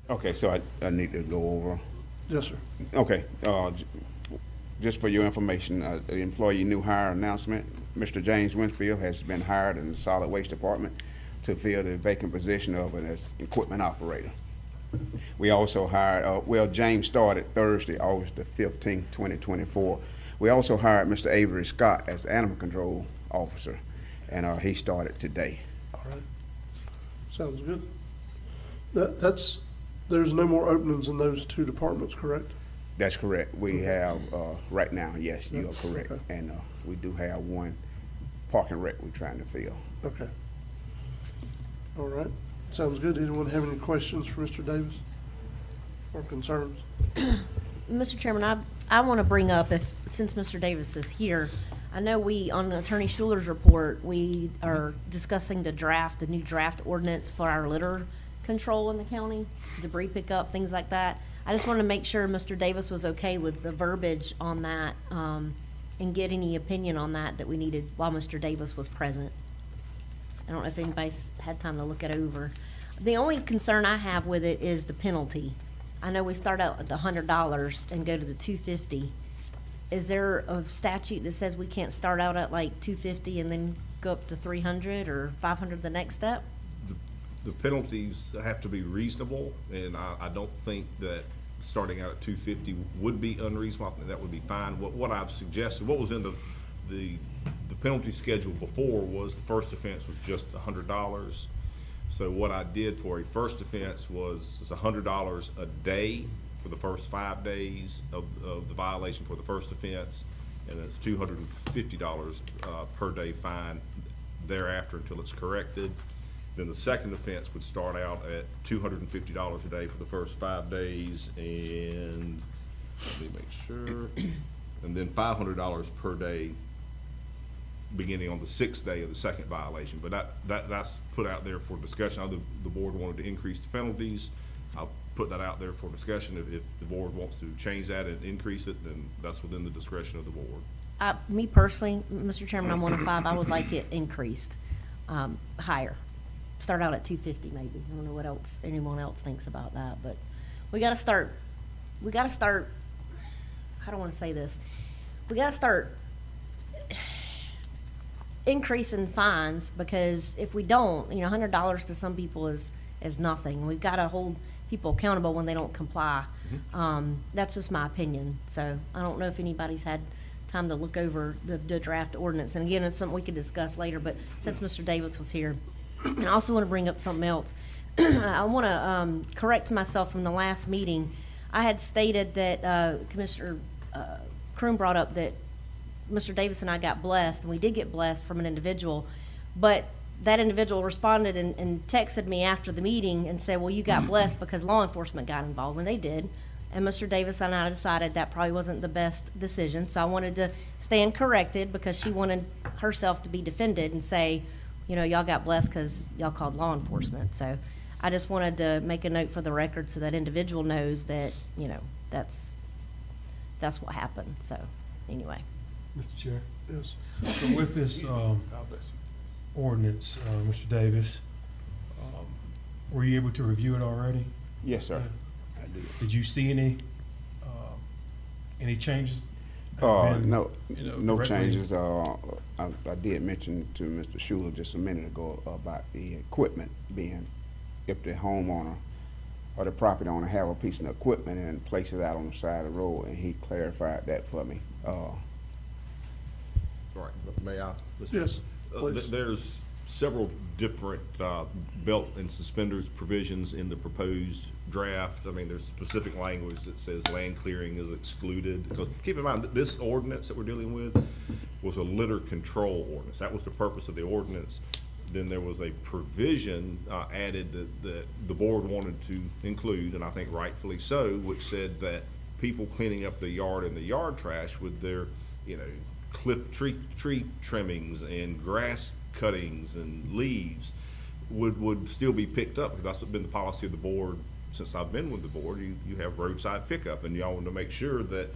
Okay, so I need to go over. Yes, sir. Okay, just for your information, the employee new hire announcement, Mr. James Winfield has been hired in the solid waste department to fill the vacant position of an equipment operator. We also hired, James started Thursday, August the 15th, 2024. We also hired Mr. Avery Scott as animal control officer, and he started today. All right. Sounds good. There's no more openings in those two departments, correct? That's correct. We have, right now, yes, you are correct. Okay. And we do have one parking wreck we're trying to fill. Okay. All right. Sounds good. Anyone have any questions for Mr. Davis or concerns? Mr. Chairman, I want to bring up, since Mr. Davis is here, I know on Attorney Schuler's report, we are discussing the new draft ordinance for our litter control in the county, debris pickup, things like that. I just wanted to make sure Mr. Davis was okay with the verbiage on that, and get any opinion on that we needed while Mr. Davis was present. I don't know if anybody's had time to look it over. The only concern I have with it is the penalty. I know we start out at the $100 and go to the $250. Is there a statute that says we can't start out at like $250 and then go up to $300 or $500 the next step? The penalties have to be reasonable, and I don't think that starting out at $250 would be unreasonable. I think that would be fine. What I've suggested, what was in the penalty schedule before was the first offense was just $100. So what I did for a first offense was it's $100 a day for the first 5 days of the violation for the first offense, and it's $250 per day fine thereafter until it's corrected. Then the second offense would start out at $250 a day for the first 5 days, and let me make sure, and then $500 per day beginning on the 6th day of the second violation. But that's put out there for discussion. I know the board wanted to increase the penalties. I'll put that out there for discussion. If the board wants to change that and increase it, then that's within the discretion of the board. Me personally, Mr. Chairman, I'm 1 of 5. I would like it increased, higher. Start out at $250 maybe. I don't know what else anyone else thinks about that, but we got to start, I don't want to say this. We got to start increasing fines, because if we don't, $100 to some people is nothing. We've got to hold people accountable when they don't comply. That's just my opinion. So I don't know if anybody's had time to look over the draft ordinance. And again, it's something we could discuss later, but since Mr. Davis was here, and I also want to bring up something else. I want to correct myself from the last meeting. I had stated that Commissioner Kroon brought up that Mr. Davis and I got blessed, and we did get blessed from an individual, but that individual responded and texted me after the meeting and said, well, you got blessed because law enforcement got involved, and they did. And Mr. Davis and I decided that probably wasn't the best decision, so I wanted to stand corrected, because she wanted herself to be defended and say, y'all got blessed because y'all called law enforcement. So I just wanted to make a note for the record so that individual knows that, that's what happened. So anyway. Mr. Chair, Yes. so with this ordinance, Mr. Davis, were you able to review it already? Yes, sir. I do. Did you see any changes? No directly- changes. I did mention to Mr. Schuler just a minute ago about the equipment being, if the homeowner or the property owner have a piece of equipment and place it out on the side of the road, and he clarified that for me. Right, may I? Yes, please. There's several different belt and suspenders provisions in the proposed draft. I mean, there's specific language that says land clearing is excluded. Because keep in mind, that this ordinance that we're dealing with was a litter control ordinance. That was the purpose of the ordinance. Then there was a provision added that the board wanted to include, and I think rightfully so, which said that people cleaning up the yard and the yard trash with their, clip tree trimmings and grass cuttings and leaves would still be picked up, because that's been the policy of the board since I've been with the board. You have roadside pickup, and y'all want to make sure that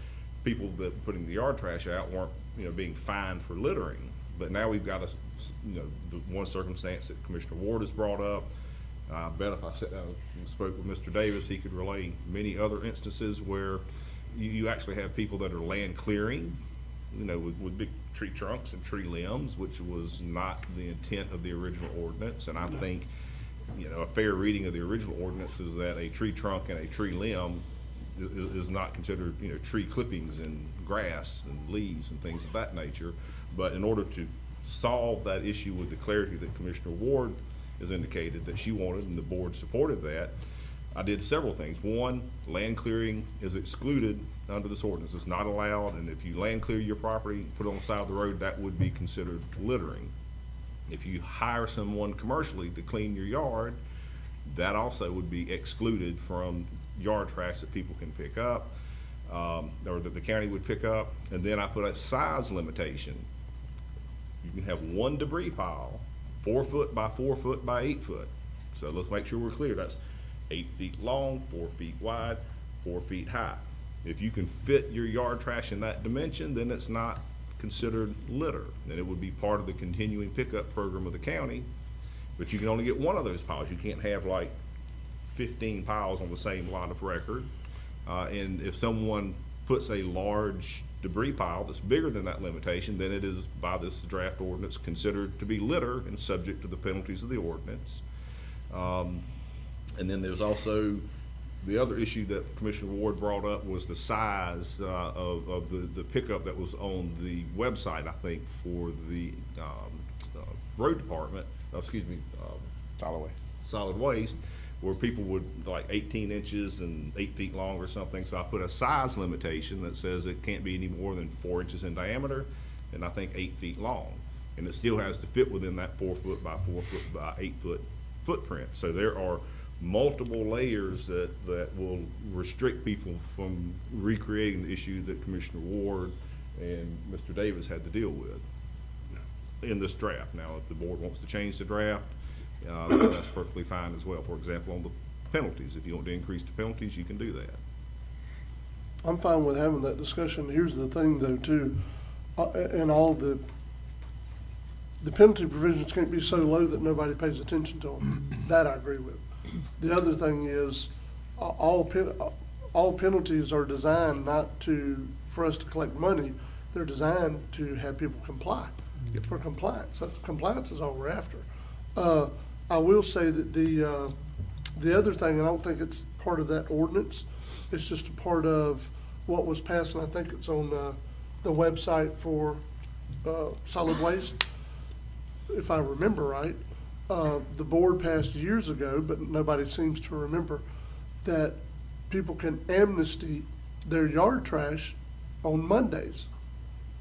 people that putting the yard trash out weren't being fined for littering. But now we've got the one circumstance that Commissioner Ward has brought up. I bet if I sat down and spoke with Mr. Davis, he could relay many other instances where you actually have people that are land clearing, you know, with big tree trunks and tree limbs, which was not the intent of the original ordinance. And I think, you know, a fair reading of the original ordinance is that a tree trunk and a tree limb is not considered, you know, tree clippings and grass and leaves and things of that nature. But in order to solve that issue with the clarity that Commissioner Ward has indicated that she wanted, and the board supported that, I did several things. One, land clearing is excluded under this ordinance. It's not allowed, and if you land clear your property, put it on the side of the road, that would be considered littering. If you hire someone commercially to clean your yard, that also would be excluded from yard trash that people can pick up, or that the county would pick up. And then I put a size limitation. You can have one debris pile, 4 foot by 4 foot by 8 foot. So let's make sure we're clear. That's 8 feet long, 4 feet wide, 4 feet high. If you can fit your yard trash in that dimension, then it's not considered litter. Then it would be part of the continuing pickup program of the county, but you can only get one of those piles. You can't have like 15 piles on the same lot of record. And if someone puts a large debris pile that's bigger than that limitation, then it is, by this draft ordinance, considered to be litter and subject to the penalties of the ordinance. And then there's also the other issue that Commissioner Ward brought up was the size of the pickup that was on the website, I think, for the road department, solid waste, where people would like 18 inches and 8 feet long or something. So I put a size limitation that says it can't be any more than 4 inches in diameter and I think 8 feet long. And it still has to fit within that 4 foot by 4 foot by 8 foot footprint. So there are multiple layers that will restrict people from recreating the issue that Commissioner Ward and Mr. Davis had to deal with in this draft. Now, if the board wants to change the draft, that's perfectly fine as well. For example, on the penalties, if you want to increase the penalties, you can do that. I'm fine with having that discussion. Here's the thing though too, and all the penalty provisions can't be so low that nobody pays attention to them. That I agree with. The other thing is, all penalties are designed not for us to collect money. They're designed to have people comply, for compliance. So compliance is all we're after. I will say that the other thing, and I don't think it's part of that ordinance, it's just a part of what was passed, and I think it's on the website for solid waste, if I remember right. The board passed years ago, but nobody seems to remember, that people can amnesty their yard trash on Mondays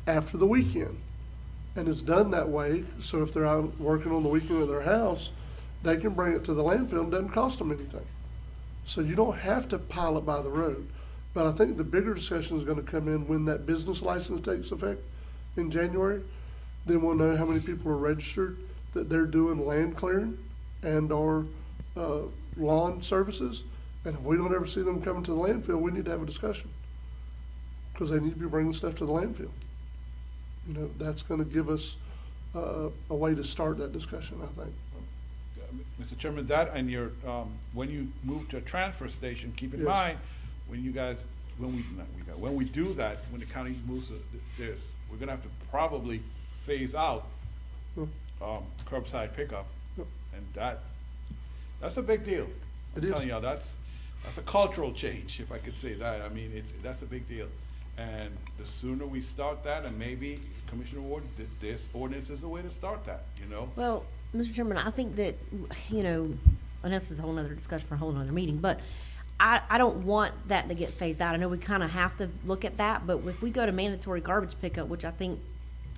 after the weekend. And it's done that way, so if they're out working on the weekend at their house, they can bring it to the landfill and it doesn't cost them anything. So you don't have to pile it by the road. But I think the bigger discussion is gonna come in when that business license takes effect in January. Then we'll know how many people are registered that they're doing land clearing and or lawn services. And if we don't ever see them coming to the landfill, we need to have a discussion, because they need to be bringing stuff to the landfill. You know, that's gonna give us a way to start that discussion, I think. Mr. Chairman, that and your, when you move to a transfer station, keep in Yes. mind, when we do that, when the county moves to this, we're gonna have to probably phase out curbside pickup. Yep. And that's a big deal. It I'm is. telling you, that's a cultural change, if I could say that. I mean, that's a big deal. And the sooner we start that, and maybe Commissioner Ward, this ordinance is the way to start that, you know? Well, Mr. Chairman, I think that, you know, and this is a whole nother discussion for a whole nother meeting, but I don't want that to get phased out. I know we kind of have to look at that, but if we go to mandatory garbage pickup, which I think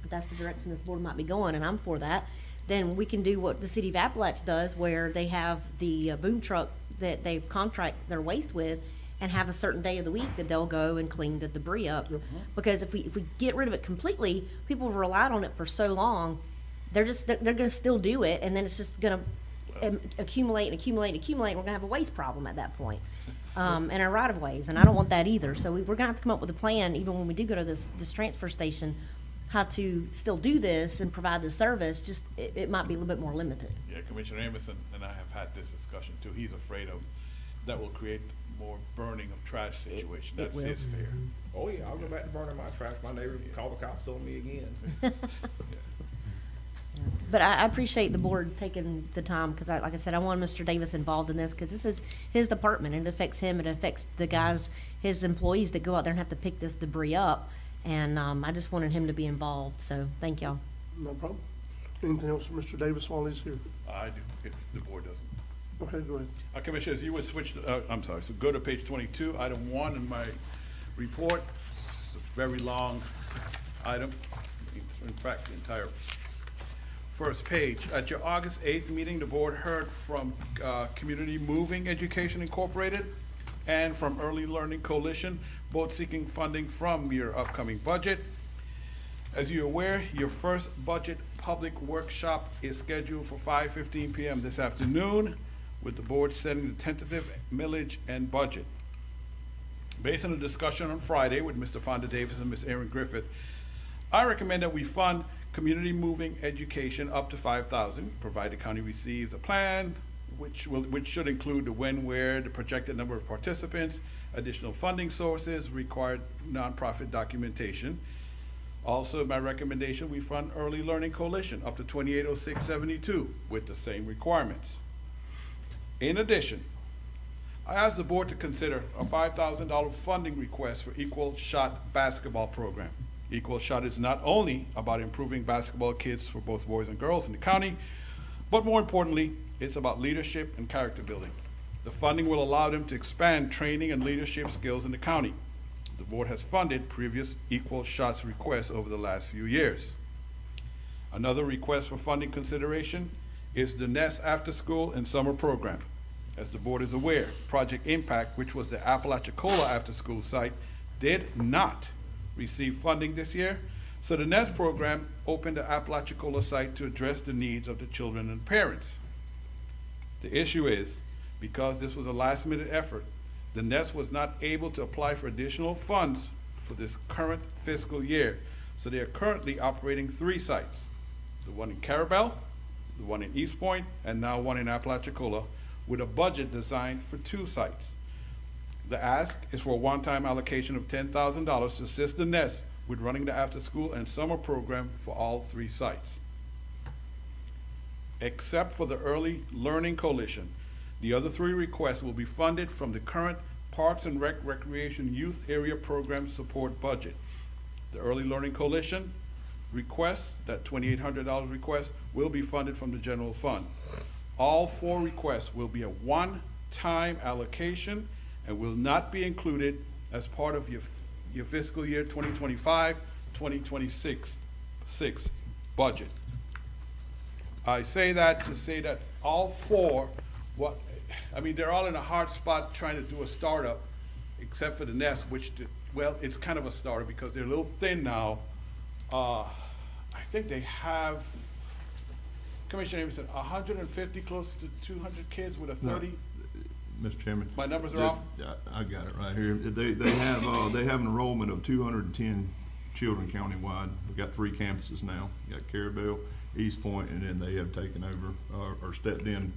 that's the direction this board might be going, and I'm for that, then we can do what the city of Appalachia does, where they have the boom truck that they contract their waste with, and have a certain day of the week that they'll go and clean the debris up. Because if we get rid of it completely, people have relied on it for so long, they're gonna still do it, and then it's just gonna accumulate and accumulate and accumulate, and we're gonna have a waste problem at that point. And our right of ways, and I don't want that either. So we're gonna have to come up with a plan, even when we do go to this transfer station, how to still do this and provide the service, just, it might be a little bit more limited. Yeah, Commissioner Emerson and I have had this discussion too. He's afraid of, that will create more burning of trash situation. it That's will. his fear. Oh, yeah, I'll go back to burning my trash. My neighbor called the cops on me again. But I appreciate the board taking the time, because like I said, I want Mr. Davis involved in this, because this is his department, and it affects him, it affects the guys, his employees that go out there and have to pick this debris up, and, I just wanted him to be involved, so, thank y'all. No problem. Anything else from Mr. Davis while he's here? I do, if the board doesn't. Okay, go ahead. Commissioners, you would switch, I'm sorry, so go to page 22, item 1 in my report. It's a very long item, in fact, the entire first page. At your August 8th meeting, the board heard from Community Moving Education Incorporated and from Early Learning Coalition, both seeking funding from your upcoming budget. As you're aware, your first budget public workshop is scheduled for 5:15 p.m. this afternoon, with the board setting the tentative millage and budget. Based on the discussion on Friday with Mr. Fonda Davis and Ms. Erin Griffith, I recommend that we fund community moving education up to $5,000, provided the county receives a plan which should include the when, where, the projected number of participants, additional funding sources, required nonprofit documentation. Also, my recommendation, we fund Early Learning Coalition up to $2806.72 with the same requirements. In addition, I asked the board to consider a $5,000 funding request for Equal Shot basketball program. Equal Shot is not only about improving basketball kids for both boys and girls in the county, but more importantly, it's about leadership and character building. The funding will allow them to expand training and leadership skills in the county. The board has funded previous Equal Shots requests over the last few years. Another request for funding consideration is the NEST After School and Summer Program. As the board is aware, Project Impact, which was the Apalachicola After School site, did not receive funding this year, so the NEST program opened the Apalachicola site to address the needs of the children and parents. The issue is, because this was a last-minute effort, the NEST was not able to apply for additional funds for this current fiscal year, so they are currently operating 3 sites, the one in Carabel, the one in East Point, and now one in Apalachicola, with a budget designed for 2 sites. The ask is for a one-time allocation of $10,000 to assist the NEST with running the after-school and summer program for all 3 sites. Except for the Early Learning Coalition, the other 3 requests will be funded from the current Parks and Recreation Youth Area Program Support budget. The Early Learning Coalition requests, that $2,800 request, will be funded from the general fund. All 4 requests will be a one-time allocation and will not be included as part of your fiscal year 2025-2026 budget. I say that to say that all 4, they're all in a hard spot trying to do a startup, except for the NEST, which, it's kind of a startup because they're a little thin now. I think they have, Commissioner Amerson, 150, close to 200 kids with a 30. Mr. Chairman. My numbers are off? I got it right here. They have an enrollment of 210 children countywide. We've got 3 campuses now. We got Carabel, East Point, and then they have taken over or stepped in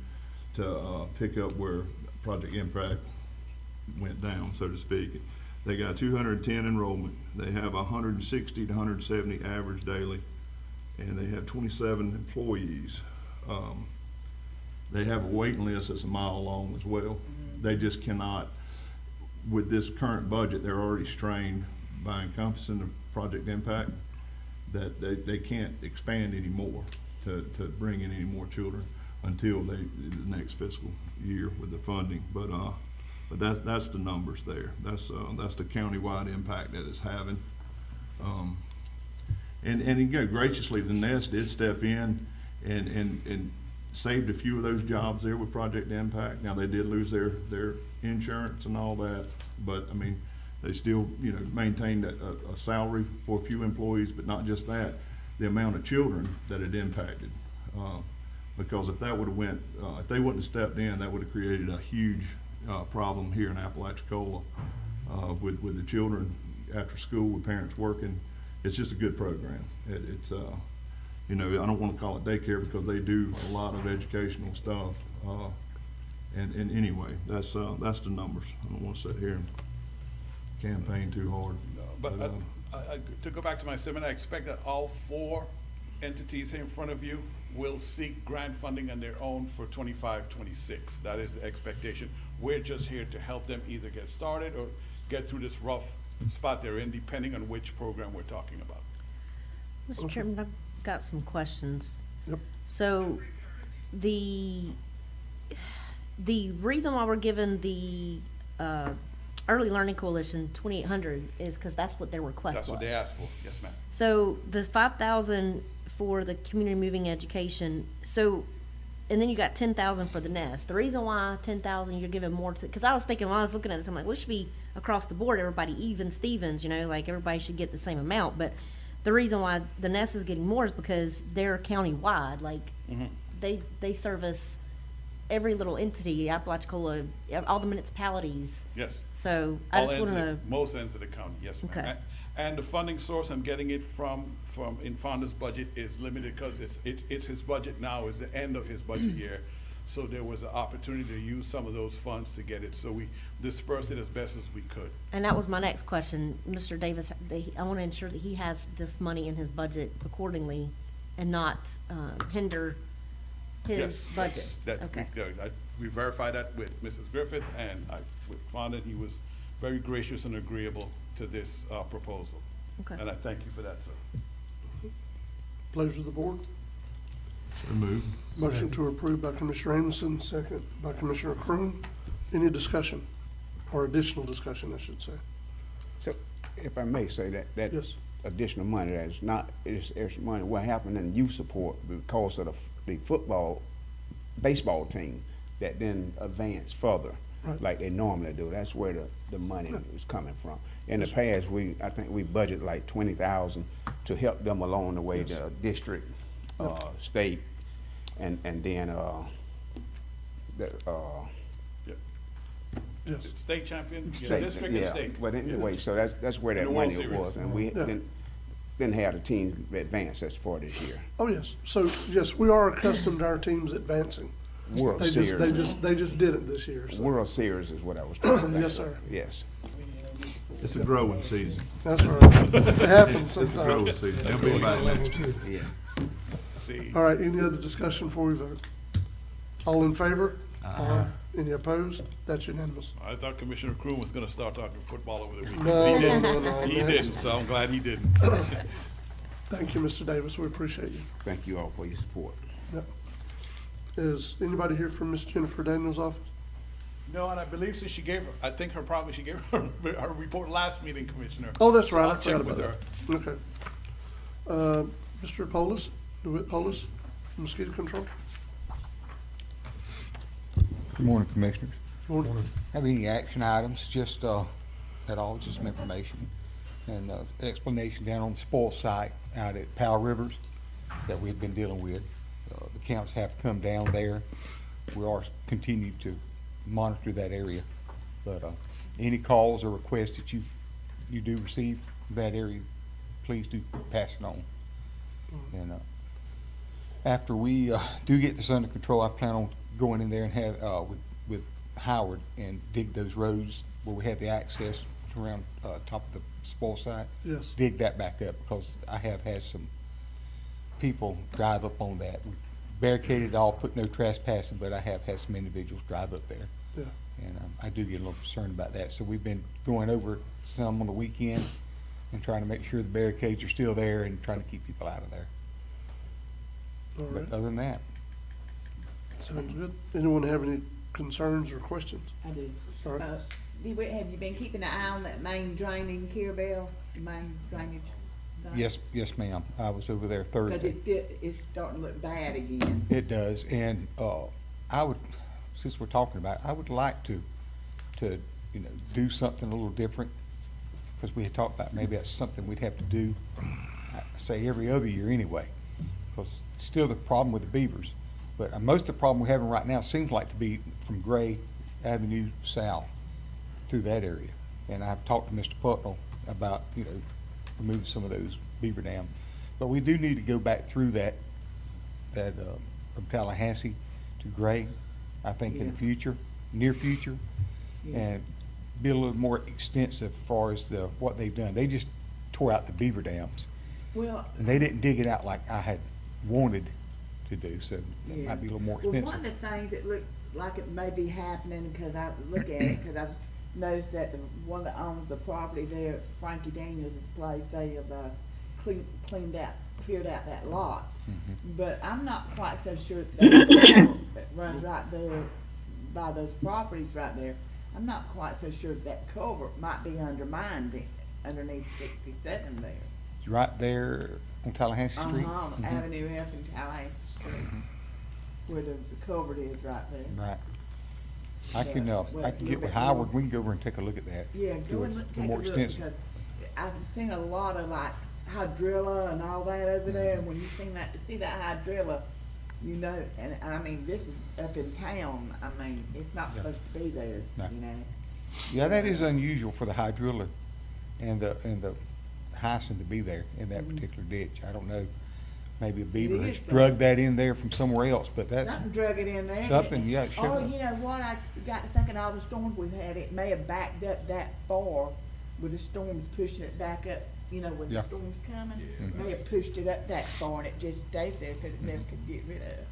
to pick up where Project Impact went down, so to speak. They got 210 enrollment. They have 160 to 170 average daily, and they have 27 employees. They have a waiting list that's a mile long as well. They just cannot, with this current budget, they're already strained by encompassing the Project Impact, that they can't expand anymore to bring in any more children until the next fiscal year with the funding. But that's the numbers there. That's the countywide impact that it's having. And again, graciously, the NEST did step in and saved a few of those jobs there with Project Impact. Now, they did lose their insurance and all that, but I mean, they still, maintained a salary for a few employees, but not just that, the amount of children that it impacted. Because if that would have if they wouldn't have stepped in, that would have created a huge problem here in Apalachicola with the children after school, with parents working, it's just a good program. It's, you know, I don't wanna call it daycare because they do a lot of educational stuff. And anyway, that's the numbers. I don't wanna sit here and campaign too hard. But to go back to my statement, I expect that all 4 entities here in front of you will seek grant funding on their own for 25, 26. That is the expectation. We're just here to help them either get started or get through this rough spot they're in, depending on which program we're talking about. Mr. Chairman, I've got some questions. Yep. So the reason why we're giving the Early Learning Coalition 2,800 is because that's what their request was. That's what they asked for, yes, ma'am. So the 5,000 for the community moving education, so, and then you got 10,000 for the nest. The reason why 10,000 you're giving more to, because I was thinking when I was looking at this, I'm like, well, it should be across the board, everybody even Stevens, you know, like everybody should get the same amount. But the reason why the nest is getting more is because they're county-wide, like, they service every little entity, Apalachicola, all the municipalities. Yes. So I All just ends want of to, the- Most ends of the county, yes, ma'am. Okay. And the funding source, I'm getting it from Infonda's budget is limited because it's his budget now, is the end of his budget year. So there was an opportunity to use some of those funds to get it, so we dispersed it as best as we could. and that was my next question, Mr. Davis, I want to ensure that he has this money in his budget accordingly and not hinder his Yes, budget. that- Okay. We verified that with Mrs. Griffith and with Fonda, he was very gracious and agreeable to this proposal. Okay. And I thank you for that, sir. Pleasure of the board. So move. Motion to approve by Commissioner Amison, second by Commissioner Croom. Any discussion, or additional discussion, I should say? So, if I may say that Yes. additional money, that is not, it's extra money, what happened in youth support because of the football, baseball team that then advanced further, Right. like they normally do. That's where the money is coming from. In the past, I think we budget like 20,000 to help them along the way, the district, state, and then, Yep. Yes. State champion, yeah, state, district and yeah. state. But anyway, so that's where In that the World money Series. was, and we Yeah. didn't have the team advance as far this year. Oh, yes. So, yes, we are accustomed to our teams advancing. World They Series. they just did it this year, so. World Series is what I was trying to think Yes, of. sir. Yes. It's a growing season. That's right. It happens It's a growing sometimes. season. They'll be back next year. Yeah. See, All right, any other discussion before we vote? All in favor? Aye. Any opposed? That's unanimous. I thought Commissioner Croom was gonna start talking football over the weekend. No, He didn't. no, He next. didn't, so I'm glad he didn't. Thank you, Mr. Davis. We appreciate you. Thank you all for your support. Yep. Is anybody here from Miss Jennifer Daniels' office? No, and I believe since she gave, I think she gave her report last meeting, Commissioner. Oh, that's So right. I'll I forgot check with about her. that. Okay. Mr. Polis, DeWitt Polis, mosquito control? Good morning, Commissioners. Morning. Have any action items, just, at all, just some information and, explanation down on the spoil site out at Powell Rivers that we've been dealing with. The counts have come down there. We are continuing to monitor that area. But, any calls or requests that you do receive from that area, please do pass it on. And, after we do get this under control, I plan on going in there and have, with Howard and dig those roads where we have the access around, top of the spoil site. Yes. Dig that back up because I have had some people drive up on that. We barricaded it all, put no trespassing, but I have had some individuals drive up there. Yeah. And I do get a little concerned about that. So we've been going over some on the weekend and trying to make sure the barricades are still there and trying to keep people out of there. All right. But other than that, Sounds good. Anyone have any concerns or questions? I do. All right. Have you been keeping an eye on that main drain in Carabel, the main drainage? yes, ma'am. I was over there Because Thursday. it's starting to look bad again. It does, and I would, since we're talking about it, I would like to do something a little different, because we had talked about maybe that's something we'd have to do, say every other year anyway, because still the problem with the beavers. But most of the problem we're having right now seems like to be from Gray Avenue south through that area. And I've talked to Mr. Putnell about, removing some of those beaver dam. But we do need to go back through that, from Tallahassee to Gray, I think in the Yeah. future, near future, Yeah. and be a little more extensive as far as what they've done. They just tore out the beaver dams, Well, and they didn't dig it out like I had wanted to do, so it yeah. might be a little more Well, one expensive. of the things that look like it may be happening, because I look at it, because I've noticed that the one that owns the property there, Frankie Daniels' place, they have, cleared out that lot. Mhm. But I'm not quite so sure that runs right there by those properties right there. I'm not quite so sure that culvert might be undermined underneath 67 there. It's right there on Tallahassee Street. Uh-huh, Mhm. Avenue F and Tallahassee Street, where the culvert is right there. Right. I can, Well, I can a get little with bit Howard, more. we can go over and take a look at that. Yeah, Do go it and look, a take a more look, extensive. because I've seen a lot of like hydrilla and all that over there, and when you see that hydrilla, you know, and I mean, this is up in town, I mean, it's not Yeah. supposed to be there, No. you know? Yeah, that is unusual for the hydrilla and the hyson to be there in that Mhm. particular ditch. I don't know, maybe a beaver has is, though. drug that in there from somewhere else, but that's, Something drug it in there. Something, yeah, it Oh, should've. you know what, I got to thinking all the storms we've had, it may have backed up that far with the storms pushing it back up, you know, when the Yeah. storm's coming. Yeah. May have pushed it up that far and it just stayed there because it never could get rid of it.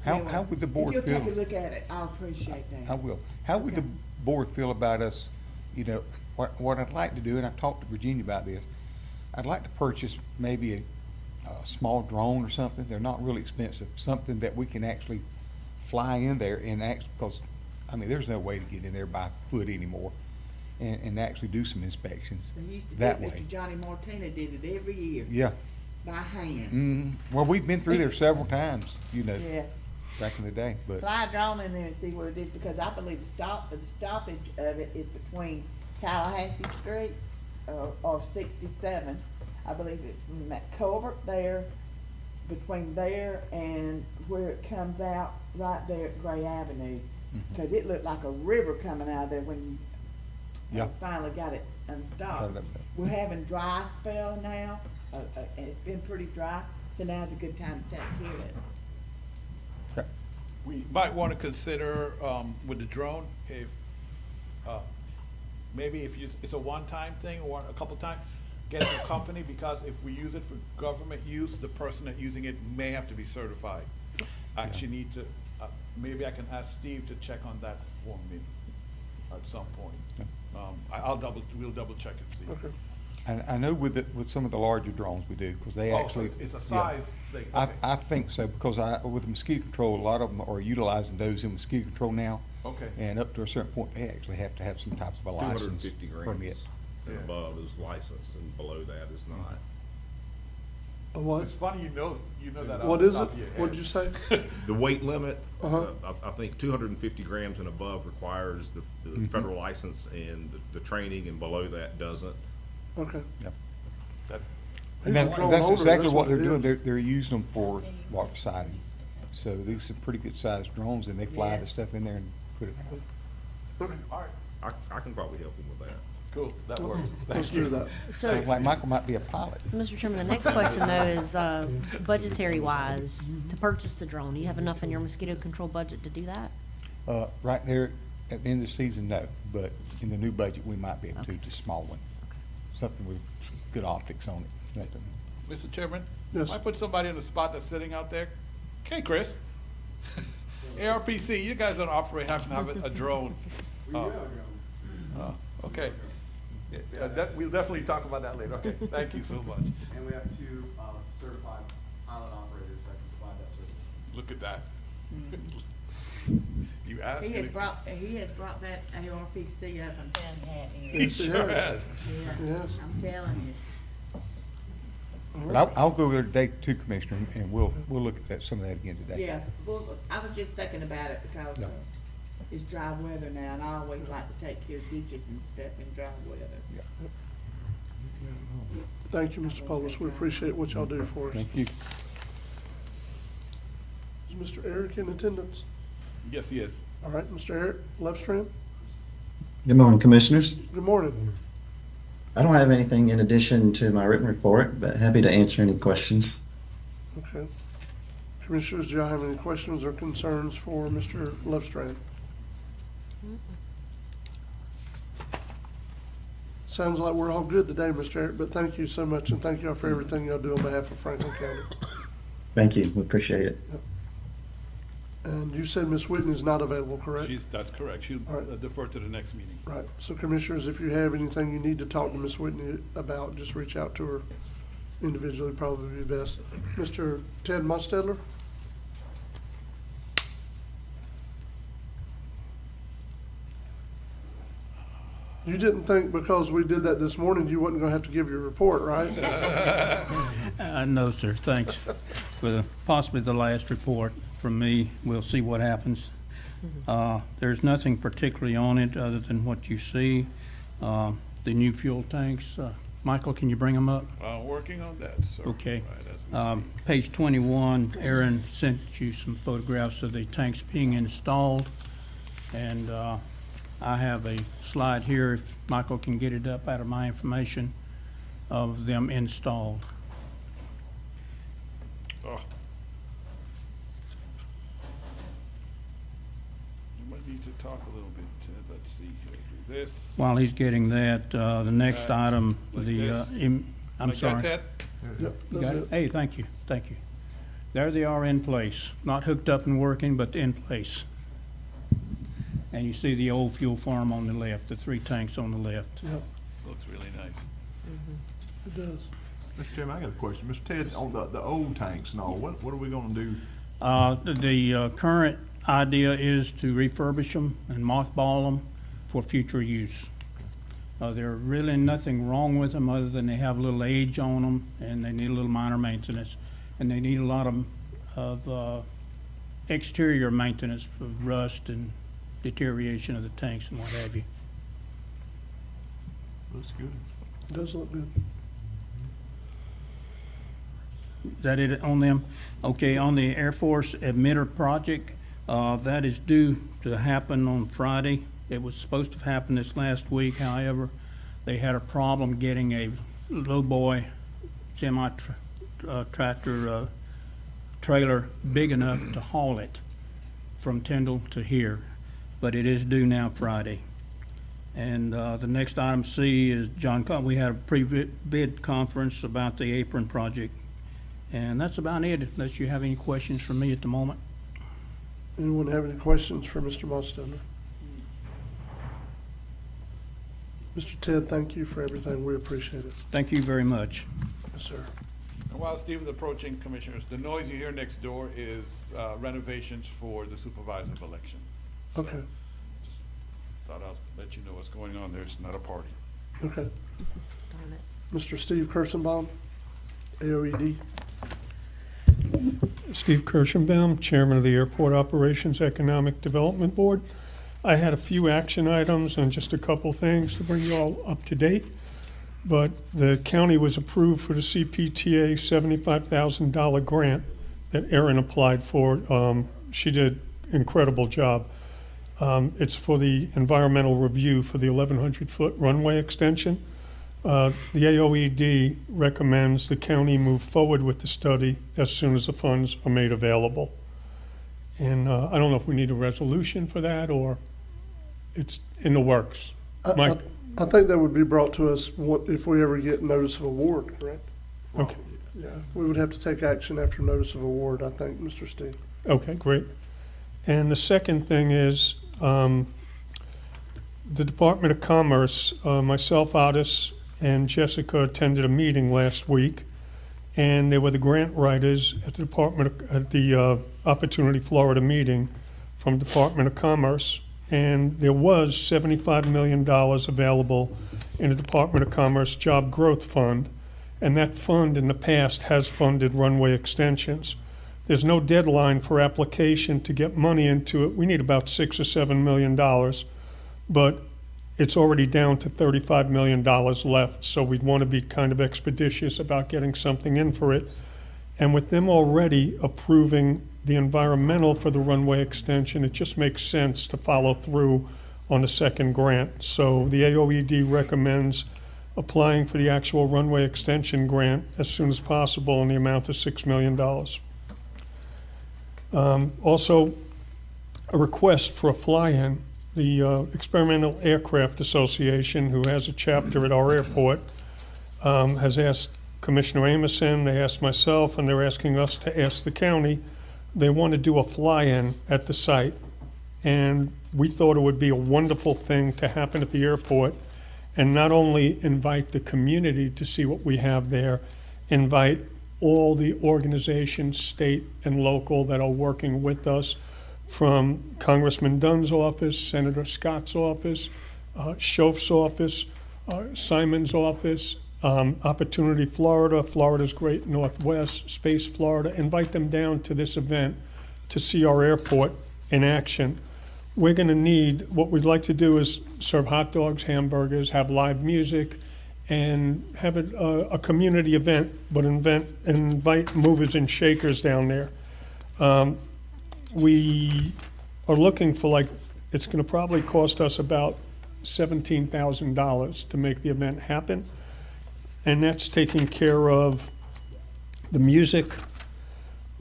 how Anyway, would the board If you'll feel? take a look at it, I'll appreciate that. I will. How would the Okay. board feel about us, you know, what I'd like to do, and I've talked to Virginia about this, I'd like to purchase maybe a small drone or something. They're not really expensive, something that we can actually fly in there and because, I mean, there's no way to get in there by foot anymore and actually do some inspections They used to do that it, way. Mr. Johnny Martina did it every year Yeah. by hand. Well, we've been through there several times, you know, Yeah. back in the day, but, Fly a drone in there and see what it is, because I believe the stoppage of it is between Tallahassee Street or 67. I believe it's from that culvert there, between there and where it comes out, right there at Gray Avenue. Mhm. Cause it looked like a river coming out of there when you Yeah. finally got it unstopped. Got it up there. We're having dry spell now, and it's been pretty dry, so now's a good time to take care of it. okay. We might want to consider, with the drone, if, maybe if it's a one-time thing or a couple times, getting a company, because if we use it for government use, the person that using it may have to be certified. I actually need to, maybe I can ask Steve to check on that for me at some point. We'll double check and see. Okay. And I know with some of the larger drones we do, because they Oh, so actually. it's a yeah. size thing, I, okay. I think so, because with mosquito control, a lot of them are utilizing those in mosquito control now. Okay. And up to a certain point, they actually have to have some type of a license 250 permit. grams and Yeah. above is licensed, and below that is not. A what? It's funny, you know that What off the is it? top of your head. What'd you say? The weight limit, Uh-huh. I think 250 grams and above requires the Mhm. federal license, and the training, and below that doesn't. Okay. Yep. That- And He's a that's, drone that's owner, exactly that's what what they're it doing. is. They're using them for water sighting. So these are pretty good sized drones, and they fly Yeah. the stuff in there and put it out. Okay, all right, I can probably help them with that. cool, that works. Let's do that. So like Michael might be a pilot. Mr. Chairman, the next question though is, budgetary wise, to purchase the drone, do you have enough in your mosquito control budget to do that? Right there at the end of the season, no, but in the new budget, we might be able to, Okay. just small one. Something with good optics on it. Nothing. Mr. Chairman? Yes. Might put somebody on the spot that's sitting out there. Okay, Chris. ARPC, you guys don't operate, happen to have a drone. Okay. Yeah, we'll definitely talk about that later. Okay, thank you so much. And we have two certified pilot operators that can provide that service. Look at that. You asked He me. has brought that ARPC up and down hat He Yes, he sure has. has. Yeah, Yes. I'm telling you. But I'll go there today too, Commissioner, and we'll look at that, some of that again today. Yeah, well, I was just thinking about it because, Yeah. it's dry weather now, and I always like to take care of ditches and stuff in dry weather. Yeah. Thank you, Mr. Polis. We appreciate what y'all do for us. Thank you. Is Mr. Eric in attendance? Yes, he is. All right, Mr. Eric Levstream, Good morning, Commissioners. good morning. I don't have anything in addition to my written report, but happy to answer any questions. Okay. Commissioners, do y'all have any questions or concerns for Mr. Lovestrand? Sounds like we're all good today, Mr. Eric, but thank you so much, and thank y'all for everything y'all do on behalf of Franklin County. Thank you. We appreciate it. And you said Ms. Whitney's not available, correct? That's correct. She'll All right. defer to the next meeting. Right. So Commissioners, if you have anything you need to talk to Ms. Whitney about, just reach out to her individually, probably be best. Mr. Ted Mostedler? You didn't think because we did that this morning, you wasn't gonna have to give your report, right? No, sir, thanks for possibly the last report from me. We'll see what happens. There's nothing particularly on it other than what you see. The new fuel tanks. Michael, can you bring them up? Working on that, sir. Okay. Right, as we speak. Page 21, Aaron sent you some photographs of the tanks being installed. And I have a slide here, if Michael can get it up out of my information, of them installed. Oh. You might need to talk a little bit, Ted. Let's see here. Do this. While he's getting that, the next item, like the, this? I'm Like sorry. that, Ted? Yep, You that's got it. it? Hey, thank you, thank you. There they are in place, not hooked up and working, but in place. And you see the old fuel farm on the left, the 3 tanks on the left. Yep, Looks really nice. it does. Mr. Chairman, I got a question. Mr. Ted, on the old tanks and all, what are we gonna do? The current idea is to refurbish them and mothball them for future use. There's really nothing wrong with them other than they have a little age on them and they need a little minor maintenance. And they need a lot of exterior maintenance for rust and deterioration of the tanks and what have you. Looks good. It does look good. Is that it on them? Okay, on the Air Force emitter project, that is due to happen on Friday. It was supposed to happen this last week, however, they had a problem getting a lowboy semi-tractor trailer big enough to haul it from Tyndall to here, but it is due now Friday. And the next item C is we had a pre-bid conference about the apron project. And that's about it, unless you have any questions for me at the moment. Anyone have any questions for Mr. Mostedler? Mr. Ted, thank you for everything. We appreciate it. Thank you very much. Yes, sir. And while Steve is approaching, Commissioners, the noise you hear next door is renovations for the supervisor's election. So Okay, just thought I'd let you know what's going on there. It's not a party. okay. Darn it. Mr. Steve Kirschenbaum, AOED. Steve Kirschenbaum, Chairman of the Airport Operations Economic Development Board. I had a few action items and just a couple things to bring you all up to date. But the county was approved for the CPTA $75,000 grant that Erin applied for. She did an incredible job. It's for the environmental review for the 1,100-foot runway extension. The AOED recommends the county move forward with the study as soon as the funds are made available. And I don't know if we need a resolution for that or it's in the works. Mike? I think that would be brought to us if we ever get notice of award, correct? Okay, Yeah, we would have to take action after notice of award, I think, Mr. Steve. okay, great. And the second thing is the Department of Commerce, myself, Otis, and Jessica attended a meeting last week, and they were the grant writers at the Opportunity Florida meeting from Department of Commerce, and there was $75 million available in the Department of Commerce Job Growth Fund, and that fund in the past has funded runway extensions. There's no deadline for application to get money into it. We need about $6 or $7 million, but it's already down to $35 million left, so we'd want to be kind of expeditious about getting something in for it. And with them already approving the environmental for the runway extension, it just makes sense to follow through on the second grant. So the AOED recommends applying for the actual runway extension grant as soon as possible in the amount of $6 million. Also, a request for a fly-in. The Experimental Aircraft Association, who has a chapter at our airport, has asked Commissioner Amison, they asked myself, and they're asking us to ask the county. They want to do a fly-in at the site. And we thought it would be a wonderful thing to happen at the airport and not only invite the community to see what we have there, invite all the organizations, state and local, that are working with us, from Congressman Dunn's office, Senator Scott's office, Schoaf's office, Simon's office, Opportunity Florida, Florida's Great Northwest, Space Florida. Invite them down to this event to see our airport in action. We're going to need, what we'd like to do is serve hot dogs, hamburgers, have live music, and have a community event, but invite movers and shakers down there. We are looking for, it's going to probably cost us about $17,000 to make the event happen. And that's taking care of the music,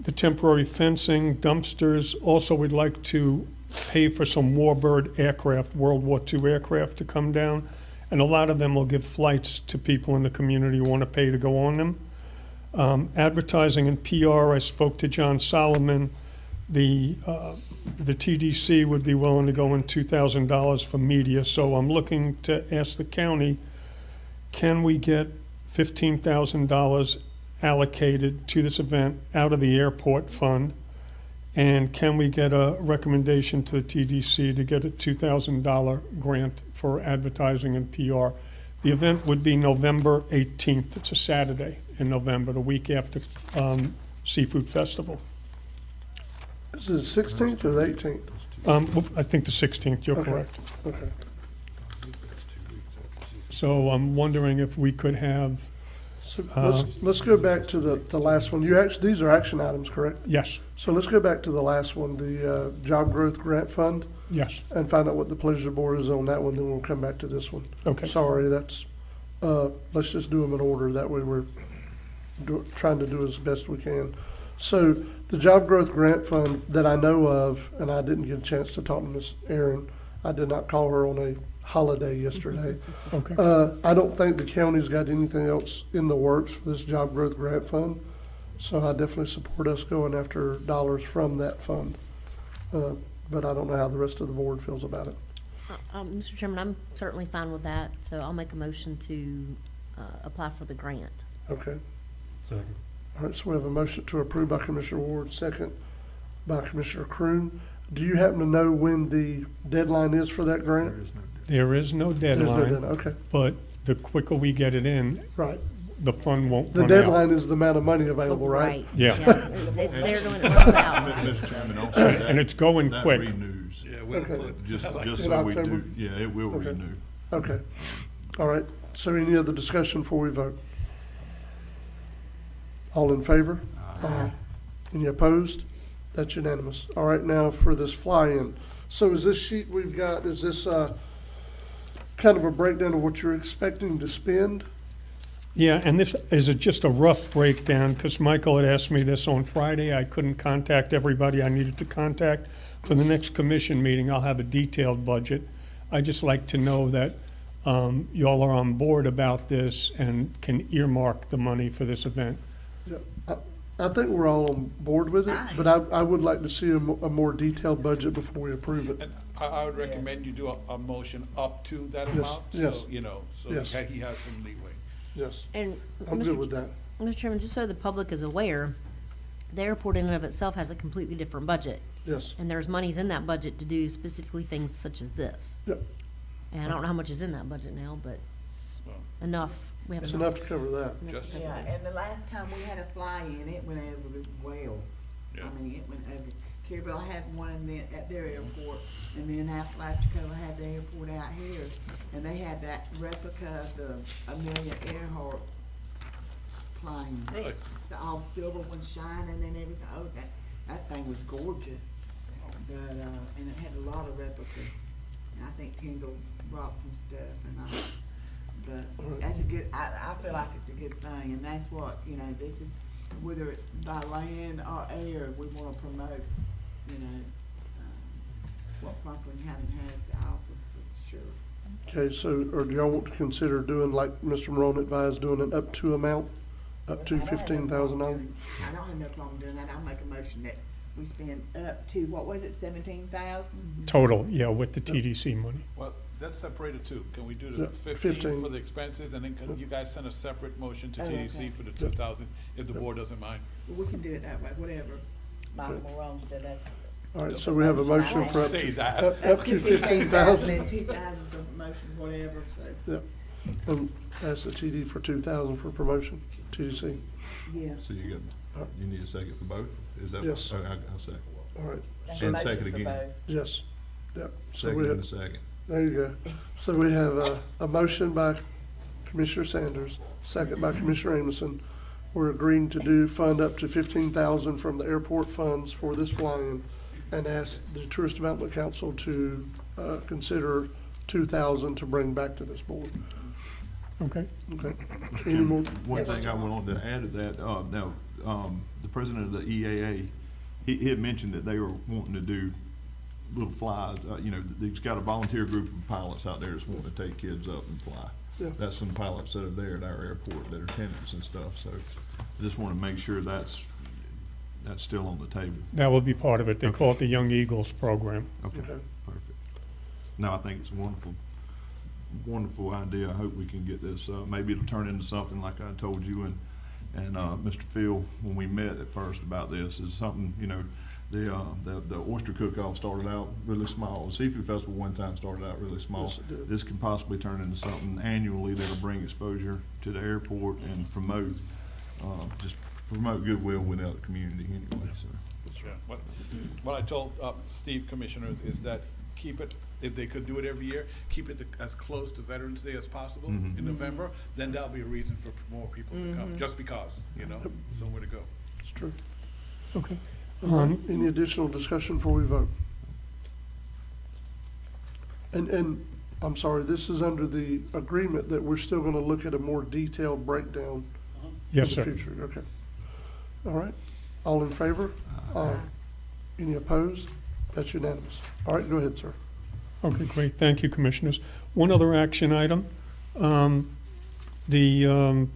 the temporary fencing, dumpsters. Also, we'd like to pay for some Warbird aircraft, World War II aircraft, to come down. And a lot of them will give flights to people in the community who want to pay to go on them. Advertising and PR, I spoke to John Solomon. The TDC would be willing to go in $2,000 for media. So I'm looking to ask the county, can we get $15,000 allocated to this event out of the airport fund? And can we get a recommendation to the TDC to get a $2,000 grant for advertising and PR? The event would be November 18th. It's a Saturday in November, the week after Seafood Festival. Is it the 16th or the 18th? I think the 16th, you're Okay. correct. Okay. So I'm wondering if we could have, So let's go back to the last one. These are action items, correct? yes, So let's go back to the last one, the Job Growth Grant Fund, yes, and find out what the pleasure of the board is on that one, then we'll come back to this one. okay. Sorry, let's just do them in order. That way we're trying to do as best we can. So the Job Growth Grant Fund that I know of, and I didn't get a chance to talk to Ms. Aaron, I did not call her on a holiday yesterday. Okay. I don't think the county's got anything else in the works for this Job Growth Grant Fund, so I definitely support us going after dollars from that fund. But I don't know how the rest of the board feels about it. Mr. Chairman, I'm certainly fine with that, so I'll make a motion to apply for the grant. Okay. Second. All right, so we have a motion to approve by Commissioner Ward, second by Commissioner Croom. Do you happen to know when the deadline is for that grant? There is no There's no deadline, Okay, but the quicker we get it in, right. the fund won't The run out. deadline is the amount of money available, right? Yeah. It's there when it runs out. Mr. Chairman, also that. And it's going that quick. renews. Yeah, we'll Okay. put, Just In so we October? do, yeah, it will Okay. renew. Okay. All right. So any other discussion before we vote? All in favor? Aye. Any opposed? That's unanimous. All right, now for this fly-in. So is this sheet we've got, is this kind of a breakdown of what you're expecting to spend? Yeah, and this is just a rough breakdown, because Michael had asked me this on Friday. I couldn't contact everybody I needed to contact. For the next commission meeting, I'll have a detailed budget. I just like to know that y'all are on board about this and can earmark the money for this event. Yeah, I think we're all on board with it, but I would like to see a more detailed budget before we approve it. and I would recommend you do a motion up to that Yes, amount. yes. So, so Yes. he has some leeway. Yes, And I'm good with that. Mr. Chairman, just so the public is aware, the airport in and of itself has a completely different budget. Yes. And there's monies in that budget to do specifically things such as this. Yep. And I don't know how much is in that budget now, but it's Well, enough. We have It's enough. enough to cover that. Just, Yeah, and the last time we had a fly-in, it went over well. Yeah. I mean, it went over. Carabel had one at their airport, and then Apalachicola had the airport out here, and they had that replica of the Amelia Earhart plane. really? The all silver one shining and everything. Oh, that thing was gorgeous. But, and it had a lot of replicas. And I think Kendall brought some stuff, and But that's a good, I feel like it's a good thing, and that's what, you know, this is, whether it's by land or air, we wanna promote, you know, what Franklin County has to offer for sure. Okay, so, or do y'all want to consider doing, like Mr. Morone advised, doing an up to amount, up to $15,000? I don't have no problem doing that. I'll make a motion that we spend up to, what was it, 17,000? Total, yeah, with the TDC money. Well, that's separated too. Can we do Yeah, the 15. 15 for the expenses, and then can you guys send a separate motion to Oh, TDC okay. for the 2,000, if the board doesn't mind? Well, we can do it that way, whatever. Michael Morone said that. All right, so we have a motion for up Say to, that. up to 15,000. And 2,000 for motion, whatever, so, Yeah, and ask the TD for 2,000 for promotion, TDC. yeah. So you got, you need a second for both? Is that? Yes. I'll second. All right, That's And a motion second for again. both. yes, yep. So Second we and have, a second. there you go. So we have a motion by Commissioner Sanders, second by Commissioner Amison. We're agreeing to fund up to 15,000 from the airport funds for this fly-in, and ask the Tourist Development Council to consider 2,000 to bring back to this board. Okay? Okay. Any more? One thing I wanted to add to that, now, the president of the EAA, he had mentioned that they were wanting to do little flies, you know, he's got a volunteer group of pilots out there that's wanting to take kids up and fly. Yeah. That's some pilots that are there at our airport that are tenants and stuff, so I just want to make sure that's still on the table. That will be part of it. They call it the Young Eagles program. Okay, Okay. perfect. No, I think it's a wonderful, wonderful idea. I hope we can get this, maybe it'll turn into something like I told you and Mr. Phil, when we met at first about this, is something, you know, the oyster cook-off started out really small. The seafood festival one time started out really small. Yes, it did. This can possibly turn into something annually that'll bring exposure to the airport and promote, just promote goodwill without the community anyway, so. Yeah. What I told Steve, Commissioner, is that keep it, if they could do it every year, keep it as close to Veterans Day as possible Mhm. in November, then that'll be a reason for more people to come, just because, you know, somewhere to go. It's true. Okay. Any additional discussion before we vote? And I'm sorry, this is under the agreement that we're still gonna look at a more detailed breakdown Yes, in the sir. future. Okay. All right. All in favor? Aye. Any opposed? That's unanimous. All right, go ahead, sir. Okay, great. Thank you, Commissioners. One other action item. The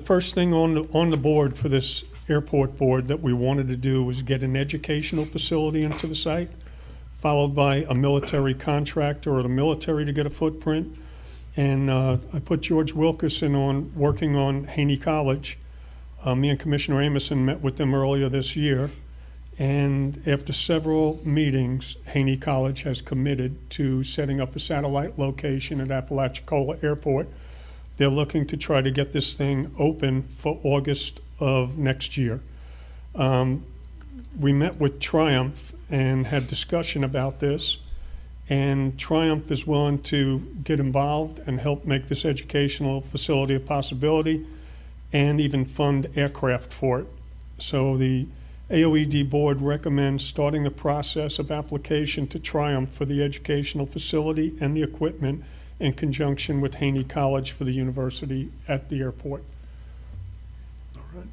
first thing on the board for this airport board that we wanted to do was get an educational facility into the site, followed by a military contractor or the military to get a footprint. And I put George Wilkerson on working on Haney College. Me and Commissioner Amison met with them earlier this year. And after several meetings, Haney College has committed to setting up a satellite location at Apalachicola Airport. They're looking to try to get this thing open for August of next year. We met with Triumph and had discussion about this. And Triumph is willing to get involved and help make this educational facility a possibility and even fund aircraft for it. So the AOED board recommends starting the process of application to Triumph for the educational facility and the equipment in conjunction with Haney College for the university at the airport. All right.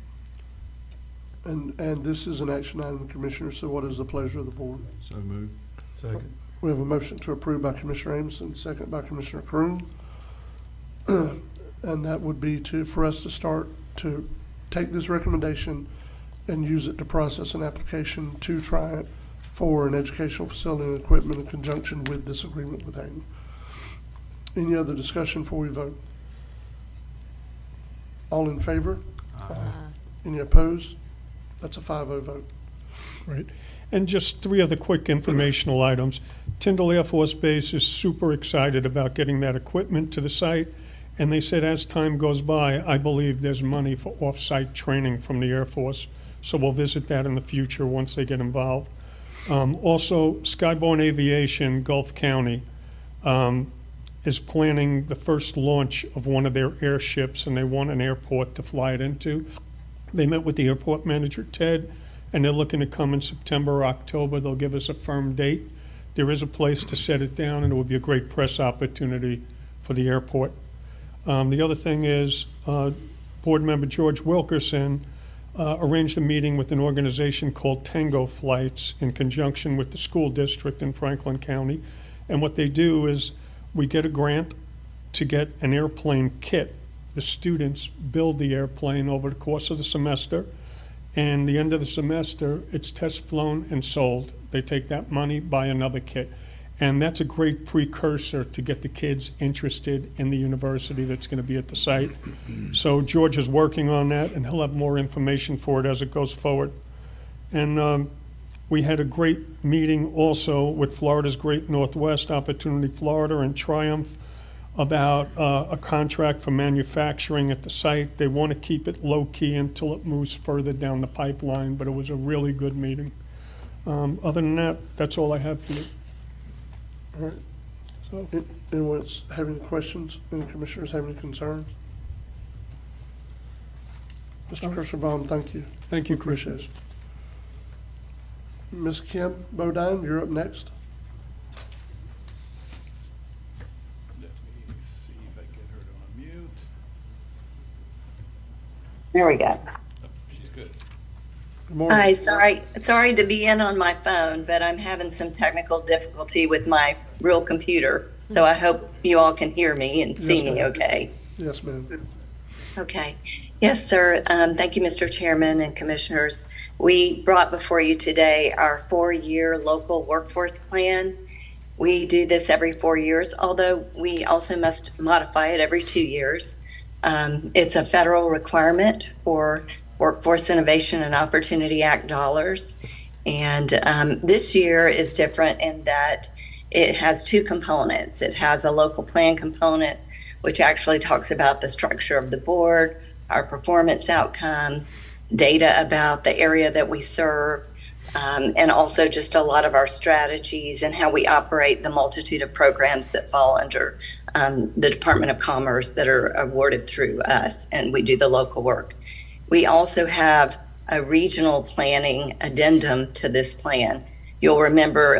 And this is an action item, Commissioner, so what is the pleasure of the board? So moved. Second. We have a motion to approve by Commissioner Amison, second by Commissioner Croom. And that would be for us to start to take this recommendation and use it to process an application to Triumph for an educational facility and equipment in conjunction with this agreement with Haney. Any other discussion before we vote? All in favor? Any opposed? That's a 5-0 vote. Right. And just three other quick informational items. Tyndall Air Force Base is super excited about getting that equipment to the site. And they said as time goes by, I believe there's money for off-site training from the Air Force. So we'll visit that in the future once they get involved. Also, Skyborne Aviation, Gulf County, is planning the first launch of one of their airships, and they want an airport to fly it into. They met with the airport manager, Ted, and they're looking to come in September or October. They'll give us a firm date. There is a place to set it down, and it will be a great press opportunity for the airport. The other thing is, Board Member George Wilkerson arranged a meeting with an organization called Tango Flights in conjunction with the school district in Franklin County. And what they do is we get a grant to get an airplane kit. The students build the airplane over the course of the semester, and the end of the semester, it's test flown and sold. They take that money, buy another kit. And that's a great precursor to get the kids interested in the university that's going to be at the site. So George is working on that, and he'll have more information for it as it goes forward. And we had a great meeting also with Florida's Great Northwest, Opportunity Florida, and Triumph about a contract for manufacturing at the site. They want to keep it low-key until it moves further down the pipeline, but it was a really good meeting. Other than that, that's all I have for you. All right. So, anyone else have any questions? Any commissioners have any concerns? Mr. Kirschenbaum, thank you. Thank you, Appreciate it. Ms. Kim Bodine, you're up next. Let me see if I get her to unmute. There we go. Oh, she's good. Good morning. Hi, sorry to be in on my phone, but I'm having some technical difficulty with my real computer. So I hope you all can hear me and see Yes, me ma'am. okay. Yes, ma'am. Okay. Yes, sir. Thank you, Mr. Chairman and Commissioners. We brought before you today our 4-year local workforce plan. We do this every 4 years, although we also must modify it every 2 years. It's a federal requirement for Workforce Innovation and Opportunity Act dollars. And this year is different in that it has 2 components. It has a local plan component, which actually talks about the structure of the board, our performance outcomes, data about the area that we serve, and also just a lot of our strategies and how we operate the multitude of programs that fall under the Department of Commerce that are awarded through us, and we do the local work. We also have a regional planning addendum to this plan. You'll remember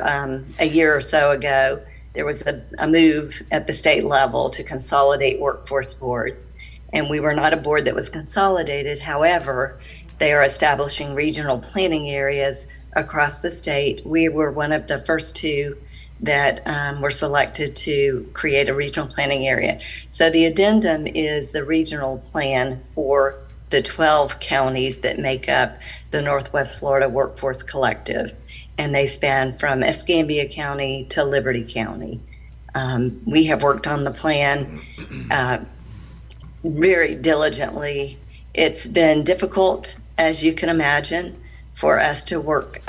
a year or so ago, there was a move at the state level to consolidate workforce boards, and we were not a board that was consolidated. However, they are establishing regional planning areas across the state. We were one of the first 2 that were selected to create a regional planning area. So the addendum is the regional plan for the 12 counties that make up the Northwest Florida Workforce Collective, and they span from Escambia County to Liberty County. We have worked on the plan very diligently. It's been difficult, as you can imagine, for us to work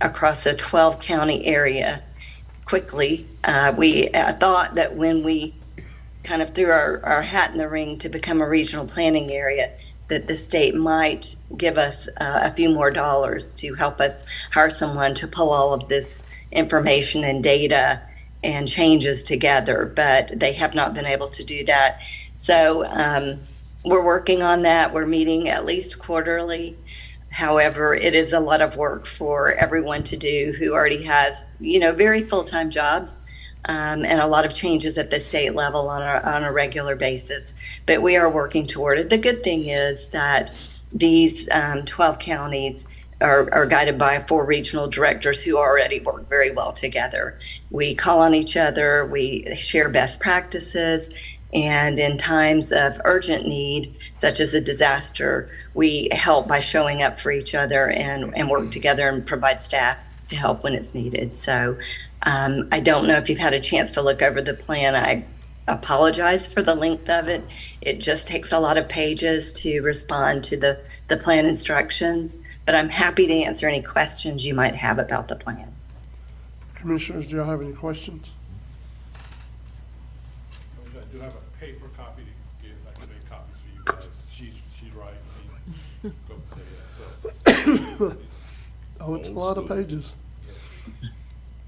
across a 12-county area quickly. We thought that when we kind of threw our hat in the ring to become a regional planning area, that the state might give us a few more dollars to help us hire someone to pull all of this information and data and changes together, but they have not been able to do that. So we're working on that. We're meeting at least quarterly. However, it is a lot of work for everyone to do who already has, very full-time jobs. And a lot of changes at the state level on a regular basis. But we are working toward it. The good thing is that these 12 counties are guided by 4 regional directors who already work very well together. We call on each other, we share best practices, and in times of urgent need, such as a disaster, we help by showing up for each other and work together and provide staff to help when it's needed. So I don't know if you've had a chance to look over the plan. I apologize for the length of it. It just takes a lot of pages to respond to the plan instructions, but I'm happy to answer any questions you might have about the plan. Commissioners, do y'all have any questions? I do have a paper copy to give. I can make copies for you guys. She's right. I mean, go say that. So. Oh, it's a lot of pages.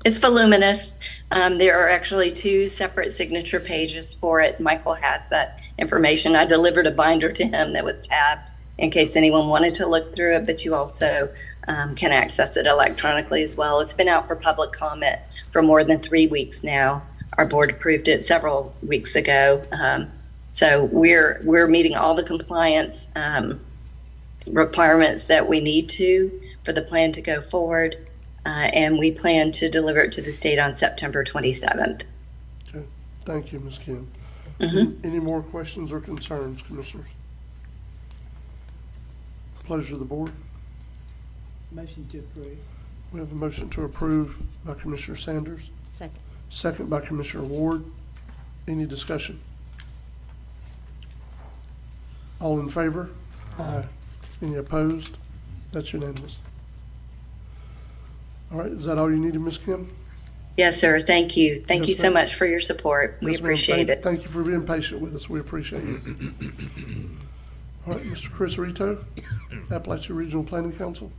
It's voluminous. There are actually 2 separate signature pages for it. Michael has that information. I delivered a binder to him that was tabbed in case anyone wanted to look through it, but you also can access it electronically as well. It's been out for public comment for more than 3 weeks now. Our board approved it several weeks ago, So we're meeting all the compliance requirements that we need to for the plan to go forward, and we plan to deliver it to the state on September 27th. Okay, thank you, Ms. Kim. Mm-hmm. Any more questions or concerns, commissioners? Pleasure of the board. Motion to approve. We have a motion to approve by Commissioner Sanders, Second. second by Commissioner Ward. Any discussion? All in favor? Aye. Any opposed? That's unanimous. All right, is that all you needed, Ms. Kim? Yes, sir. Thank you. Thank Yes, you so ma'am. much for your support. We Yes, ma'am. appreciate it. Thank you for being patient with us. We appreciate it. All right, Mr. Chris Rito, Appalachia Regional Planning Council.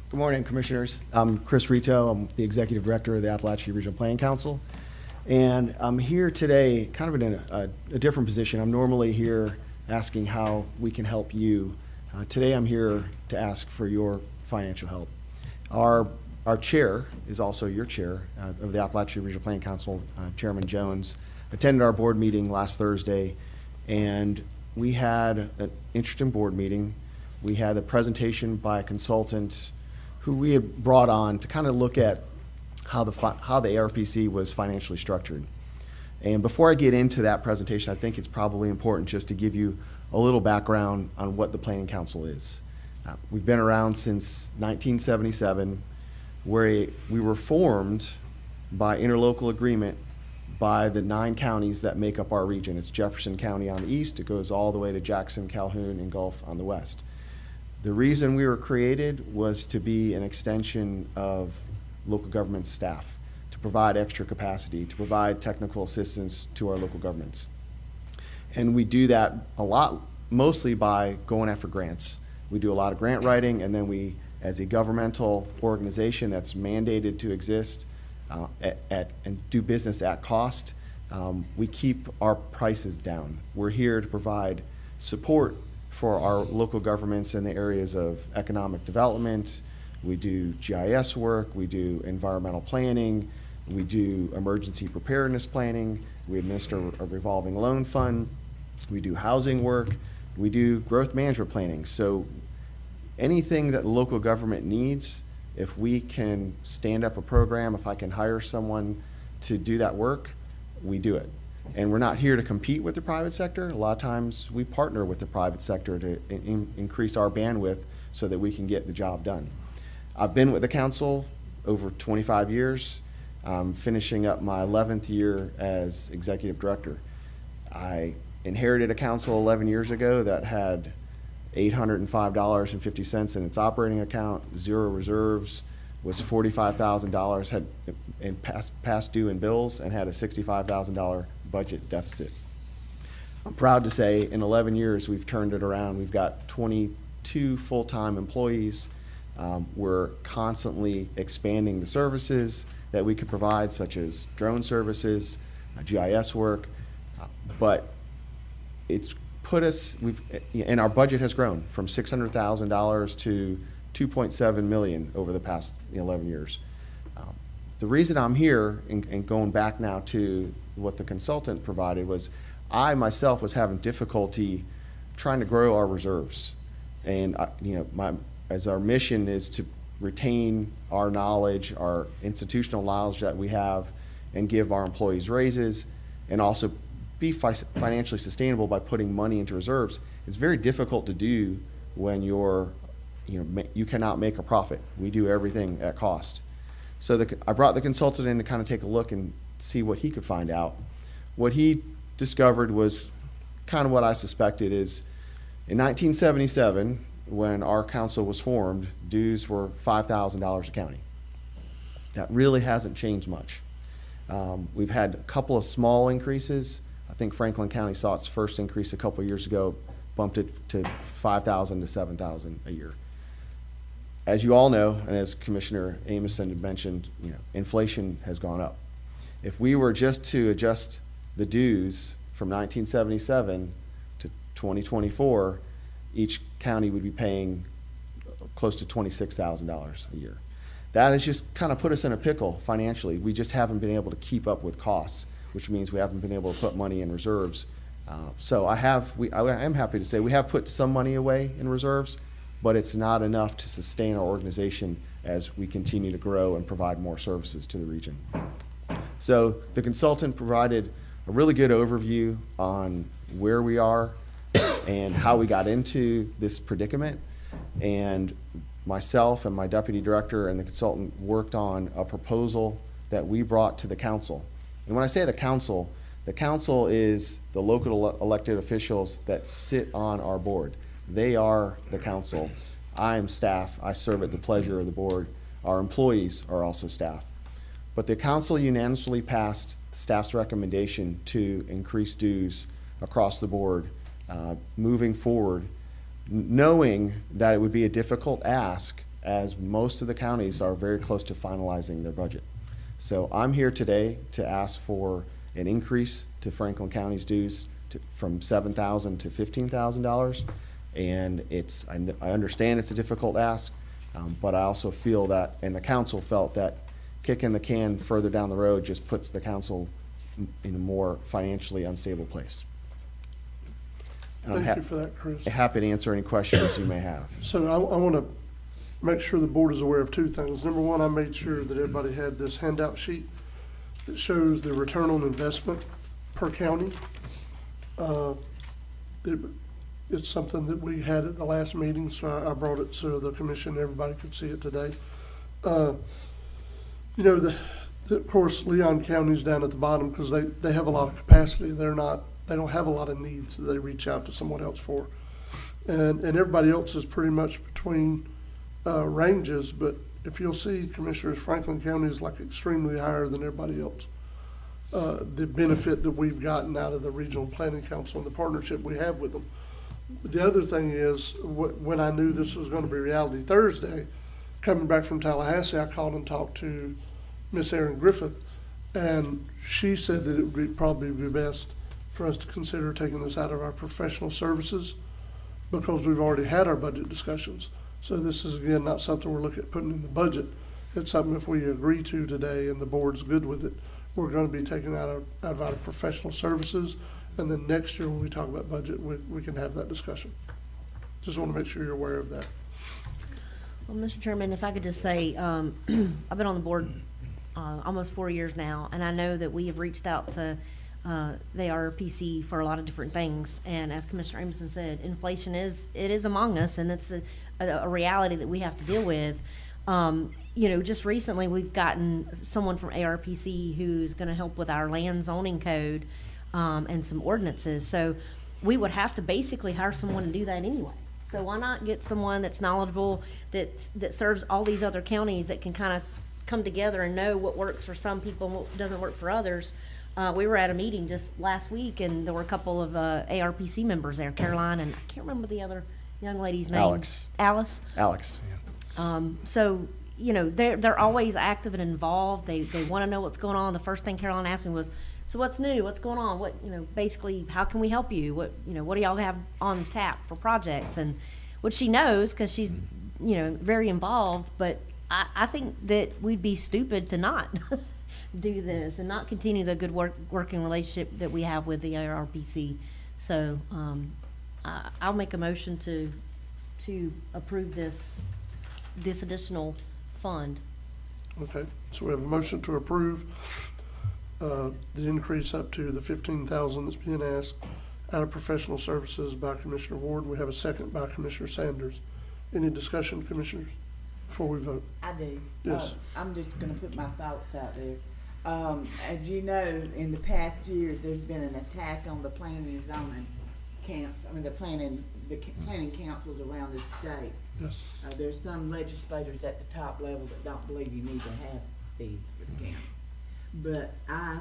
Good morning, Commissioners. I'm Chris Rito. I'm the Executive Director of the Appalachia Regional Planning Council. And I'm here today kind of in a different position. I'm normally here asking how we can help you. Today I'm here to ask for your financial help. Our chair is also your chair of the Appalachia Regional Planning Council, Chairman Jones, attended our board meeting last Thursday, and we had an interesting board meeting. We had a presentation by a consultant who we had brought on to kind of look at how the ARPC was financially structured. And before I get into that presentation, I think it's probably important just to give you a little background on what the Planning Council is. We've been around since 1977, where we were formed by interlocal agreement by the 9 counties that make up our region. It's Jefferson County on the east, it goes all the way to Jackson, Calhoun, and Gulf on the west. The reason we were created was to be an extension of local government staff, to provide extra capacity, to provide technical assistance to our local governments. And we do that a lot, mostly by going after grants. We do a lot of grant writing, and then we, as a governmental organization that's mandated to exist and do business at cost, we keep our prices down. We're here to provide support for our local governments in the areas of economic development. We do GIS work, we do environmental planning, we do emergency preparedness planning, we administer a revolving loan fund, we do housing work, we do growth management planning. So anything that the local government needs, if we can stand up a program, if I can hire someone to do that work, we do it. And we're not here to compete with the private sector. A lot of times we partner with the private sector to increase our bandwidth so that we can get the job done. I've been with the council over 25 years. I'm finishing up my 11th year as executive director. I inherited a council 11 years ago that had $805.50 in its operating account, 0 reserves, was $45,000 had in past due in bills, and had a $65,000 budget deficit. I'm proud to say in 11 years we've turned it around. We've got 22 full-time employees. We're constantly expanding the services that we could provide, such as drone services, GIS work, but it's put us, and our budget has grown from $600,000 to $2.7 million over the past 11 years. The reason I'm here, and going back now to what the consultant provided, was I myself was having difficulty trying to grow our reserves. And as our mission is to retain our knowledge, our institutional knowledge that we have, and give our employees raises, and also be financially sustainable by putting money into reserves, it's very difficult to do when you cannot make a profit. We do everything at cost. So I brought the consultant in to kind of take a look and see what he could find out. What he discovered was kind of what I suspected is in 1977, when our council was formed, dues were $5,000 a county. That really hasn't changed much. We've had a couple of small increases. I think Franklin County saw its first increase a couple of years ago, bumped it to $5,000 to $7,000 a year. As you all know, and as Commissioner Amison had mentioned, inflation has gone up. If we were just to adjust the dues from 1977 to 2024, each county would be paying close to $26,000 a year. That has just kind of put us in a pickle financially. We just haven't been able to keep up with costs. which means we haven't been able to put money in reserves. So I am happy to say we have put some money away in reserves, but it's not enough to sustain our organization as we continue to grow and provide more services to the region. So the consultant provided a really good overview on where we are and how we got into this predicament. And myself and my deputy director and the consultant worked on a proposal that we brought to the council. And when I say the council is the local elected officials that sit on our board. They are the council. I am staff. I serve at the pleasure of the board. Our employees are also staff. But the council unanimously passed staff's recommendation to increase dues across the board moving forward, knowing that it would be a difficult ask as most of the counties are very close to finalizing their budget. So I'm here today to ask for an increase to Franklin County's dues from $7,000 to $15,000. And I understand it's a difficult ask, but I also feel that, and the council felt that kicking the can further down the road just puts the council in a more financially unstable place. And Thank you for that, Chris. I'm happy to answer any questions you may have. So I want to make sure the board is aware of two things. Number one, I made sure that everybody had this handout sheet that shows the return on investment per county. It's something that we had at the last meeting, so I brought it so the commission, everybody could see it today. You know, of course, Leon County's down at the bottom because they have a lot of capacity. They don't have a lot of needs that they reach out to someone else for. And everybody else is pretty much between ranges, but if you'll see, Commissioners, Franklin County is like extremely higher than everybody else. The benefit that we've gotten out of the Regional Planning Council and the partnership we have with them. The other thing is, when I knew this was going to be reality Thursday, coming back from Tallahassee, I called and talked to Miss Erin Griffith, and she said that it would probably be best for us to consider taking this out of our professional services because we've already had our budget discussions. So this is, again, not something we're looking at putting in the budget. It's something if we agree to today and the board's good with it, we're going to be taking out of our professional services. And then next year when we talk about budget, we can have that discussion. Just want to make sure you're aware of that. Well, Mr. Chairman, if I could just say, I've been on the board almost 4 years now, and I know that we have reached out to the ARPC for a lot of different things. And as Commissioner Amison said, inflation is among us, and it's a reality that we have to deal with. You know, just recently we've gotten someone from ARPC who's going to help with our land zoning code and some ordinances. So we would have to basically hire someone to do that anyway. So why not get someone that's knowledgeable, that serves all these other counties, that can kind of come together and know what works for some people and what doesn't work for others. We were at a meeting just last week, and there were a couple of ARPC members there, Caroline, and I can't remember the other young lady's name. Alice. So, you know, they're always active and involved. They want to know what's going on. The first thing Caroline asked me was, so what's new? What's going on? What, you know, basically, how can we help you? What do y'all have on tap for projects? And what she knows, because she's, you know, very involved, but I think that we'd be stupid to not do this and not continue the good working relationship that we have with the ARPC. So I'll make a motion to approve this additional fund. Okay, so we have a motion to approve the increase up to the $15,000 that's being asked out of professional services by Commissioner Ward. We have a second by Commissioner Sanders. Any discussion, Commissioners, before we vote? I do. Yes. I'm just gonna put my thoughts out there. As you know, in the past years, there's been an attack on the planning and zoning camps, the planning councils around the state. Yes. There's some legislators at the top level that don't believe you need to have these for the county. But I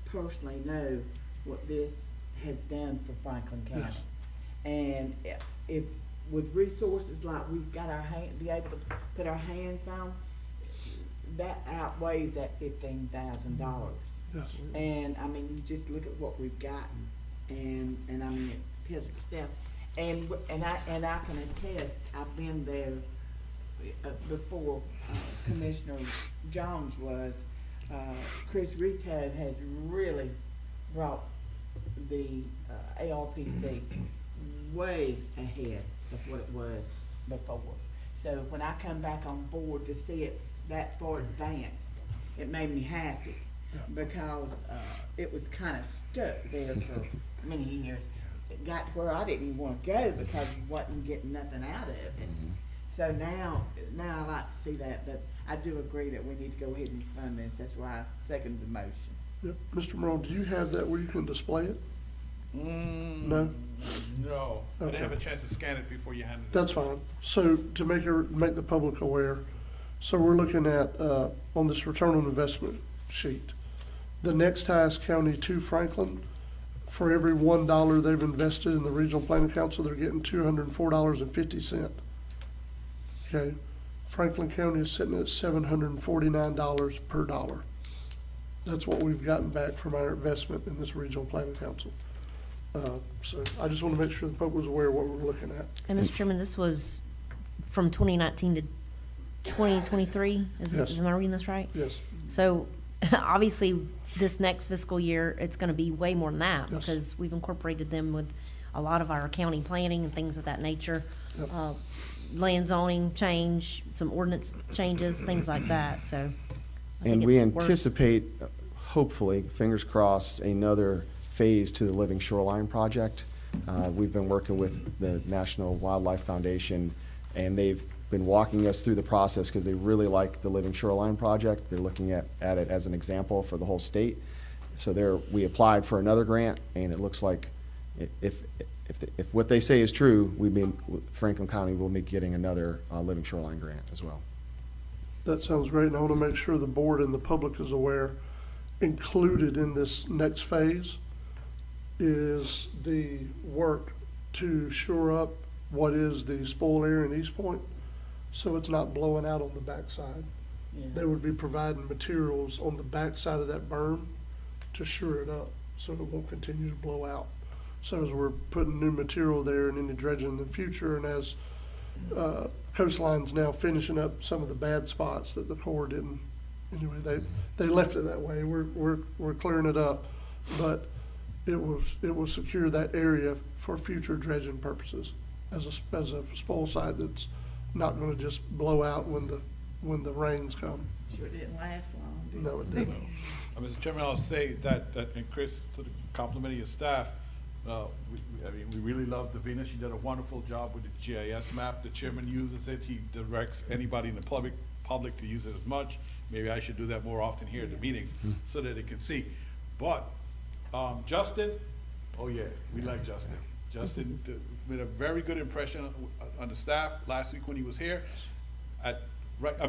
personally know what this has done for Franklin County. Yes. And if with resources like we've got be able to put our hands on, that outweighs that $15,000. Yes. And I mean, you just look at what we've gotten, and I mean, it tells itself. And I can attest, I've been there before Commissioner Jones was. Chris Rito has really brought the ARPC way ahead of what it was before. So when I come back on board to see it that far advanced, it made me happy because it was kind of stuck there for many years. It got to where I didn't even want to go because I wasn't getting nothing out of it. So now I like to see that, but I do agree that we need to go ahead and fund this. That's why I second the motion. Yep. Mr. Morone, do you have that where you can display it? No? No, I Okay. didn't have a chance to scan it before you handed it. That's fine. So to make the public aware, so we're looking at, on this return on investment sheet, the next highest county to Franklin, for every $1 they've invested in the Regional Planning Council, they're getting $204.50. Okay, Franklin County is sitting at $749 per dollar. That's what we've gotten back from our investment in this Regional Planning Council. So I just want to make sure the public was aware of what we're looking at. And Mr. Chairman, this was from 2019 to 2023? Yes. Am I reading this right? Yes. So obviously, this next fiscal year, it's going to be way more than that Yes. because we've incorporated them with a lot of our county planning and things of that nature. Yep. Land zoning change, some ordinance changes, things like that, so. I think And we it's worth- anticipate, hopefully, fingers crossed, another phase to the Living Shoreline project. We've been working with the National Wildlife Foundation, and they've been walking us through the process because they really like the Living Shoreline project. They're looking at it as an example for the whole state. So we applied for another grant, and it looks like if what they say is true, Franklin County will be getting another Living Shoreline grant as well. That sounds great, and I want to make sure the board and the public is aware, included in this next phase is the work to shore up what is the spoil area in East Point, so it's not blowing out on the backside. Yeah. They would be providing materials on the backside of that berm to shore it up, so it won't continue to blow out. So as we're putting new material there and any dredging in the future, and as Coastline's now finishing up some of the bad spots that the Corps didn't, anyway, they left it that way. We're clearing it up, but it will secure that area for future dredging purposes as a spoil site that's not gonna just blow out when the rains come. Sure didn't last long, did it? No, it didn't. Mr. Chairman, I'll say that, and Chris, to the compliment of your staff, we really love Davina. She did a wonderful job with the GIS map. The chairman uses it. He directs anybody in the public to use it as much. Maybe I should do that more often here at the meetings so that they can see. But Justin, oh yeah, we like Justin. Justin made a very good impression on the staff last week when he was here.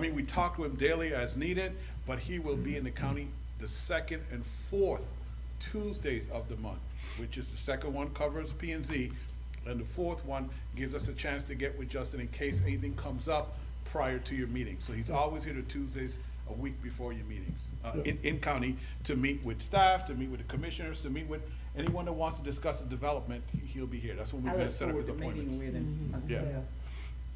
We talk to him daily as needed, but he will be in the county the 2nd and 4th Tuesdays of the month, which is the second one covers P&Z, and the 4th one gives us a chance to get with Justin in case anything comes up prior to your meeting. So he's always here the Tuesdays a week before your meetings, in county, to meet with staff, to meet with the commissioners, to meet with anyone that wants to discuss a development. He'll be here. That's when we're I gonna look set up forward his to meeting appointments. with him Yeah. myself.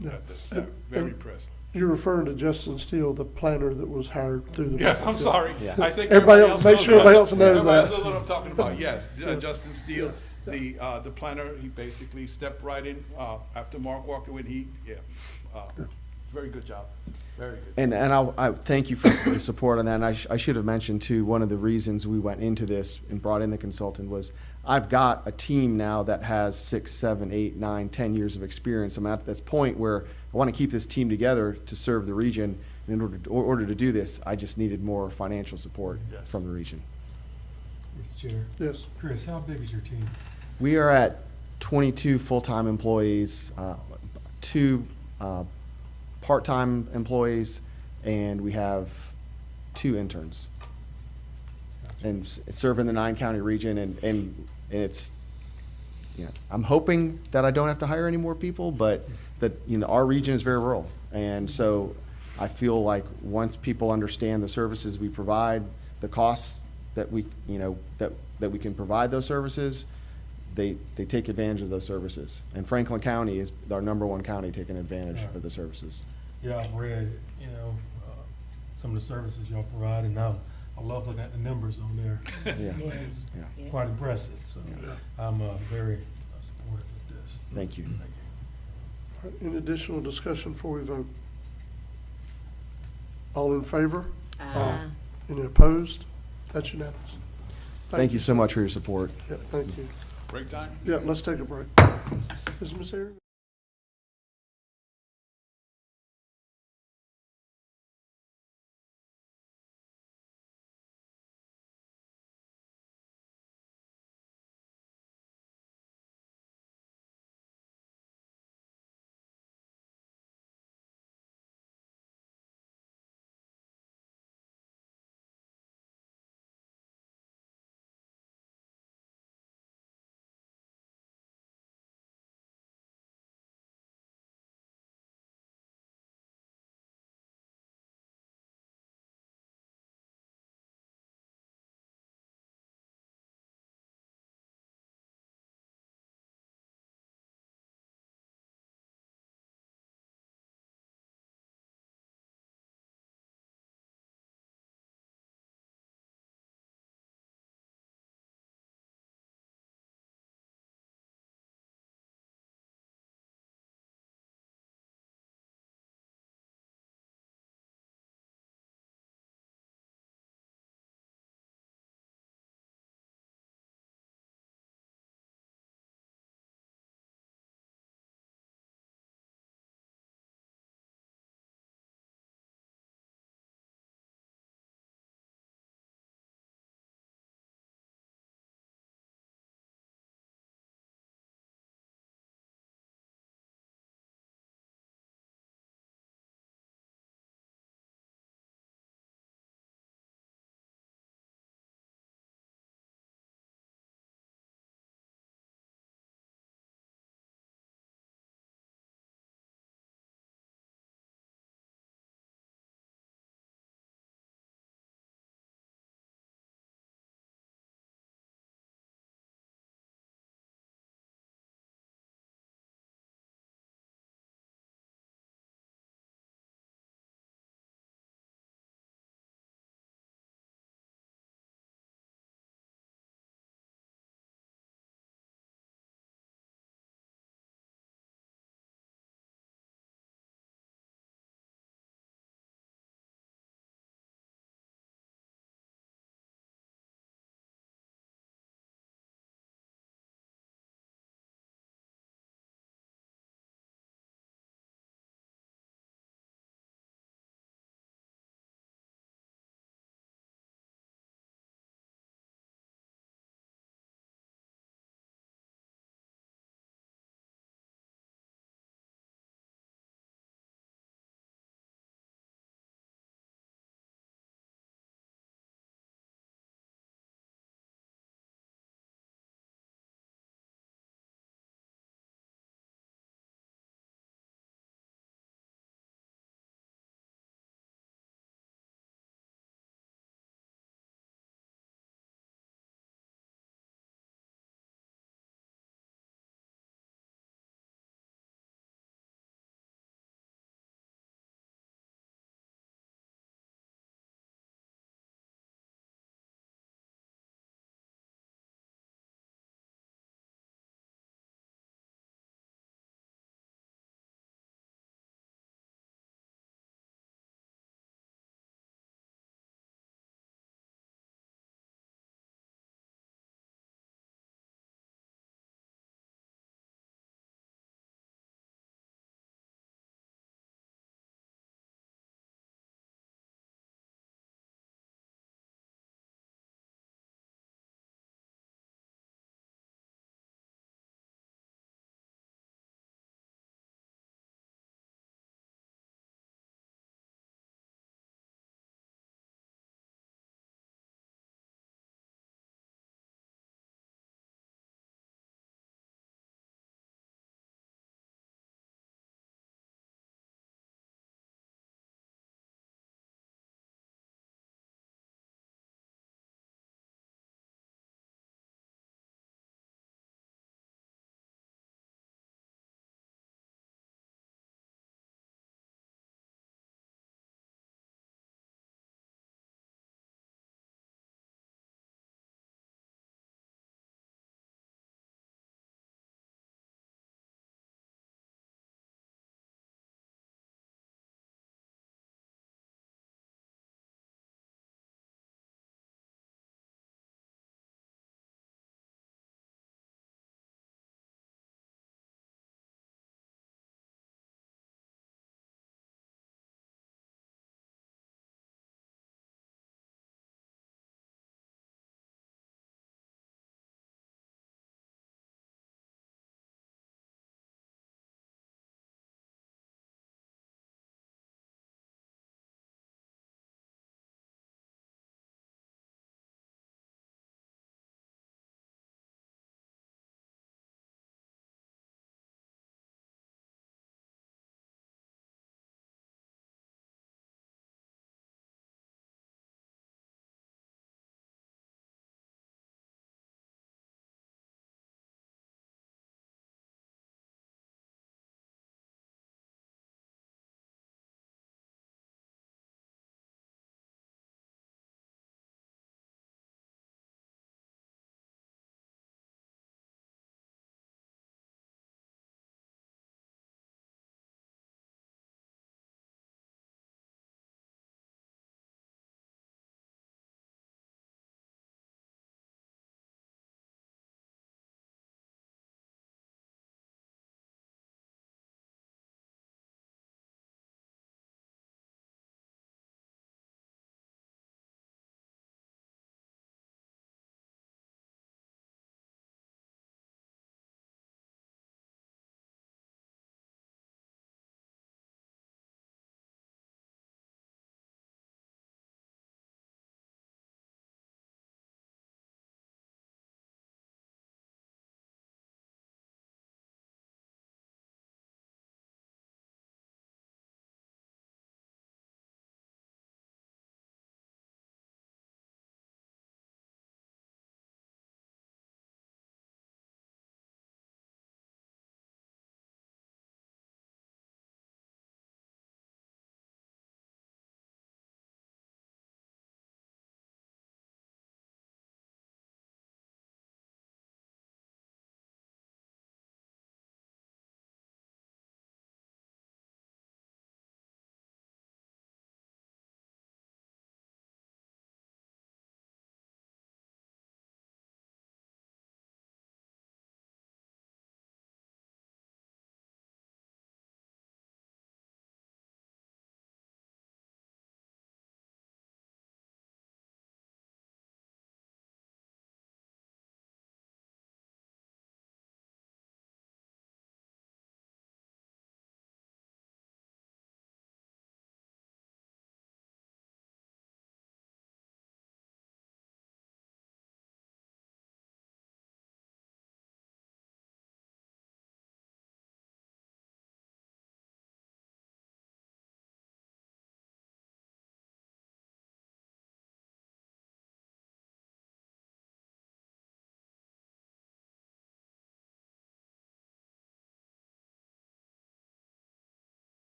Yeah. The staff, very impressed. You're referring to Justin Steele, the planner that was hired through the. Yes, I'm sorry. Yeah. I think Everybody else, make knows sure everybody that. else knows Everybody that. knows what I'm talking about. Yes, Yes. Justin Steele, the planner, he basically stepped right in, after Mark walked away, and very good job, very good. And I thank you for the support on that. And I should have mentioned too, one of the reasons we went into this and brought in the consultant was I've got a team now that has 6, 7, 8, 9, 10 years of experience. I'm at this point where I want to keep this team together to serve the region. And in order to do this, I just needed more financial support from the region. Mr. Chair. Yes. Chris, how big is your team? We are at 22 full-time employees, 2 part-time employees, and we have 2 interns. And serving the 9-county region, and it's, I'm hoping that I don't have to hire any more people, but that, our region is very rural. And so I feel like once people understand the services we provide, the costs that we, that we can provide those services, they take advantage of those services. And Franklin County is our #1 county taking advantage of the services. Yeah, I've read, some of the services y'all provide, and I love looking at the numbers on there. Yeah. It's Yeah. quite impressive, so I'm very supportive of this. Thank you. All right, any additional discussion before we vote? All in favor? Aye. Any opposed? That's unanimous. Thank you so much for your support. Yeah, thank you. Break time? Yeah, let's take a break. Is Ms. Aaron?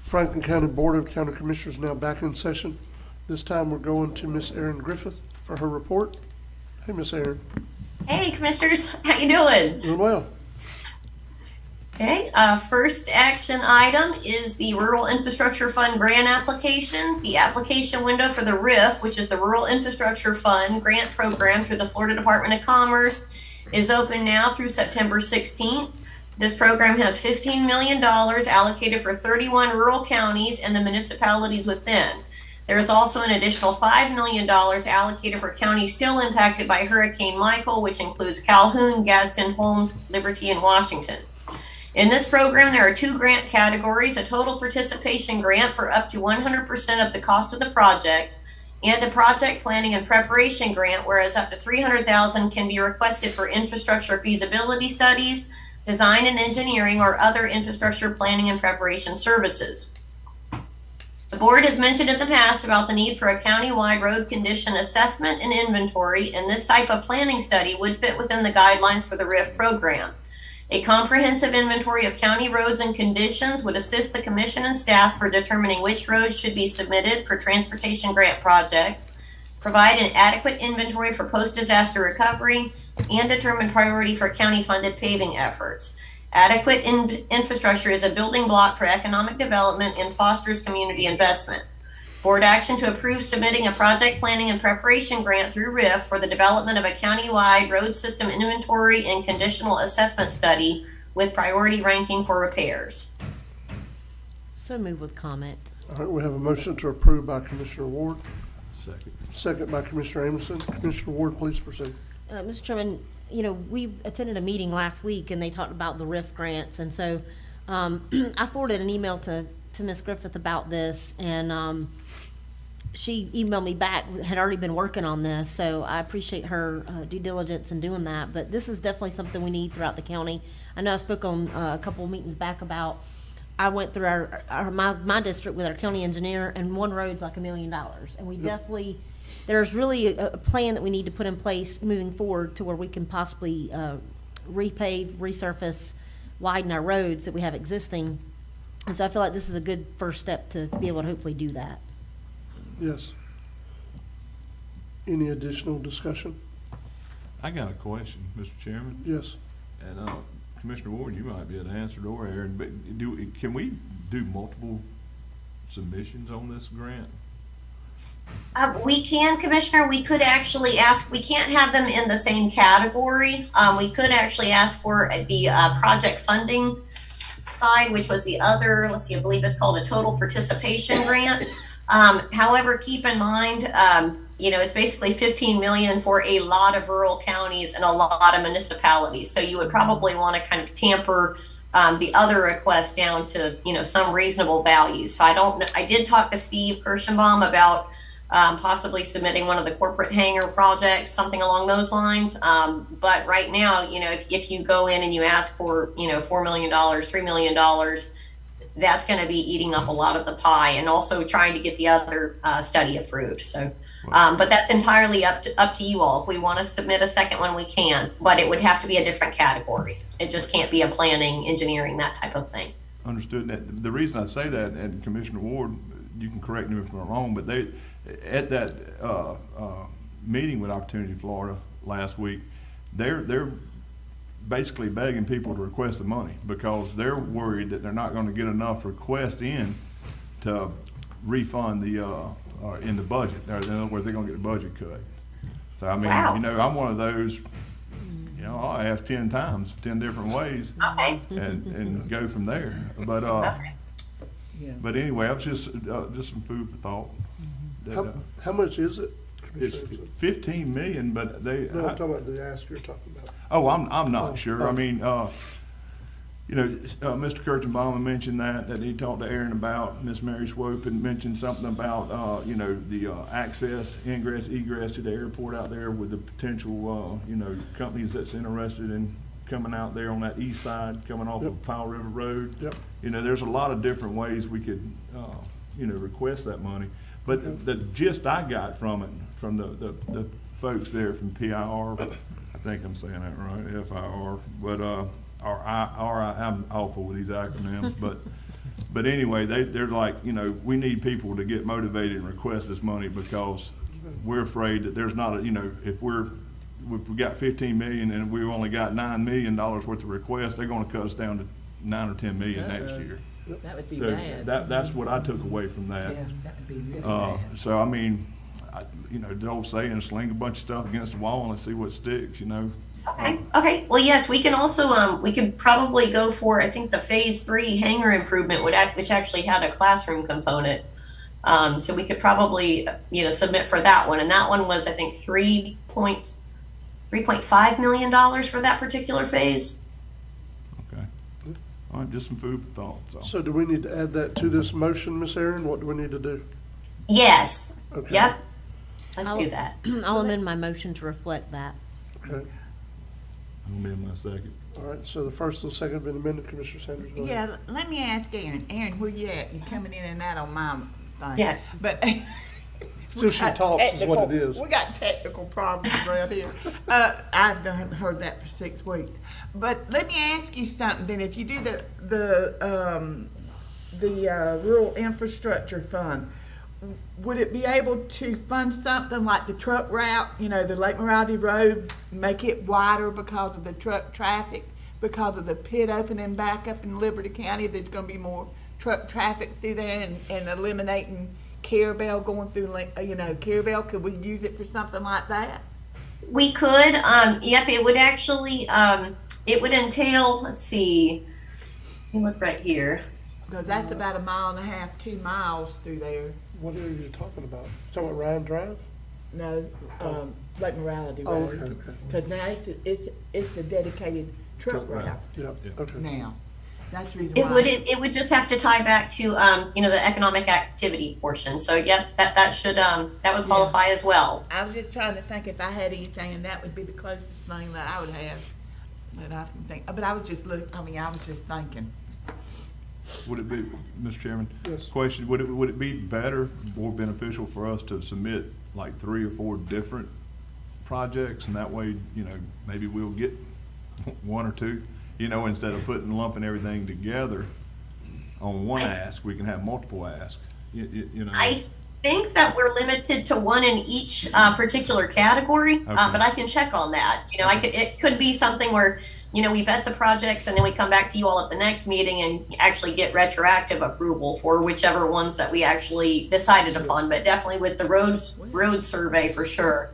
Franklin County Board of County Commissioners now back in session. This time we're going to Miss Erin Griffith for her report. Hey, Miss Erin. Hey, Commissioners, how you doing? Doing well. Okay, first action item is the Rural Infrastructure Fund grant application. The application window for the RIF, which is the Rural Infrastructure Fund grant program through the Florida Department of Commerce, is open now through September 16th. This program has $15 million allocated for 31 rural counties and the municipalities within. There is also an additional $5 million allocated for counties still impacted by Hurricane Michael, which includes Calhoun, Gadsden, Holmes, Liberty, and Washington. In this program, there are 2 grant categories: a total participation grant for up to 100% of the cost of the project, and a project planning and preparation grant, whereas up to $300,000 can be requested for infrastructure feasibility studies, design and engineering, or other infrastructure planning and preparation services. The board has mentioned in the past about the need for a county-wide road condition assessment and inventory, and this type of planning study would fit within the guidelines for the RIF program. A comprehensive inventory of county roads and conditions would assist the commission and staff for determining which roads should be submitted for transportation grant projects, provide an adequate inventory for post-disaster recovery, and determine priority for county-funded paving efforts. Adequate infrastructure is a building block for economic development and fosters community investment. Board action to approve submitting a project planning and preparation grant through RIF for the development of a county-wide road system inventory and conditional assessment study with priority ranking for repairs. So move with comment. All right, we have a motion to approve by Commissioner Ward, Second. second by Commissioner Amison. Commissioner Ward, please proceed. Mr. Chairman, you know, we attended a meeting last week and they talked about the RIF grants. And so I forwarded an email to Ms. Griffith about this, and she emailed me back, had already been working on this. So I appreciate her due diligence in doing that. But this is definitely something we need throughout the county. I know I spoke on a couple of meetings back about, I went through my district with our county engineer, and one road's like $1 million. And we definitely, there's really a plan that we need to put in place moving forward to where we can possibly repave, resurface, widen our roads that we have existing. And so I feel like this is a good first step to be able to hopefully do that. Yes. Any additional discussion? I got a question, Mr. Chairman. Yes. And Commissioner Ward, you might be able to answer it, or Aaron, but can we do multiple submissions on this grant? We can, Commissioner. We could actually ask, we can't have them in the same category. We could actually ask for the project funding side, which was the other, let's see, I believe it's called a total participation grant. However, keep in mind, you know, it's basically $15 million for a lot of rural counties and a lot of municipalities. So you would probably want to kind of tamper the other requests down to, you know, some reasonable value. So I don't know. I did talk to Steve Kirschenbaum about possibly submitting one of the corporate hangar projects, something along those lines. But right now, you know, if you go in and you ask for, you know, $4 million, $3 million, that's going to be eating up a lot of the pie, and also trying to get the other study approved. So, but that's entirely up to you all. If we want to submit a second one, we can, but it would have to be a different category. It just can't be a planning, engineering, that type of thing. Understood. The reason I say that, and Commissioner Ward, you can correct me if I'm wrong, but they, at that meeting with Opportunity Florida last week, they're basically begging people to request the money because they're worried that they're not going to get enough requests in to refund the in the budget. In other words, they're going to get a budget cut. So I mean, wow. You know, I'm one of those. You know, I'll ask 10 times, 10 different ways, okay. and go from there. But but anyway, I was just some food for thought. That, how much is it? It's 15 million, but they. No, I'm talking about the ask you're talking about. Oh, I'm not sure. I mean, you know, Mr. Kirschenbaum mentioned that he talked to Aaron about. Miss Mary Swope and mentioned something about you know, the access, ingress, egress to the airport out there with the potential you know, companies that's interested in coming out there on that east side, coming off of Powell River Road. Yep. You know, there's a lot of different ways we could you know, request that money. But the gist I got from it, from the folks there from PIR, I think I'm saying that right, FIR, but I'm awful with these acronyms, but But anyway, they're like, you know, we need people to get motivated and request this money because we're afraid that there's not a, you know, if we got 15 million and we've only got $9 million worth of requests, they're gonna cut us down to 9 or 10 million next year. That would be So bad. that's what I took away from that. Yeah, that would be really bad. So I mean, you know, the old saying, sling a bunch of stuff against the wall and let's see what sticks, you know? Okay, well, yes, we can also, we could probably go for, I think the phase 3 hangar improvement which actually had a classroom component. So we could probably, you know, submit for that one. And that one was, I think, $3.5 million for that particular phase. Okay. All right, just some food for thought, so. So do we need to add that to this motion, Ms. Aaron? What do we need to do? Yes. Okay. Yep. Let's do that. I'll amend my motion to reflect that. Okay. I'm gonna be in my second. All right, so the first and second have been amended. Commissioner Sanders, go ahead. Yeah, let me ask Aaron. Aaron, where you at? You coming in and out on my thing. Yeah. But Still she talks is what it is. We got technical problems around here. I've done heard that for 6 weeks. But let me ask you something. Then, if you do the rural infrastructure fund, would it be able to fund something like the truck route? You know, the Lake Morality Road, make it wider because of the truck traffic, because of the pit opening back up in Liberty County. There's going to be more truck traffic through there, and eliminating Carabel going through, you know, Carabel. Could we use it for something like that? We could, yep, it would actually, it would entail, let's see, let me look right here. Because that's about 1.5 miles, 2 miles through there. What area are you talking about? Talking about Ryan Drive? No, Lake Morality Oh, Road. okay. Because now it's a dedicated truck route Yeah, okay. now. That's the reason It why. would, it would just have to tie back to, you know, the economic activity portion. So, yep, that should, that would qualify as well. I was just trying to think if I had anything, and that would be the closest thing that I would have that I can think. But I was just I was just thinking. Would it be, Mr. Chairman? Yes. Question, would it be better, more beneficial for us to submit like 3 or 4 different projects, and that way, you know, maybe we'll get 1 or 2, you know, instead of lumping everything together on one ask, we can have multiple asks, you know? I think that we're limited to 1 in each particular category, but I can check on that. You know, it could be something where, you know, we vet the projects and then we come back to you all at the next meeting and actually get retroactive approval for whichever ones that we actually decided upon. But definitely with the road survey for sure,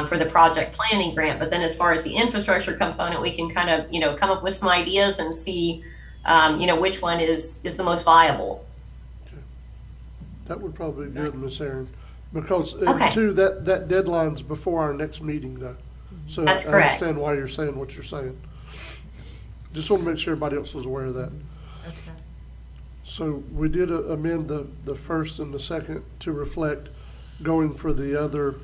for the project planning grant. But then as far as the infrastructure component, we can kind of, you know, come up with some ideas and see, you know, which one is the most viable. That would probably be good, Ms. Aaron. Because, Okay. too, that deadline's before our next meeting, though. So That's I correct. understand why you're saying what you're saying. Just want to make sure everybody else is aware of that. Okay. So we did amend the first and the second to reflect going for the other,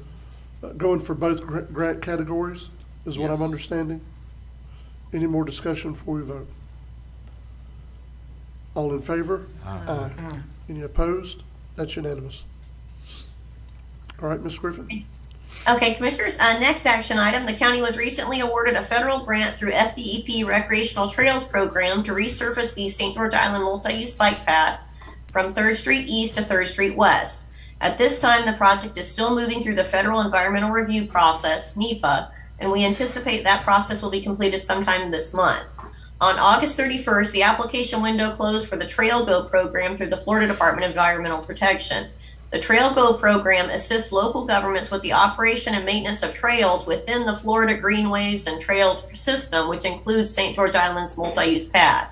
going for both grant categories, is what I'm Yes. understanding. Any more discussion before we vote? All in favor? Aye. Any opposed? That's unanimous. All right, Ms. Griffin? Okay, Commissioners, next action item, the county was recently awarded a federal grant through FDEP Recreational Trails Program to resurface the St. George Island multi-use bike path from 3rd Street East to 3rd Street West. At this time, the project is still moving through the Federal Environmental Review Process, NEPA, and we anticipate that process will be completed sometime this month. On August 31st, the application window closed for the Trail Go program through the Florida Department of Environmental Protection. The Trail Go program assists local governments with the operation and maintenance of trails within the Florida Greenways and Trails system, which includes St. George Island's multi-use path.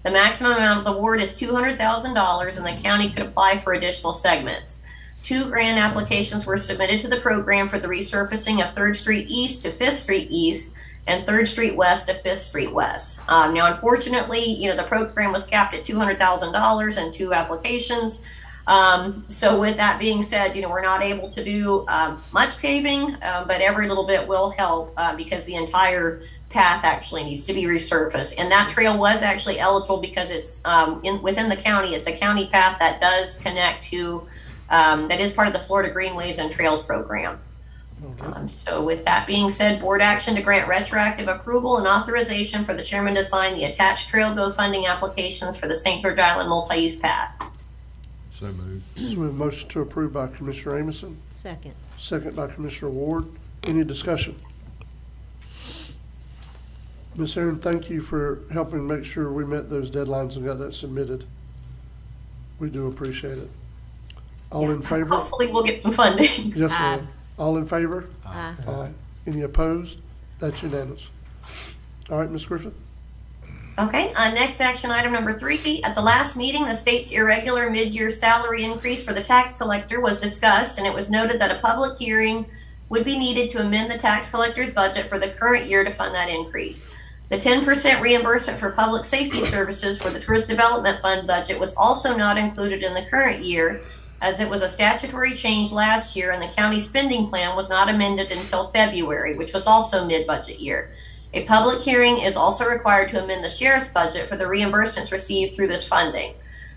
The maximum amount of the award is $200,000, and the county could apply for additional segments. 2 grant applications were submitted to the program for the resurfacing of 3rd Street East to 5th Street East and 3rd Street West to 5th Street West. Now, unfortunately, you know, the program was capped at $200,000 and 2 applications. So with that being said, you know, we're not able to do much paving, but every little bit will help because the entire path actually needs to be resurfaced. And that trail was actually eligible because it's within the county. It's a county path that does connect to, that is part of the Florida Greenways and Trails program. So with that being said, board action to grant retroactive approval and authorization for the chairman to sign the attached Trail Go funding applications for the St. George Island multi-use path. So moved. So we have a motion to approve by Commissioner Amison, Second. second by Commissioner Ward. Any discussion? Ms. Aaron, thank you for helping make sure we met those deadlines and got that submitted. We do appreciate it. All in favor? Hopefully we'll get some funding. Yes, ma'am. All in favor? Aye. Aye. Any opposed? That's unanimous. All right, Ms. Griffith? Okay, next action item number 3. At the last meeting, the state's irregular mid-year salary increase for the tax collector was discussed, and it was noted that a public hearing would be needed to amend the tax collector's budget for the current year to fund that increase. The 10% reimbursement for public safety services for the Tourist Development Fund budget was also not included in the current year, as it was a statutory change last year and the county spending plan was not amended until February, which was also mid-budget year. A public hearing is also required to amend the sheriff's budget for the reimbursements received through this funding.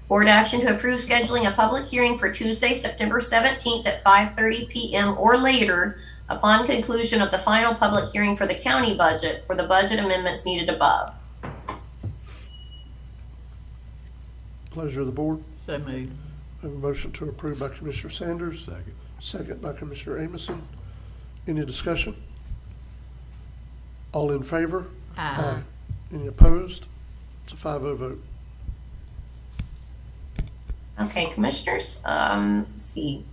Board action to approve scheduling a public hearing for Tuesday, September 17th at 5:30 p.m. or later upon conclusion of the final public hearing for the county budget for the budget amendments needed above. Pleasure of the board. So moved. I have a motion to approve by Commissioner Sanders. Second. Second by Commissioner Amison. Any discussion? All in favor? Aye. Any opposed? It's a 5-0 vote. Okay, commissioners, let's see.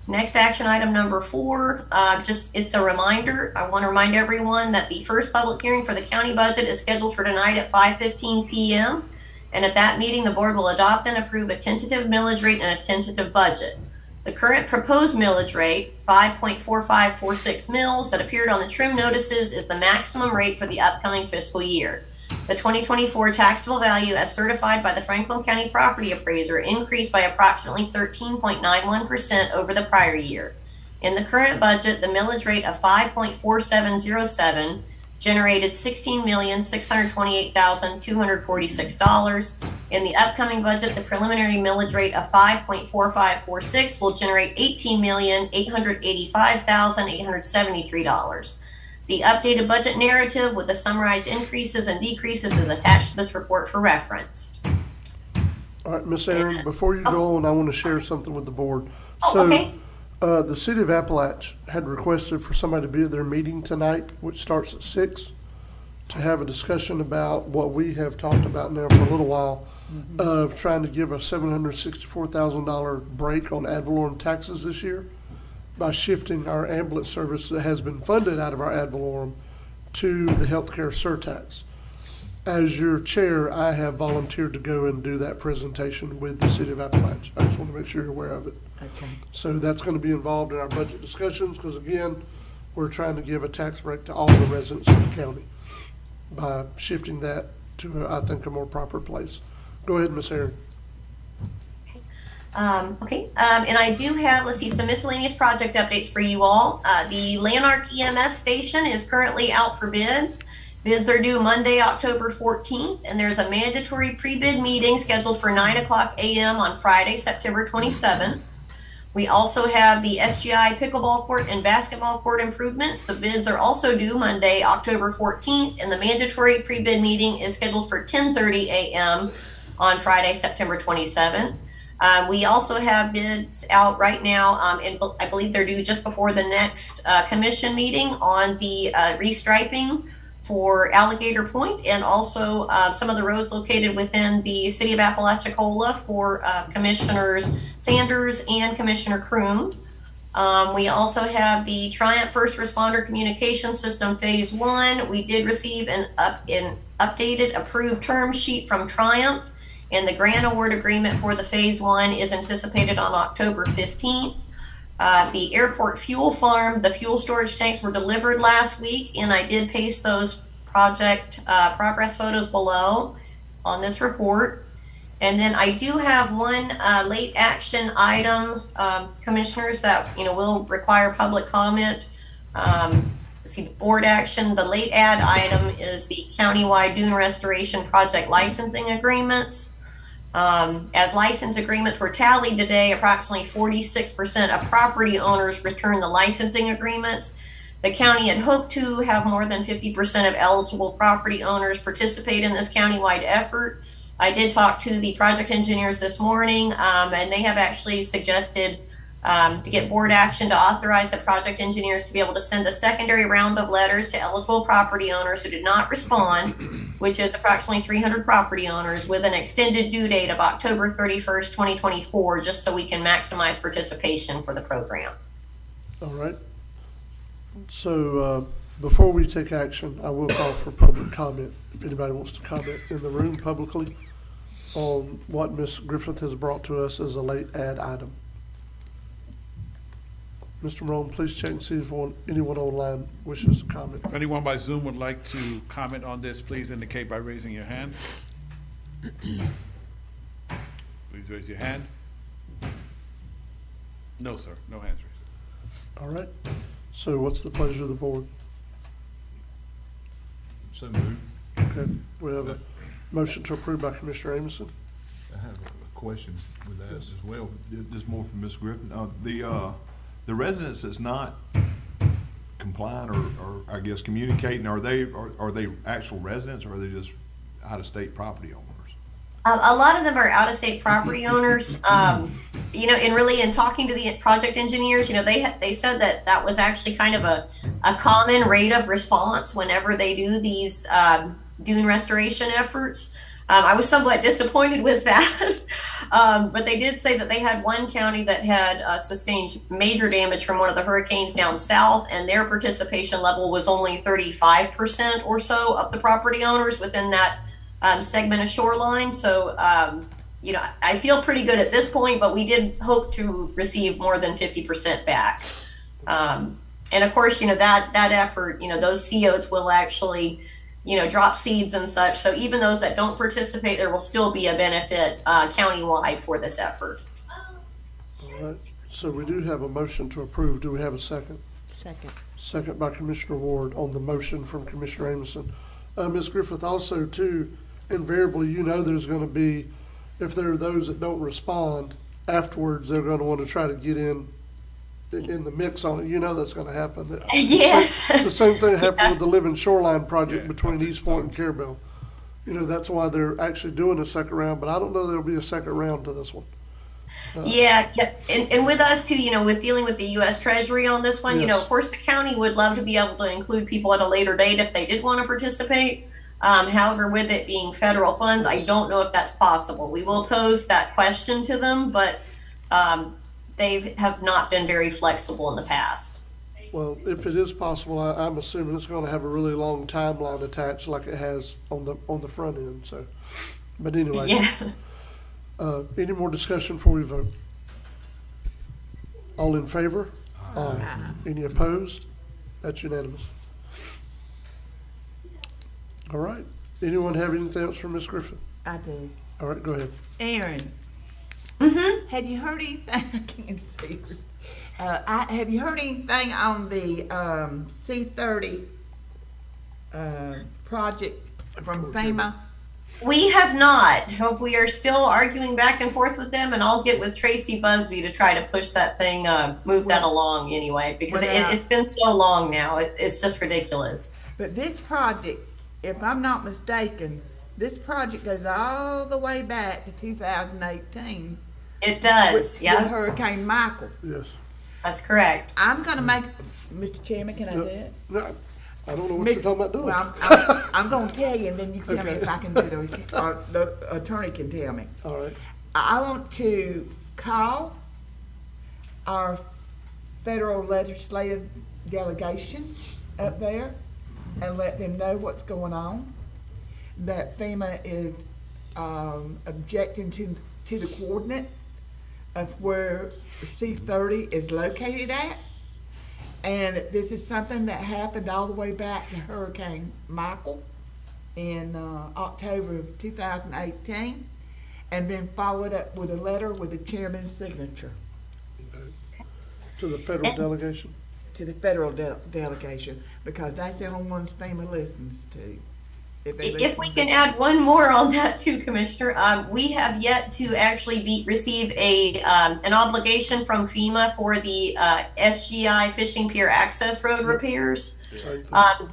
Next action item number 4, it's a reminder. I want to remind everyone that the first public hearing for the county budget is scheduled for tonight at 5:15 p.m. And at that meeting, the board will adopt and approve a tentative millage rate and a tentative budget. The current proposed millage rate, 5.4546 mils that appeared on the trim notices, is the maximum rate for the upcoming fiscal year. The 2024 taxable value as certified by the Franklin County Property Appraiser increased by approximately 13.91% over the prior year. In the current budget, the millage rate of 5.4707 generated $16,628,246. In the upcoming budget, the preliminary millage rate of 5.4546 will generate $18,885,873. The updated budget narrative with the summarized increases and decreases is attached to this report for reference. All right, Ms. Aaron, before you go on, I want to share something with the board. Okay. The city of Appalachia had requested for somebody to be at their meeting tonight, which starts at 6, to have a discussion about what we have talked about now for a little while, of trying to give a $764,000 break on ad valorem taxes this year by shifting our ambulance service that has been funded out of our ad valorem to the healthcare surtax. As your chair, I have volunteered to go and do that presentation with the city of Appalachia. I just want to make sure you're aware of it. Okay. So that's going to be involved in our budget discussions, because again, we're trying to give a tax break to all the residents of the county by shifting that to, I think, a more proper place. Go ahead, Ms. Aaron. And I do have, let's see, some miscellaneous project updates for you all. The Lanark EMS station is currently out for bids. Bids are due Monday, October 14th, and there's a mandatory pre-bid meeting scheduled for 9:00 a.m. on Friday, September 27th. We also have the SGI pickleball court and basketball court improvements. The bids are also due Monday, October 14th, and the mandatory pre-bid meeting is scheduled for 10:30 a.m. on Friday, September 27th. We also have bids out right now, and I believe they're due just before the next commission meeting on the restriping for Alligator Point, and also some of the roads located within the city of Apalachicola for Commissioners Sanders and Commissioner Crooms. We also have the Triumph First Responder Communication System Phase 1. We did receive an updated approved term sheet from Triumph, and the grant award agreement for the Phase 1 is anticipated on October 15th. The airport fuel farm, the fuel storage tanks were delivered last week, and I did paste those project progress photos below on this report. And then I do have one late action item, commissioners, that will require public comment. See, the board action, the late add item is the countywide dune restoration project licensing agreements. As license agreements were tallied today, approximately 46% of property owners returned the licensing agreements. The county had hoped to have more than 50% of eligible property owners participate in this countywide effort. I did talk to the project engineers this morning, and they have actually suggested to get board action to authorize the project engineers to be able to send a secondary round of letters to eligible property owners who did not respond, which is approximately 300 property owners, with an extended due date of October 31st, 2024, just so we can maximize participation for the program. All right. So before we take action, I will call for public comment. If anybody wants to comment in the room publicly on what Ms. Griffith has brought to us as a late add item. Mr. Morone, please check and see if anyone online wishes to comment. If anyone by Zoom would like to comment on this, please indicate by raising your hand. Please raise your hand. No, sir, no hands raised. All right. So what's the pleasure of the board? So moved. Okay, we have a motion to approve by Commissioner Amison. I have a question with that as well. Just more from Ms. Griffin. The residents that's not complying or I guess communicating, are they actual residents, or are they just out-of-state property owners? A lot of them are out-of-state property owners. You know, in talking to the project engineers, you know, they said that was actually kind of a common rate of response whenever they do these dune restoration efforts. I was somewhat disappointed with that, but they did say that they had one county that had sustained major damage from one of the hurricanes down south, and their participation level was only 35% or so of the property owners within that segment of shoreline. So, you know, I feel pretty good at this point, but we did hope to receive more than 50% back. And of course, you know, that effort, you know, those COs will actually, you know, drop seeds and such. So even those that don't participate, there will still be a benefit countywide for this effort. All right. So we do have a motion to approve. Do we have a second? Second. Second by Commissioner Ward on the motion from Commissioner Amison. Ms. Griffith, also too, invariably, you know, there's going to be, if there are those that don't respond afterwards, they're going to want to try to get in the mix on it. You know that's going to happen. Yes. The same thing happened with the Living Shoreline project between East Point and Carabel. You know, that's why they're actually doing a second round, but I don't know there'll be a second round to this one. Yeah. And with us too, you know, with dealing with the U.S. Treasury on this one, you know, of course, the county would love to be able to include people at a later date if they did want to participate. However, with it being federal funds, I don't know if that's possible. We will pose that question to them, but they have not been very flexible in the past. Well, if it is possible, I'm assuming it's going to have a really long timeline attached, like it has on the front end. So, but anyway, yeah. Any more discussion before we vote? All in favor? Aye. Any opposed? That's unanimous. All right. Anyone have anything else from Ms. Griffin? I do. All right, go ahead. Aaron. Have you heard anything? I can't see. Have you heard anything on the C30 project from FEMA? We have not. We are still arguing back and forth with them, and I'll get with Tracy Busby to try to push that thing, move that along anyway, because it's been so long now. It's just ridiculous. But this project, if I'm not mistaken, this project goes all the way back to 2018. It does, with Hurricane Michael. Yes. That's correct. I'm going to make, Mr. Chairman, can I do it? No, I don't know what you're talking about doing. Well, I'm going to tell you, and then you tell me if I can do it, or the attorney can tell me. All right. I want to call our federal legislative delegation up there and let them know what's going on, that FEMA is objecting to the coordinates of where C30 is located at, and this is something that happened all the way back to Hurricane Michael in October of 2018, and then followed up with a letter with the chairman's signature. Okay. To the federal delegation? To the federal delegation, because that's the only ones FEMA listens to. If we can add one more on that too, Commissioner, we have yet to actually receive an obligation from FEMA for the SGI Fishing Pier Access Road repairs.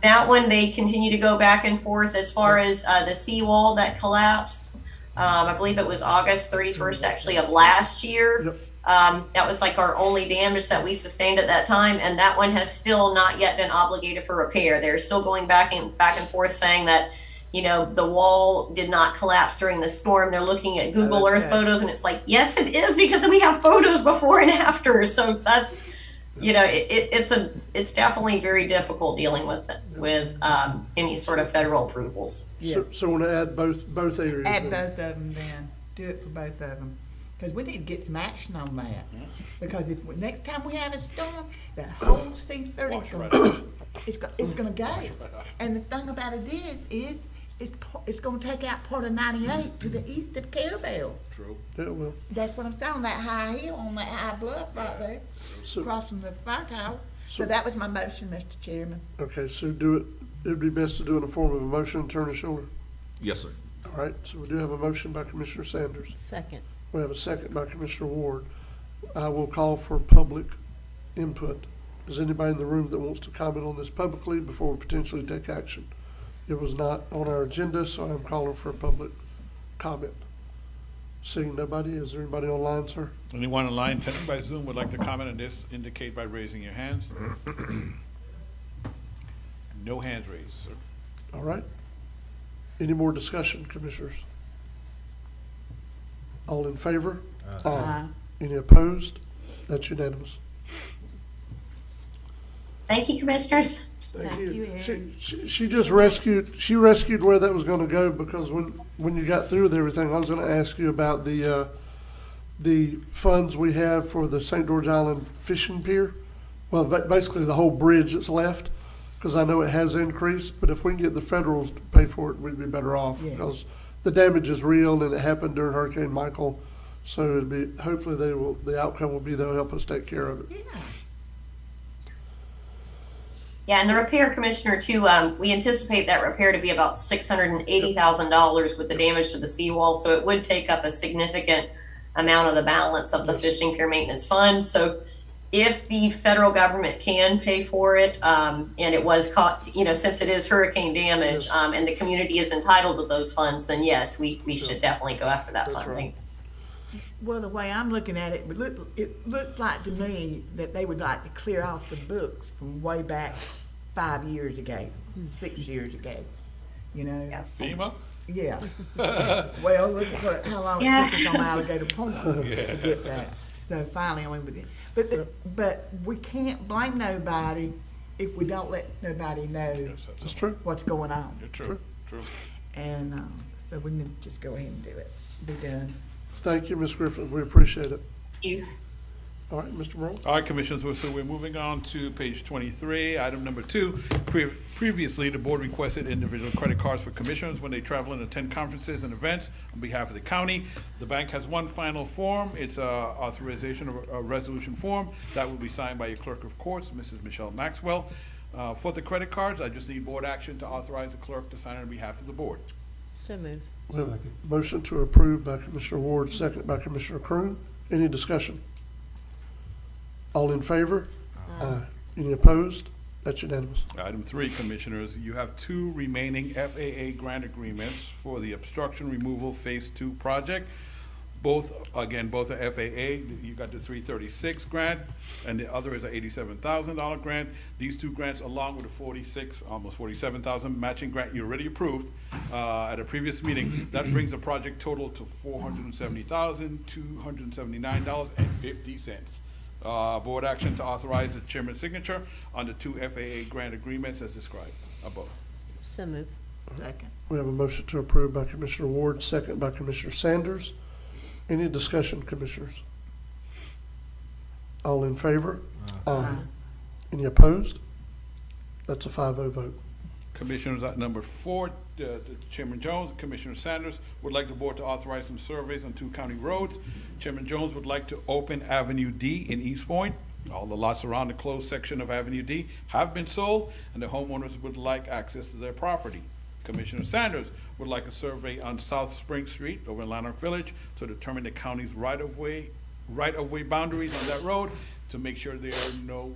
That one, they continue to go back and forth as far as the seawall that collapsed. I believe it was August 31st actually of last year. That was like our only damage that we sustained at that time, and that one has still not yet been obligated for repair. They're still going back and forth saying that, you know, the wall did not collapse during the storm. They're looking at Google Earth photos, and it's like, yes, it is, because we have photos before and after. So that's, you know, it's definitely very difficult dealing with any sort of federal approvals. So want to add both areas? Add both of them then. Do it for both of them. Because we need to get some action on that. Because if next time we have a storm, the whole C-30 is going to go. And the thing about it is it's going to take out part of 98 to the east of Carabel. True. It will. That's what I'm saying, on that high hill, on that high bluff right there, crossing the fire tower. So that was my motion, Mr. Chairman. Okay, so it'd be best to do it in the form of a motion, Attorney Schuler. Yes, sir. All right, so we do have a motion by Commissioner Sanders. Second. We have a second by Commissioner Ward. I will call for public input. Is anybody in the room that wants to comment on this publicly before we potentially take action? It was not on our agenda, so I'm calling for a public comment. Seeing nobody, is there anybody online, sir? Anyone online attending by Zoom would like to comment on this, indicate by raising your hands. No hands raised, sir. All right. Any more discussion, commissioners? All in favor? Aye. Any opposed? That's unanimous. Thank you, Commissioners. Thank you. She just rescued where that was going to go, because when you got through with everything, I was going to ask you about the funds we have for the St. George Island Fishing Pier. Well, basically the whole bridge that's left, because I know it has increased, but if we can get the federals to pay for it, we'd be better off, because the damage is real and it happened during Hurricane Michael. So it'd be, hopefully the outcome will be they'll help us take care of it. Yeah, and the repair, Commissioner, too, we anticipate that repair to be about $680,000 with the damage to the seawall, so it would take up a significant amount of the balance of the Fishing Pier Maintenance Fund. So if the federal government can pay for it, and it was caught, you know, since it is hurricane damage, and the community is entitled to those funds, then yes, we should definitely go after that funding. Right. Well, the way I'm looking at it, it looks like to me that they would like to clear off the books from way back 5 years ago, 6 years ago, you know? FEMA? Yeah. Well, look at how long it took us on Alligator Point to get that. So finally, I mean, but we can't blame nobody if we don't let nobody know That's true. what's going on. True. And so we need to just go ahead and do it, be done. Thank you, Ms. Griffin. We appreciate it. Thank you. All right, Mr. Merle. All right, Commissioners, so we're moving on to page 23, item number 2. Previously, the board requested individual credit cards for commissioners when they travel and attend conferences and events on behalf of the county. The bank has one final form. It's a authorization of a resolution form that will be signed by your clerk of courts, Mrs. Michelle Maxwell. For the credit cards, I just need board action to authorize the clerk to sign on behalf of the board. So moved. We have a motion to approve by Commissioner Ward, second by Commissioner Croom. Any discussion? All in favor? Aye. Any opposed? That's unanimous. Item 3, Commissioners, you have 2 remaining FAA grant agreements for the obstruction removal Phase 2 project. Both are FAA. You got the 336 grant, and the other is an $87,000 grant. These 2 grants, along with the almost 47,000 matching grant you already approved at a previous meeting, that brings the project total to $470,279.50. Board action to authorize the chairman's signature on the 2 FAA grant agreements as described above. So moved. Second. We have a motion to approve by Commissioner Ward, second by Commissioner Sanders. Any discussion, commissioners? All in favor? Aye. Any opposed? That's a 5-0 vote. Commissioners, at number 4, Chairman Jones and Commissioner Sanders would like the board to authorize some surveys on 2 county roads. Chairman Jones would like to open Avenue D in East Point. All the lots around the closed section of Avenue D have been sold, and the homeowners would like access to their property. Commissioner Sanders would like a survey on South Spring Street over in Lanark Village to determine the county's right-of-way boundaries on that road to make sure there are no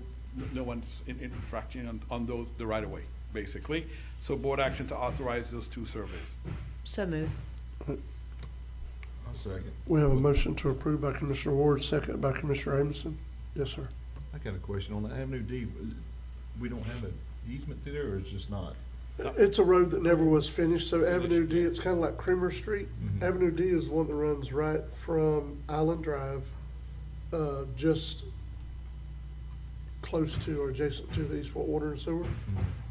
one's in infraction on those, the right-of-way, basically. So board action to authorize those two surveys. So moved. I'll second. We have a motion to approve by Commissioner Ward, second by Commissioner Amison. Yes, sir. I got a question on the Avenue D. We don't have an easement through there, or it's just not? It's a road that never was finished, so Avenue D, it's kind of like Creamer Street. Mhm. Avenue D is one that runs right from Island Drive, just close to or adjacent to the Eastport Water and Sewer.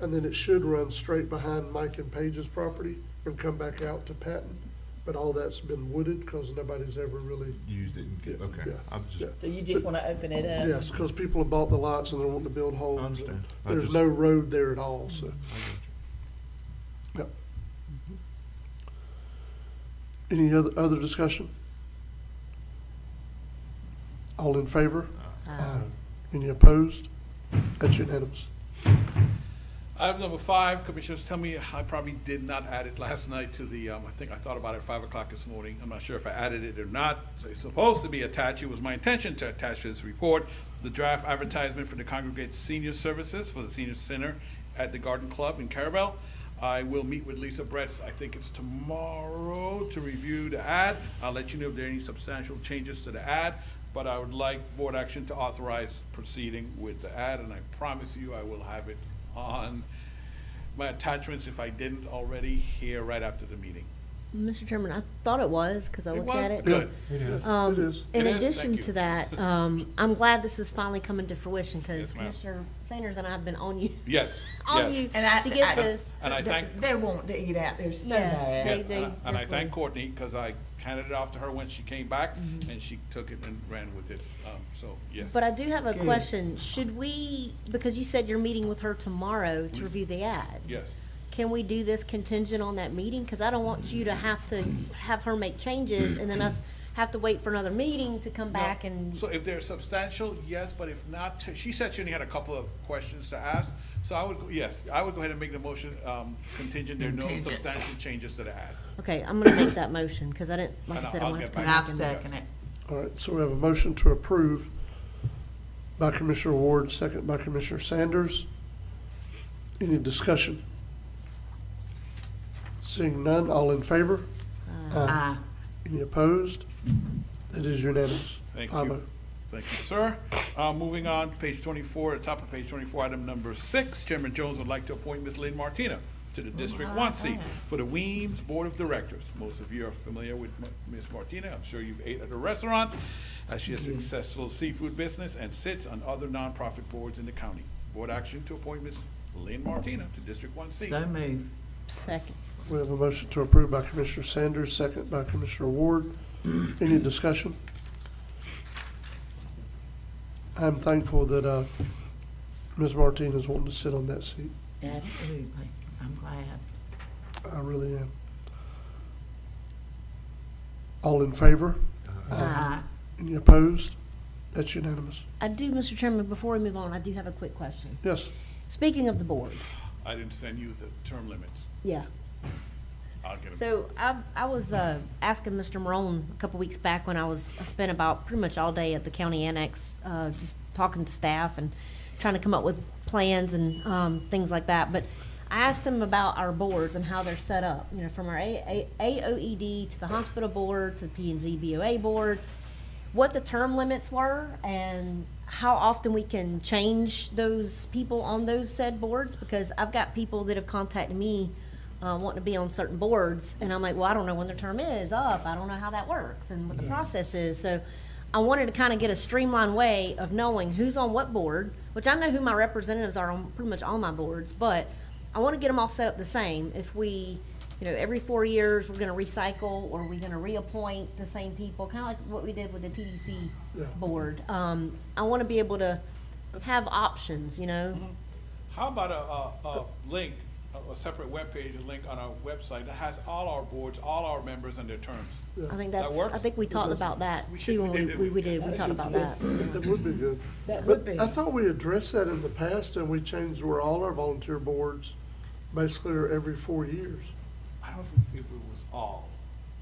And then it should run straight behind Mike and Page's property and come back out to Patton. But all that's been wooded because nobody's ever really. Used it and okay. Yeah, I was just, yeah. So you just wanna open it up? Yes, because people have bought the lots and they're wanting to build homes. I understand. I There's just- no road there at all, so. Yep. Any other discussion? All in favor? Any opposed? That's unanimous. Item number 5, commissioners, tell me, I probably did not add it last night to the, I think I thought about it at 5 o'clock this morning. I'm not sure if I added it or not. So it's supposed to be attached. It was my intention to attach to this report the draft advertisement for the Congregate Senior Services for the Senior Center at the Garden Club in Carabel. I will meet with Lisa Bretz, I think it's tomorrow, to review the ad. I'll let you know if there are any substantial changes to the ad, but I would like board action to authorize proceeding with the ad, and I promise you I will have it on my attachments if I didn't already here right after the meeting. Mr. Chairman, I thought it was, because I It looked was? at it. Good. It is. In It is? addition Thank you. to that, I'm glad this is finally coming to fruition, because Yes, ma'am. Commissioner Sanders and I have been on you, Yes, on yes. you And to get this. And I thank, They want to eat out there so Yes, bad. yes, they and I thank definitely- Courtney, because I handed it off to her when she came back, and she took it and ran with it, so, yes. But I do have a Good. question. Should we, because you said you're meeting with her tomorrow to review the ad. Yes. Can we do this contingent on that meeting? Because I don't want you to have her make changes and then us have to wait for another meeting to come back and. So if they're substantial, yes, but if not, she said she only had a couple of questions to ask, so I would, yes, I would go ahead and make the motion contingent, there are no Contingent. substantial changes to the ad. Okay, I'm gonna make that motion, because I didn't, like I And said, I I'll want to get come back back And to I and. second it. All right, so we have a motion to approve by Commissioner Ward, second by Commissioner Sanders. Any discussion? Seeing none, all in favor? Aye. Any opposed? That is unanimous. Thank 5-0. you. Thank you, sir. Moving on, page 24, at the top of page 24, item number 6, Chairman Jones would like to appoint Ms. Lynn Martina to the District 1 seat for the Weems Board of Directors. Most of you are familiar with Ms. Martina. I'm sure you've ate at her restaurant, as she has a successful seafood business and sits on other nonprofit boards in the county. Board action to appoint Ms. Lynn Martina to District 1 seat. So move. Second. We have a motion to approve by Commissioner Sanders, second by Commissioner Ward. Any discussion? I'm thankful that Ms. Martinez wanting to sit on that seat. Absolutely. I'm glad. I really am. All in favor? Aye. Any opposed? That's unanimous. I do, Mr. Chairman, before we move on, I do have a quick question. Yes. Speaking of the board, I didn't send you the term limits. yeah. I'll get them. So I was asking Mr. Morone a couple weeks back when I spent about pretty much all day at the county annex, just talking to staff and trying to come up with plans and things like that. But I asked him about our boards and how they're set up, you know, from our AOED to the hospital board to the P&Z BOA board, what the term limits were and how often we can change those people on those said boards, because I've got people that have contacted me wanting to be on certain boards, and I'm like, well, I don't know when their term is up. I don't know how that works and what the process is. So I wanted to kind of get a streamlined way of knowing who's on what board, which I know who my representatives are on pretty much all my boards, but I want to get them all set up the same. If we, you know, every 4 years we're going to recycle, or we're going to reappoint the same people, kind of like what we did with the TDC board. I want to be able to have options, you know. How about a link, a separate webpage, a link on our website that has all our boards, all our members and their terms? I think That that's, works? I think we talked about that We too, when did, we did, we talked about that. That would be good. That But would be. I thought we addressed that in the past, and we changed where all our volunteer boards basically are every 4 years. I don't know if it was all.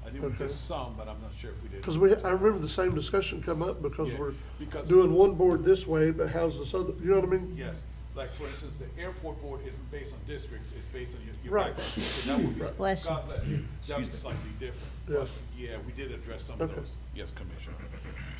I think we Okay. did some, but I'm not sure if we did. Because I remember the same discussion come up because Yeah, we're because- doing one board this way, but how's this other, you know what I mean? Yes, like for instance, the airport board isn't based on districts, it's based on your Right. background. So that would be, Bless you. God bless you, that would be slightly different. Yeah. But yeah, we did address some of Okay. those. Yes, Commissioner.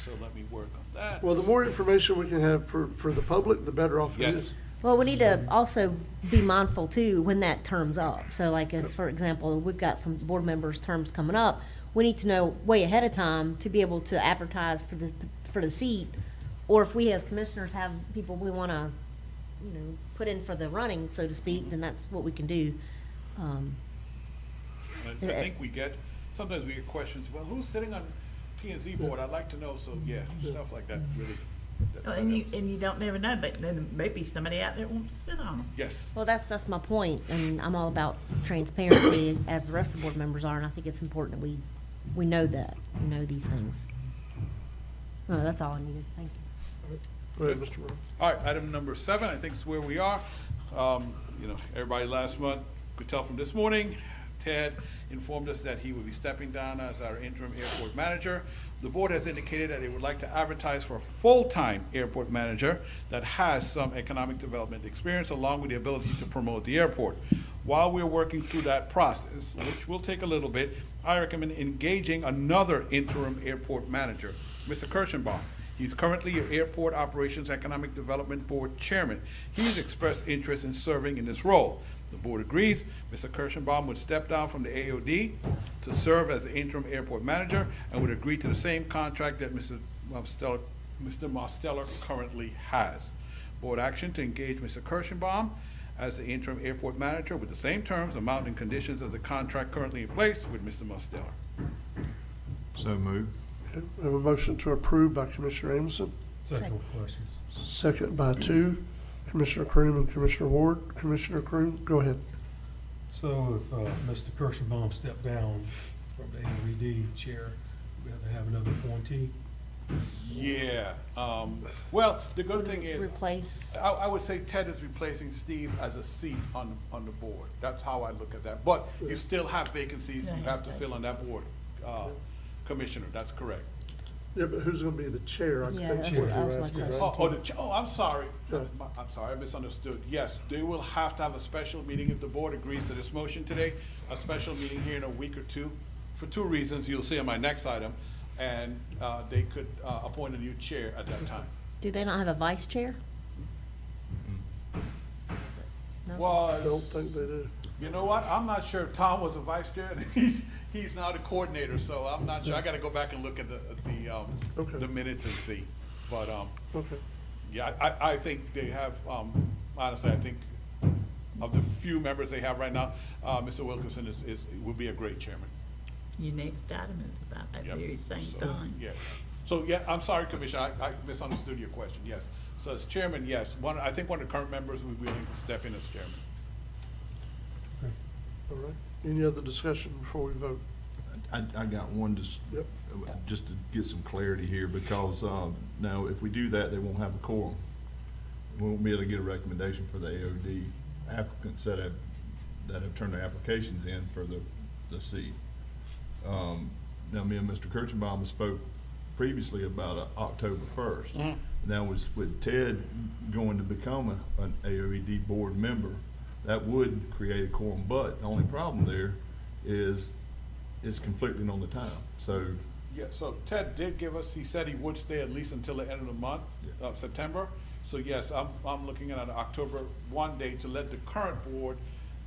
So let me work on that. Well, the more information we can have for the public, the better off it Yes. is. Well, we need to also be mindful too when that term's up. So like if, for example, we've got some board members' terms coming up, we need to know way ahead of time to be able to advertise for the seat. Or if we as commissioners have people we wanna, put in for the running, so to speak, then that's what we can do. I think sometimes we get questions, well, who's sitting on P and Z board? I'd like to know, so yeah, stuff like that really. And you don't never know, but then maybe somebody out there wants to sit on them. Yes. Well, that's my point, and I'm all about transparency as the rest of the board members are, and I think it's important that we know that, we know these things. No, that's all I needed, thank you. Go ahead, Mr. Brown. All right, item number 7, I think is where we are. Everybody last month could tell from this morning, Ted informed us that he would be stepping down as our interim airport manager. The board has indicated that it would like to advertise for a full-time airport manager that has some economic development experience along with the ability to promote the airport. While we're working through that process, which will take a little bit, I recommend engaging another interim airport manager, Mr. Kirschenbaum. He's currently your Airport Operations Economic Development Board Chairman. He's expressed interest in serving in this role. The board agrees. Mr. Kirschenbaum would step down from the AOD to serve as the interim airport manager and would agree to the same contract that Mr. Mosteller currently has. Board action to engage Mr. Kirschenbaum as the interim airport manager with the same terms, amount, and conditions as the contract currently in place with Mr. Mosteller. So moved. Okay, we have a motion to approve by Commissioner Amison, Second questions. second by Commissioner Croom and Commissioner Ward. Commissioner Croom, go ahead. So if Mr. Kirschenbaum stepped down from the AOED chair, we have to have another appointee? Yeah, well, the good thing is, Replace, I would say Ted is replacing Steve as a seat on the board. That's how I look at that. But you still have vacancies you have to fill on that board, Commissioner, that's correct. Yeah, but who's gonna be the chair? I Yeah, think that's is what- what that was you're my asking, question. right? I'm sorry. Yeah. I'm sorry, I misunderstood. Yes, they will have to have a special meeting if the board agrees to this motion today, a special meeting here in a week or two, for 2 reasons you'll see on my next item, and they could appoint a new chair at that time. do they not have a vice chair? No? I Was, don't think they do. you know what, I'm not sure if Tom was a vice chair, and he's now the coordinator, so I'm not sure. I gotta go back and look at Okay. the minutes and see. But, Okay. yeah, I think they have, honestly, I think of the few members they have right now, Mr. Wilkinson would be a great chairman. Your next item is about that Yep. very same So, thing. yeah. So, yeah, I'm sorry, Commissioner, I misunderstood your question, yes. So as chairman, yes, I think one of the current members would be willing to step in as chairman. All right. Any other discussion before we vote? I got one Yep. just to get some clarity here, because now if we do that, they won't have a quorum. We won't be able to get a recommendation for the AOD applicants that have turned their applications in for the seat. Now, me and Mr. Kirschenbaum spoke previously about October 1st. Mhm. Now, with Ted going to become an AOED board member, that would create a quorum, but the only problem there is conflicting on the time. So, Yeah, so Ted did give us, he said he would stay at least until the end of the month, September. So yes, I'm looking at an October 1 date to let the current board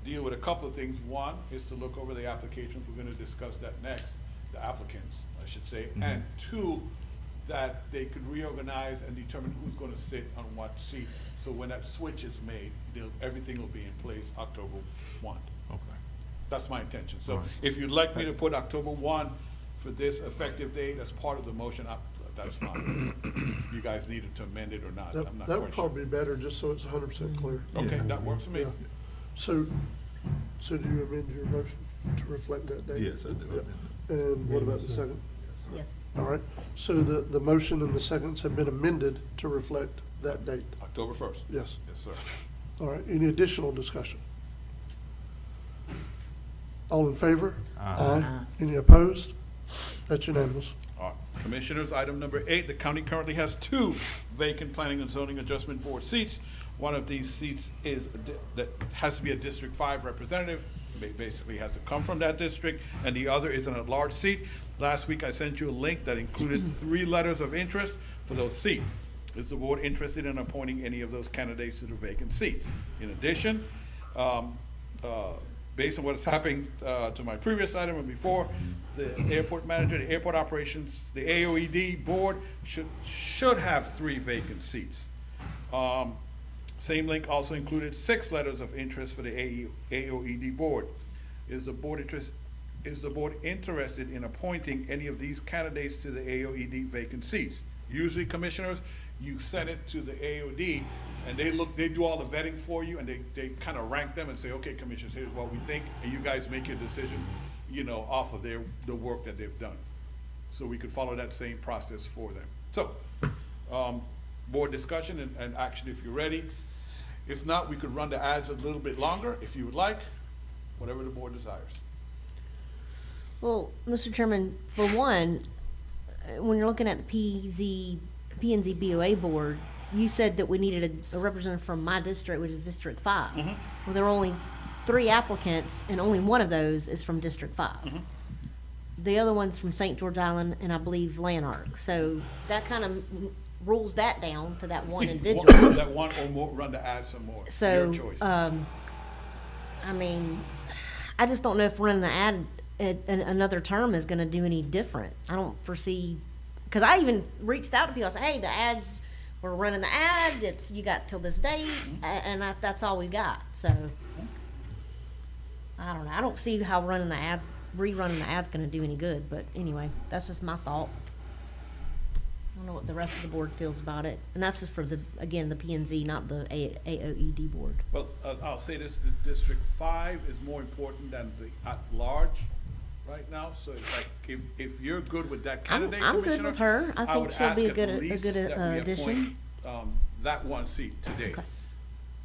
deal with a couple of things. One is to look over the applications, we're gonna discuss that next, the applicants, I should say. Mhm. And 2, that they could reorganize and determine who's gonna sit on what seat. So when that switch is made, everything will be in place October 1. okay. That's my intention. So Right. if you'd like me to put October 1 for this effective date as part of the motion, that's fine. You guys needed to amend it or not, I'm not That would quite sure. probably be better, just so it's 100% clear. Okay, Yeah. that works for me. Yeah. So do you amend your motion to reflect that date? Yes, I do. Yeah. And what about the second? Yes. All right, so the motion and the seconds have been amended to reflect that date. October 1st. Yes. Yes, sir. All right, any additional discussion? All in favor? Aye. Any opposed? That's unanimous. All right. Commissioners, item number 8, the county currently has 2 vacant Planning and Zoning Adjustment Board seats. One of these seats is, that has to be a District 5 representative, basically has to come from that district, and the other is an at-large seat. Last week, I sent you a link that included 3 letters of interest for those seats. Is the board interested in appointing any of those candidates to the vacant seats? In addition, based on what is happening to my previous item and before, the airport manager, the airport operations, the AOED board should have 3 vacant seats. Same link also included 6 letters of interest for the AOED board. Is the board interested in appointing any of these candidates to the AOED vacant seats? Usually, commissioners, you send it to the AOD, and they do all the vetting for you, and they kind of rank them and say, okay, commissioners, here's what we think, and you guys make your decision, off of the work that they've done. So we could follow that same process for them. So, board discussion and action if you're ready. If not, we could run the ads a little bit longer if you would like, whatever the board desires. Well, Mr. Chairman, for one, when you're looking at the P&Z BOA board, you said that we needed a representative from my district, which is District 5. Mm-hmm. Well, there are only 3 applicants, and only one of those is from District 5. Mm-hmm. The other one's from St. George Island, and I believe Lanark. So that kind of rules that down to that one individual. That one or more, run the ad some more. So, your choice. I mean, I just don't know if running the ad another term is going to do any different. I don't foresee, because I even reached out to people. I said, hey, the ads, we're running the ad. You got till this date, and that's all we got. So I don't know. I don't see how rerunning the ad's going to do any good. But anyway, that's just my thought. I don't know what the rest of the board feels about it, and that's just for the P&Z, not the AOED board. Well, I'll say this: the District 5 is more important than the at-large right now. So it's like, if you're good with that candidate, I'm good Commissioner, with her. I think would she'll ask be a at good least that we addition. appoint, that one seat today, Okay.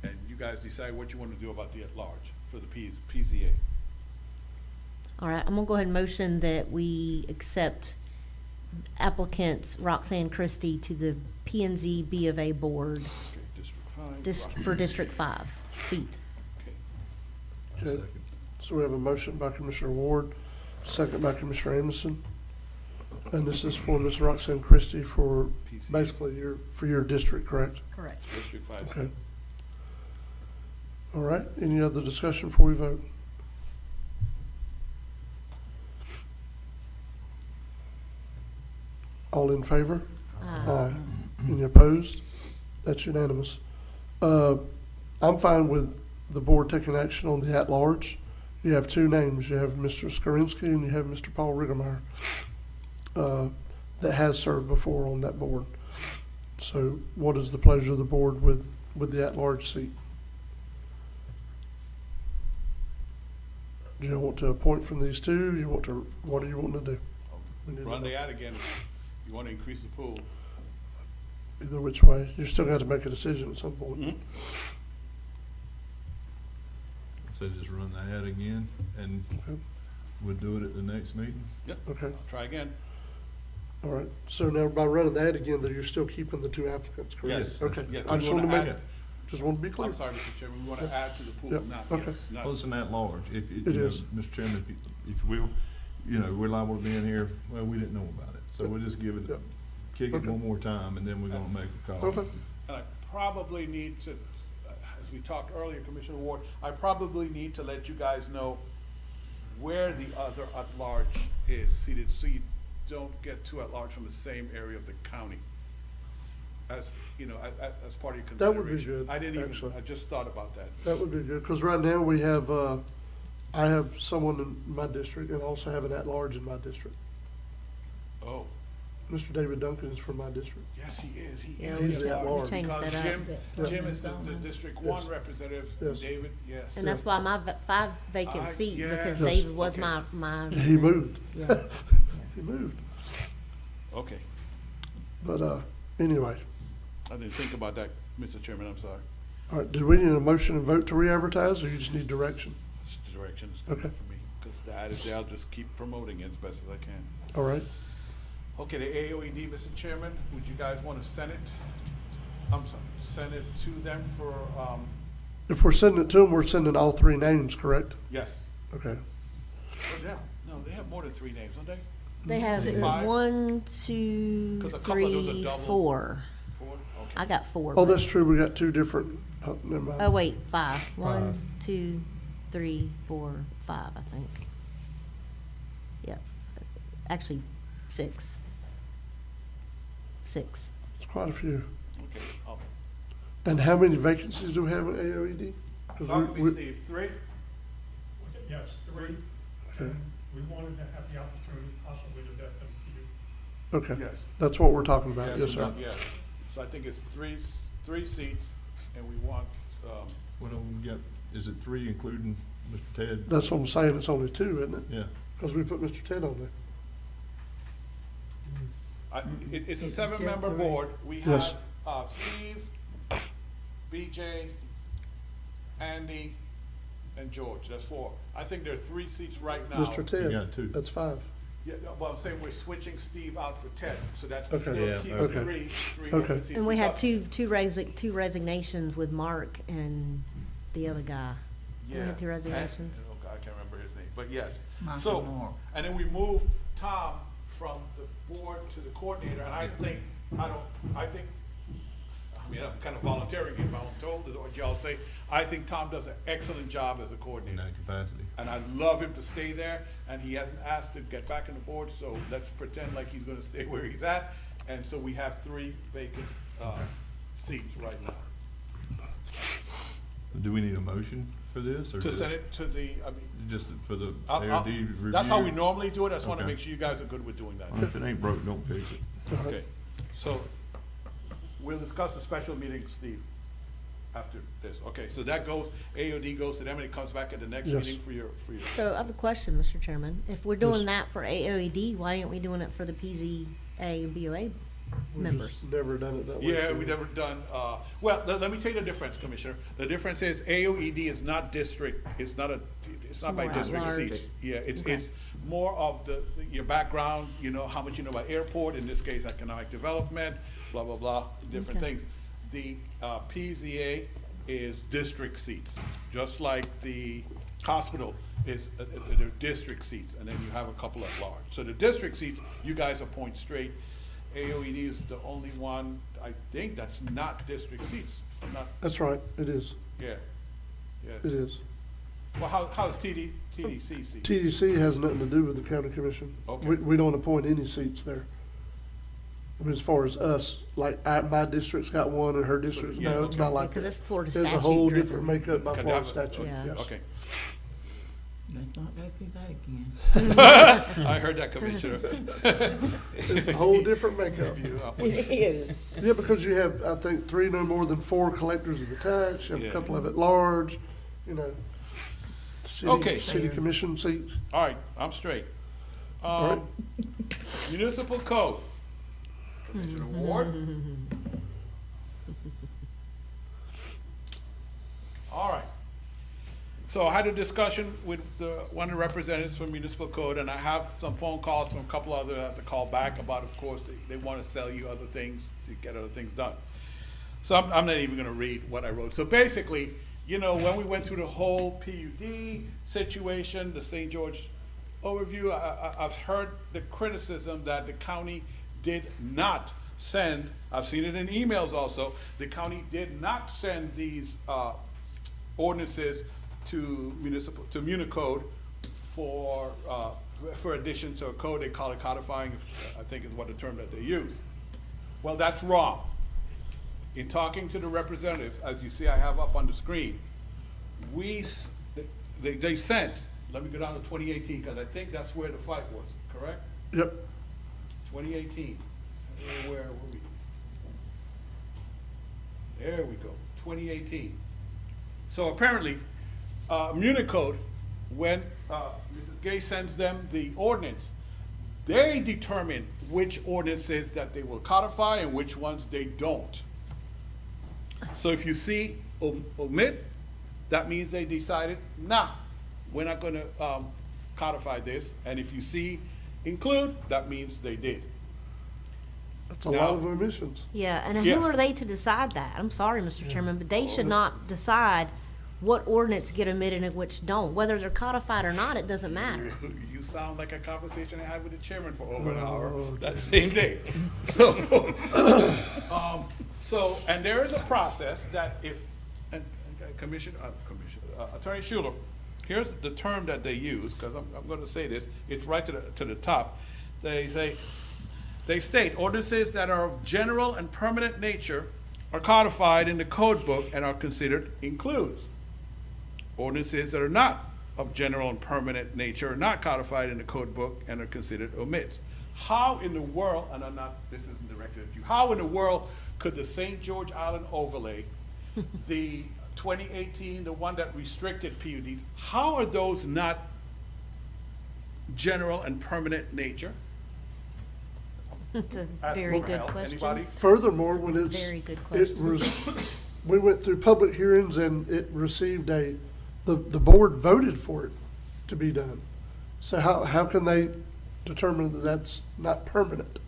and you guys decide what you want to do about the at-large for the PZA. All right, I'm gonna go ahead and motion that we accept applicants Roxanne Christie to the P&Z B of A board Okay, District 5. for District 5 seat. Okay. Okay. So we have a motion by Commissioner Ward, second by Commissioner Anderson. And this is for Ms. Roxanne Christie for basically your district, correct? Correct. District 5. Okay. All right, any other discussion before we vote? All in favor? Aye. Any opposed? That's unanimous. I'm fine with the board taking action on the at-large. You have 2 names. You have Mr. Skorinsky and you have Mr. Paul Rigemeyer, that has served before on that board. So what is the pleasure of the board with the at-large seat? Do you want to appoint from these 2? What do you want to do? We need to Run know. the ad again. You want to increase the pool. Either which way, you still got to make a decision at some point. Mhm. So just run the ad again, and Okay. we'll do it at the next meeting. Yep. Okay, Try again. all right. So now by running that again, that you're still keeping the 2 applicants, correct? Yes. Okay, Yes, I we just wanna want to make, add- just want to be clear. I'm sorry, Mr. Chairman, we want to add to the pool, Yep, not, okay. yes, not. Well, it's an at-large. If, It you know, is. Mr. Chairman, if we're liable to be in here, well, we didn't know about it. So we'll just give it, Yep. kick it Okay. one more time, and then we're gonna make a call. Okay. And I probably need to, as we talked earlier, Commissioner Ward, I probably need to let you guys know where the other at-large is seated, so you don't get 2 at-large from the same area of the county. As, as part of your That would be consideration. good, I didn't even, actually. I just thought about that. That would be good, because right now we have, I have someone in my district and also have an at-large in my district. Oh, Mr. David Duncan is from my district. yes, he is, he Yeah, is. he's the at-large. Change Because that up. Jim is the District 1 Yes. representative, Yes. David, yes. And that's why my 5 vacant Ah, seat, because yes. David was Okay. my. He moved. Yeah. He moved. Okay, But, anyway, I didn't think about that, Mr. Chairman, I'm sorry. all right, did we need a motion and vote to re-advertise, or you just need direction? It's the direction is good Okay. enough for me, because that is, I'll just keep promoting it as best as I can. All right. Okay, the AOED, Mr. Chairman, would you guys want to send it, send it to them for, If we're sending it to them, we're sending all three names, correct? yes. Okay. Oh, yeah, no, they have more than 3 names, don't they? They have Five? 1, 2, 'Cause a couple of those are 3, double. 4. 4? Okay. I got 4. Oh, but- that's true, we got two different, oh, never mind. Oh, wait, 5. 1, 2, 3, 4, 5, I think. Yep. Actually, 6. 6. It's quite a few. Okay, And how many vacancies do we have in AOED? 'Cause Talk to we- me, Steve. 3? Yes, 3. Okay. We wanted to have the opportunity possibly to vet them for you. Okay, Yes. that's what we're talking about, yes, so sir. yeah. So I think it's three seats, and we want, What do we get, is it 3 including Mr. Ted? That's what I'm saying, it's only 2, isn't it? Yeah. Because we put Mr. Ted on there. it's a 7-member board. We Yes. have, Steve, BJ, Andy, and George. That's 4. I think there are 3 seats right now. Mr. Ted, got 2. that's 5. Yeah, no, well, I'm saying we're switching Steve out for Ted, so that Okay. still Yeah, keeps okay. three Okay. open seats. And we had got- two resignations with Mark and the other guy. We Yeah. had 2 resignations. Oh, God, I can't remember his name, but yes. Michael So, Moore. and then we moved Tom from the board to the coordinator, and I think, I mean, I'm kind of volunteering if I'm told, is what y'all say. I think Tom does an excellent job as a In coordinator. that capacity. And I'd love him to stay there, and he hasn't asked to get back on the board, so let's pretend like he's gonna stay where he's at. And so we have 3 vacant, seats right now. Do we need a motion for this, or To just, send it to the, I mean, just for the I'll- AOD review? that's how we normally do it, I just wanna Okay. make sure you guys are good with doing that. Well, if it ain't broke, don't fix it. Okay, so we'll discuss the special meeting, Steve, after this. Okay, so that goes, AOD goes to them and it comes back at the next Yes. meeting for your. So I have a question, Mr. Chairman. If we're doing Yes. that for AOED, why aren't we doing it for the PZA and BOA We've members? just never done it that way. Yeah, we never done, well, let me tell you the difference, Commissioner. The difference is AOED is not district, it's not by More at district large. seats. Yeah, Okay. it's more of your background, you know, how much you know about airport, in this case, economic development, blah, blah, blah, different Okay. things. The PZA is district seats, just like the hospital is, they're district seats, and then you have a couple at large. So the district seats, you guys appoint straight. AOED is the only one, I think, that's not district seats. Not, That's right, it is, yeah, yeah. it is. Well, how's TDC seats? TDC has nothing to do with the county commission. Okay. We don't appoint any seats there. I mean, as far as us, like, my district's got one and her district's, Yeah, no, it's okay. not like Because that. it's Florida There's a statute whole driven. different makeup by Florida Cadaver, statute, Yeah. yes. Okay. Let's not go through that again. I heard that, Commissioner. It's a whole different makeup. It is. Yeah, because you have, I think, 3 no more than 4 collectors of the tax, you have Yeah. a couple of at large, you know. Okay. City commission seats. All right, I'm straight. All right. Municipal code. Commissioner Ward? All right. So I had a discussion with one of the representatives from municipal code, and I have some phone calls from a couple others I have to call back about, of course, they want to sell you other things to get other things done. So I'm not even gonna read what I wrote. So basically, you know, when we went through the whole PUD situation, the St. George overview, I've heard the criticism that the county did not send, I've seen it in emails also, the county did not send these ordinances to Municode for addition to a code. They call it codifying, I think is what the term that they use. Well, that's wrong. In talking to the representatives, as you see I have up on the screen, they sent, let me go down to 2018, because I think that's where the fight was, correct? Yep. 2018. Where were we? There we go, 2018. So apparently, Municode, when Mrs. Gay sends them the ordinance, they determine which ordinances that they will codify and which ones they don't. So if you see omit, that means they decided, nah, we're not gonna codify this, and if you see include, that means they did. That's a Now- lot of omissions. Yeah, and Yeah. who are they to decide that? I'm sorry, Mr. Chairman, but they should not decide what ordinance get omitted and which don't. Whether they're codified or not, it doesn't matter. You sound like a conversation I had with the chairman for over an hour that same day. So, and there is a process that if, and Attorney Schuler, here's the term that they use, because I'm going to say this, it's right to the top. They state ordinances that are of general and permanent nature are codified in the code book and are considered includes. Ordinances that are not of general and permanent nature are not codified in the code book and are considered omits. How in the world, and this isn't directed at you, how in the world could the St. George Island overlay, the 2018, the one that restricted PUDs, how are those not general and permanent nature? It's a Ask very for good help. question. Anybody? Furthermore, when it's. Very good it question. was- We went through public hearings and it received the board voted for it to be done. So how can they determine that that's not permanent?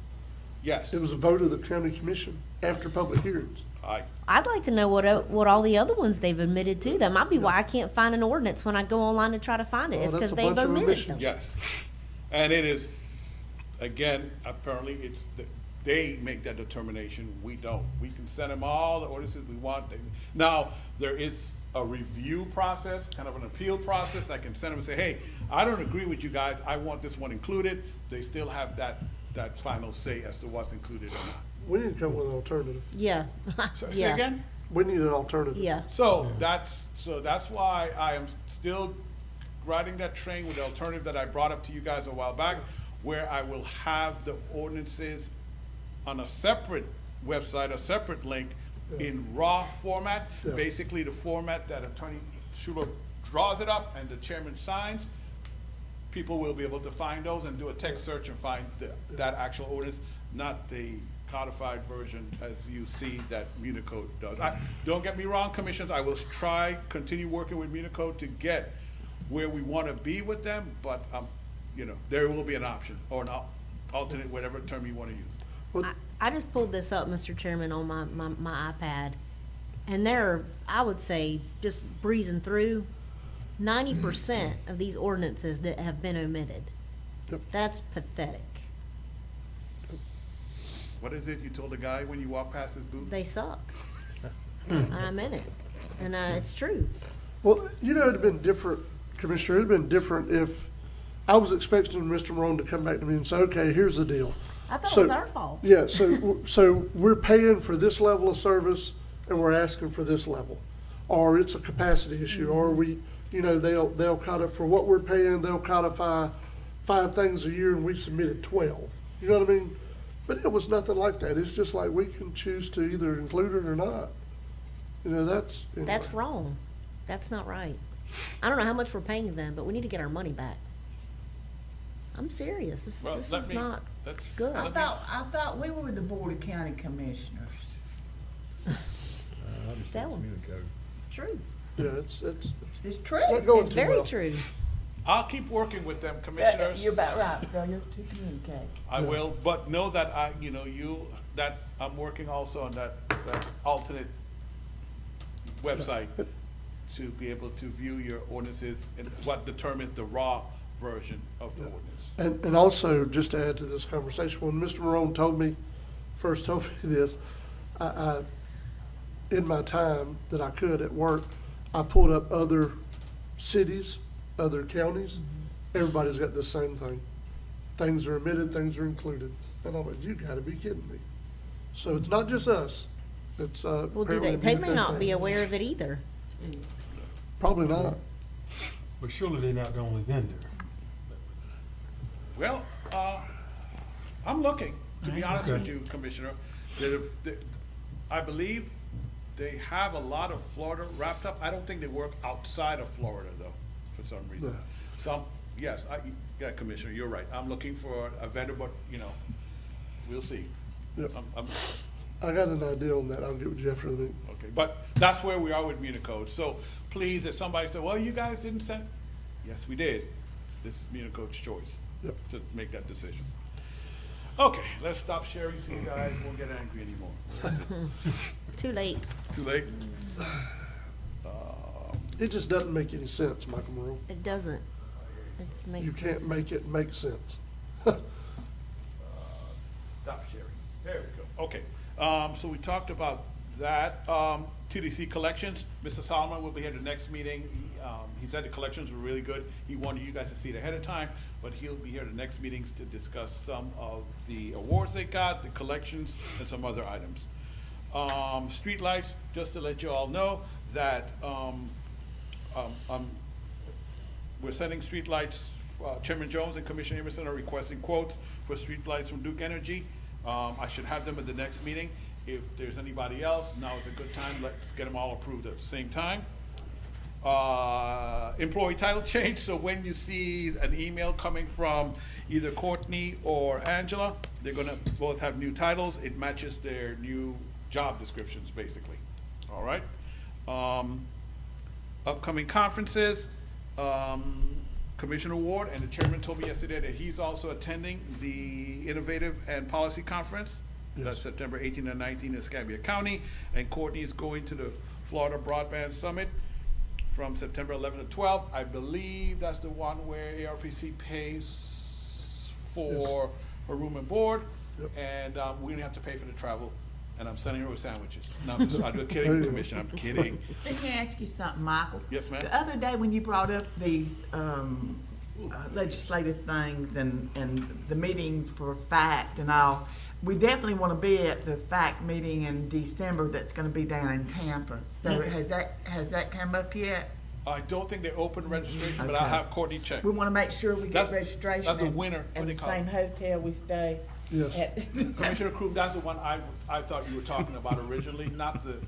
Yes. It was a vote of the county commission after public hearings. I'd like to know what all the other ones they've omitted too. That might be why I can't find an ordinance when I go online to try to find it. It's because they've omitted them. Yes. And it is, again, apparently they make that determination, we don't. We can send them all the ordinances we want. Now, there is a review process, kind of an appeal process. I can send them and say, hey, I don't agree with you guys, I want this one included. They still have that final say as to what's included or not. We need to come up with an alternative. Yeah. Say Yeah. again? We need an alternative. Yeah. So that's why I am still riding that train with the alternative that I brought up to you guys a while back, where I will have the ordinances on a separate website, a separate link in raw format, basically the format that Attorney Schuler draws it up and the chairman signs. People will be able to find those and do a text search and find that actual ordinance, not the codified version as you see that Municode does. Don't get me wrong, commissioners, I will continue working with Municode to get where we want to be with them, but there will be an option or an alternate, whatever term you want to use. I just pulled this up, Mr. Chairman, on my iPad, and there are, I would say, just breezing through, 90% of these ordinances that have been omitted. That's pathetic. What is it you told the guy when you walk past his booth? They suck. I meant it, and it's true. Well, it'd have been different, Commissioner, it'd have been different if I was expecting Mr. Morone to come back to me and say, okay, here's the deal. I thought it was our fault. Yeah, so we're paying for this level of service and we're asking for this level. Or it's a capacity issue, or they'll codify for what we're paying, they'll codify 5 things a year and we submitted 12. You know what I mean? But it was nothing like that. It's just like we can choose to either include it or not. That's. Anyway. That's wrong. That's not right. I don't know how much we're paying them, but we need to get our money back. I'm serious. This is not good. I thought we were the Board of County Commissioners. Tell them. It's true. Yeah, it's true. not going It's too very well. true. I'll keep working with them, commissioners. You're about right, Bill. You're to communicate. I will, but know that that I'm working also on that alternate website to be able to view your ordinances and what determines the raw version of the ordinance. And also, just to add to this conversation, when Mr. Morone first told me this, I in my time that I could at work, I pulled up other cities, other counties. Everybody's got the same thing. Things are omitted, things are included. And I'm like, you gotta be kidding me. So it's not just us. It's Well, apparently they a may not be thing. aware of it either. Probably not. But surely they're not the only vendor. Well, I'm looking, to be honest with you, Commissioner. I believe they have a lot of Florida wrapped up. I don't think they work outside of Florida, though, for some reason. Yes, Commissioner, you're right. I'm looking for a vendor, but, we'll see. Yep. I'm I got an idea on that. I'll get with you after the meeting. Okay, but that's where we are with Municode. So please, if somebody said, well, you guys didn't send, yes, we did. this is me and Coach's choice Yep. to make that decision. Okay, let's stop sharing so you guys won't get angry anymore. Too late. Too late? It just doesn't make any sense, Michael Monroe. It doesn't. It makes You can't no make it sense. make sense. Stop sharing. There we go. Okay. So we talked about that. TDC collections, Mr. Solomon will be here the next meeting. He said the collections were really good. He wanted you guys to see it ahead of time, but he'll be here the next meetings to discuss some of the awards they got, the collections, and some other items. Streetlights, just to let you all know that, we're sending streetlights, Chairman Jones and Commissioner Emerson are requesting quotes for streetlights from Duke Energy. I should have them at the next meeting. If there's anybody else, now is a good time, let's get them all approved at the same time. Employee title change, so when you see an email coming from either Courtney or Angela, they're gonna both have new titles. It matches their new job descriptions, basically. All right? Upcoming conferences, Commissioner Ward and the chairman told me yesterday that he's also attending the Innovative and Policy Conference. That's September 18 and 19 in Escambia County. And Courtney is going to the Florida Broadband Summit from September 11 to 12. I believe that's the one where ARPC pays for her room and board. And we don't have to pay for the travel. And I'm sending her with sandwiches. No, I'm kidding, Commissioner, I'm kidding. Let me ask you something, Michael. Yes, ma'am. The other day when you brought up the legislative things and the meetings for FACT and all, we definitely want to be at the FACT meeting in December that's going to be down in Tampa. So has that come up yet? I don't think they open registration, but Okay. I'll have Courtney check. We want to make sure we That's- get registration. that's a and- winner. What And do the they call it? same hotel we stay Yes. at. Commissioner Krug, that's the one I thought you were talking about originally, not the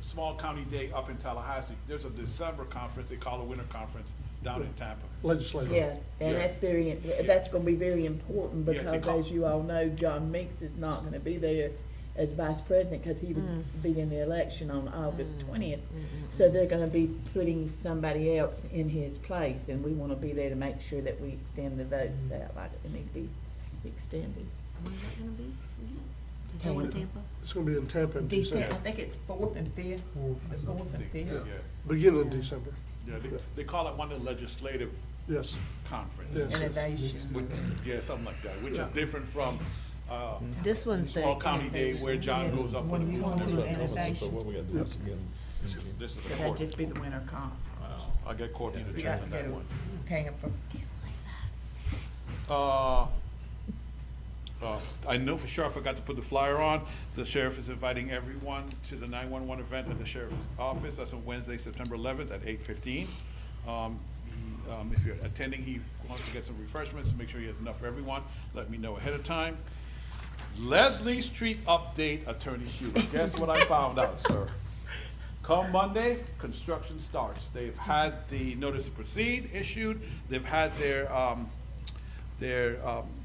small county day up in Tallahassee. There's a December conference, they call a winter conference, down in Tampa. Legislative. Yeah, and Yeah. that's gonna be very important Yeah, because because- as you all know, John Meeks is not gonna be there as vice president because he would be in the election on August 20th. So they're gonna be putting somebody else in his place and we wanna be there to make sure that we extend the votes out like it need to be extended. When's that gonna be? Tampa. In Tampa? It's gonna be in Tampa in I December, think it's 4th and 5th, the 4th and 5th. Yeah, beginning of December. yeah, they call it one of the legislative Yes. conference. Yes. Innovation. Yeah, something like that, which is different from, This one's the. small county day where John goes up When with you the. want to do innovation, we gotta do this again. This is so the that'd court. just be the winter conference. I'll get Courtney to We check got on to that go one. to Tampa. I know for sure I forgot to put the flyer on. The sheriff is inviting everyone to the 911 event at the sheriff's office. That's on Wednesday, September 11th at 8:15. If you're attending, he wants to get some refreshments to make sure he has enough for everyone. Let me know ahead of time. Leslie Street update, Attorney Schuler. Guess what I found out, sir? Come Monday, construction starts. They've had the notice to proceed issued. They've had their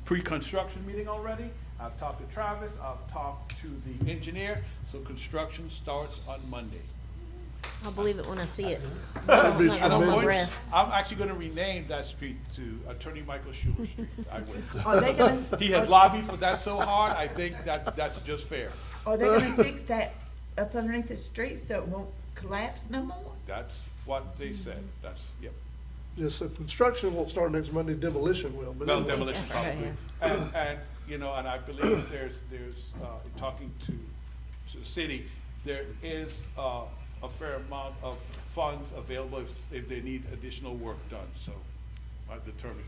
pre-construction meeting already. I've talked to Travis, I've talked to the engineer, so construction starts on Monday. I'll believe it when I see it. That'd be I'm not gonna hold my tremendous. breath. I'm actually gonna rename that street to Attorney Michael Schuler Street. I Are they gonna, will. He has lobbied for that so hard, I think that's just fair. are they gonna fix that up underneath the street so it won't collapse no more? That's what they said. That's, yep. Yes, so construction won't start next Monday, demolition will, but. Well, anyway. demolition probably. And, you know, and I believe that there's, talking to the city, there is, a fair amount of funds available if they need additional work done, so I determine,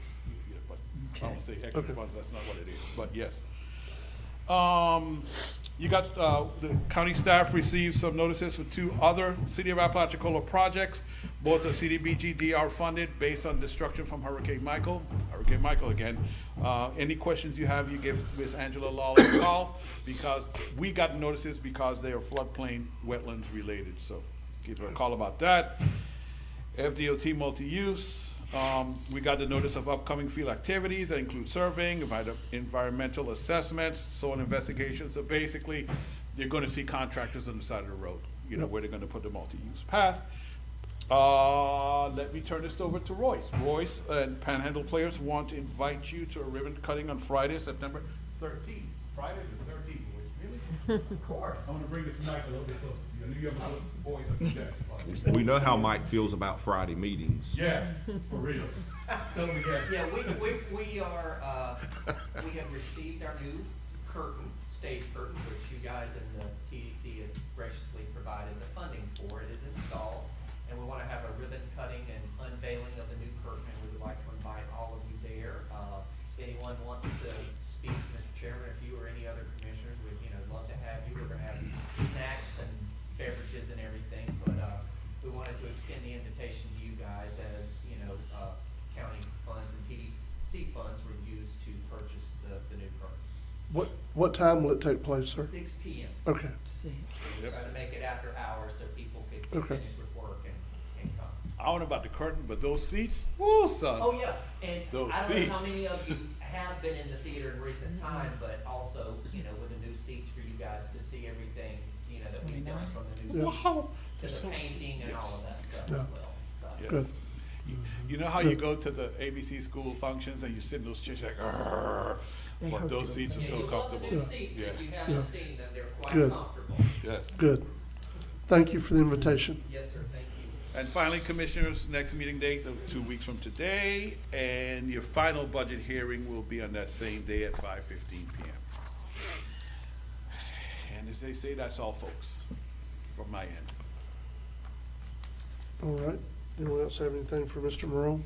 but I won't say extra funds, that's not what it is, but yes. You got, the county staff received some notices for 2 other City of Apalachicola projects. Both are CDBG DR funded based on destruction from Hurricane Michael again. Any questions you have, you give Ms. Angela Lawler a call, because we got notices because they are floodplain wetlands related, so give her a call about that. FDOT multi-use, we got the notice of upcoming field activities that include surveying, environmental assessments, soil investigations. So basically, you're gonna see contractors on the side of the road, you know, where they're gonna put the multi-use path. Let me turn this over to Royce. Royce and Panhandle Players want to invite you to a ribbon cutting on Friday, September 13th. Friday the 13th, Royce. Really? Of course. I'm gonna bring this mic a little bit closer to you. I knew you have a voice up your We know how Mike feels about Friday meetings. Yeah, for real. Tell me again. Yeah, we have received our new curtain, stage curtain, which you guys in the TDC have graciously provided the funding for. It is installed, and we want to have a ribbon cutting and unveiling of the new curtain, and we would like to invite all of you there. If anyone wants to speak, Mr. Chairman, if you or any other commissioners, we'd, love to have you. We're going to have snacks and beverages and everything, but, we wanted to extend the invitation to you guys as, county funds and TDC funds were used to purchase the new curtain. What time will it take place, sir? 6 p.m. Okay. Try to make it after hours so people could Okay. finish with work and come. I don't know about the curtain, but those seats, woo, son. Oh, yeah, and Those I don't know how seats. many of you have been in the theater in recent time, but also, with the new seats for you guys to see everything, that we've done from the new Yeah. seats to the painting and all of that stuff as Yeah. well, so. Yeah. Good. You know how you go to the ABC school functions and you sit in those chairs like, "Arr," but those seats are Yeah, so you love comfortable. the new seats, if you Yeah. haven't seen them, they're quite Good. comfortable. Yes. Good. Thank you for the invitation. Yes, sir, thank you. And finally, Commissioners, next meeting date of 2 weeks from today, and your final budget hearing will be on that same day at 5:15 p.m. And as they say, that's all, folks, from my end. All right. Anyone else have anything for Mr. Morone?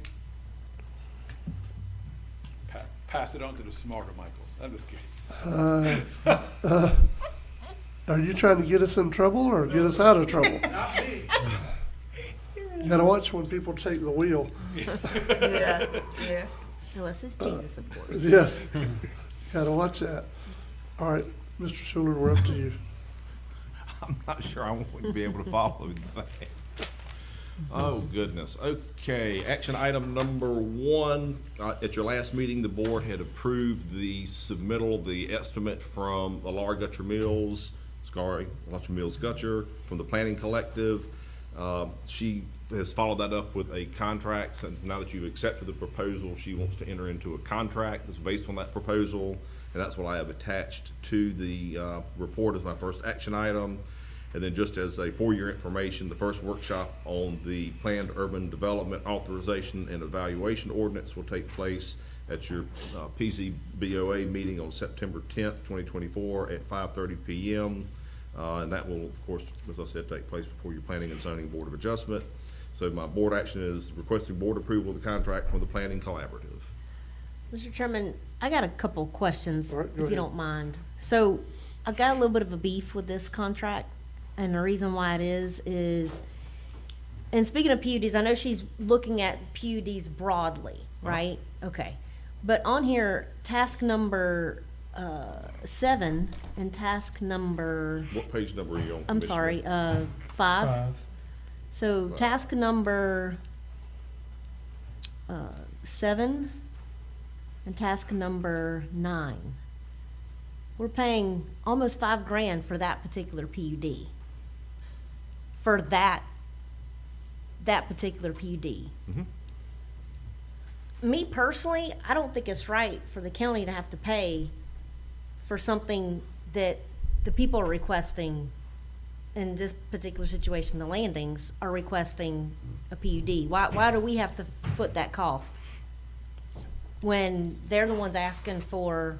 Pass it on to the smarter Michael. I'm just kidding. Are you trying to get us in trouble or get us out of trouble? Not me. You gotta watch when people take the wheel. Yeah, yeah. Unless it's Jesus, of course. Yes. Gotta watch that. All right, Mr. Schuler, we're up to you. I'm not sure I would be able to follow that. Oh, goodness. Okay, action item number 1. At your last meeting, the board had approved the submittal, the estimate from Laura Gutcher Mills, Gutcher, from the Planning Collective. She has followed that up with a contract. Since now that you've accepted the proposal, she wants to enter into a contract that's based on that proposal, and that's what I have attached to the report as my first action item. And then just as for your information, the first workshop on the planned urban development authorization and evaluation ordinance will take place at your PCBOA meeting on September 10th, 2024 at 5:30 p.m. And that will, of course, as I said, take place before your Planning and Zoning Board of Adjustment. So my board action is requesting board approval of the contract from the Planning Collaborative. Mr. Chairman, I got a couple questions, All right, if go you ahead. don't mind. So I've got a little bit of a beef with this contract, and the reason why it is, and speaking of PUDs, I know she's looking at PUDs broadly, right? Okay. But on here, task number 7 and task number, What page number are you on? I'm Commissioner? sorry, 5. So task number 7 and task number 9. We're paying almost $5,000 for that particular PUD. For that particular PUD. Me personally, I don't think it's right for the county to have to pay for something that the people are requesting. In this particular situation, the landings are requesting a PUD. Why do we have to foot that cost when they're the ones asking for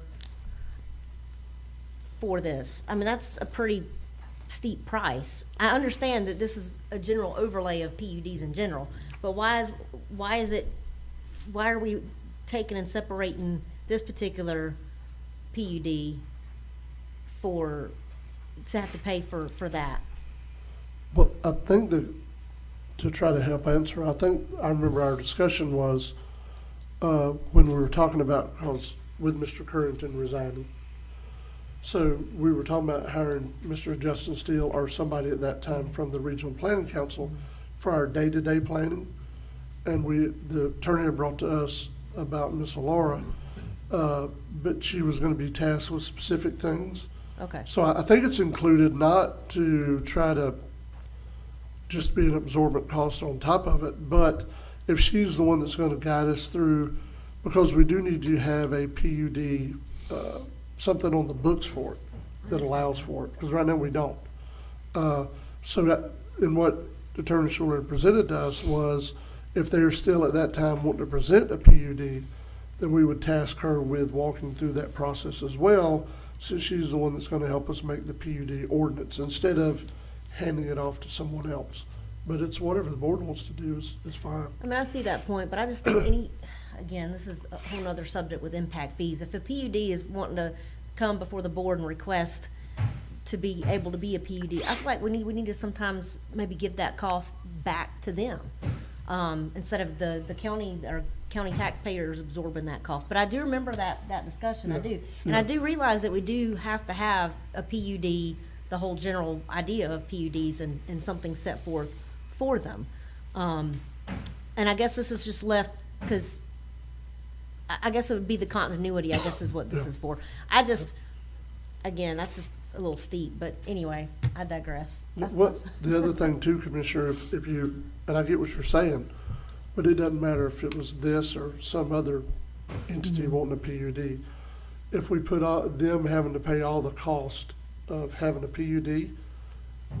this? I mean, that's a pretty steep price. I understand that this is a general overlay of PUDs in general, but why are we taking and separating this particular PUD to have to pay for that? Well, I think to try to help answer, I remember our discussion was when we were talking about, because with Mr. Currington resigning. So we were talking about hiring Mr. Justin Steele or somebody at that time from the Regional Planning Council for our day-to-day planning. And the attorney had brought to us about Miss Laura, but she was going to be tasked with specific things. Okay. So I think it's included not to try to just be an absorbent cost on top of it. But if she's the one that's gonna guide us through, because we do need to have a PUD, something on the books for it that allows for it, because right now we don't. So that, and what Attorney Schuler presented to us was, if they're still at that time wanting to present a PUD, then we would task her with walking through that process as well, since she's the one that's gonna help us make the PUD ordinance, instead of handing it off to someone else. But it's whatever the board wants to do is fine. I mean, I see that point, but I just think again, this is a whole nother subject with impact fees. If a PUD is wanting to come before the board and request to be able to be a PUD, I feel like we need to sometimes maybe give that cost back to them, instead of the county or county taxpayers absorbing that cost. But I do remember that discussion, I do. And I do realize that we do have to have a PUD, the whole general idea of PUDs and something set forth for them. And I guess this is just left, because I guess it would be the continuity, I guess is what this is for. Again, that's just a little steep, but anyway, I digress. The other thing too, Commissioner, if you, and I get what you're saying, but it doesn't matter if it was this or some other entity wanting a PUD. If we put them having to pay all the cost of having a PUD,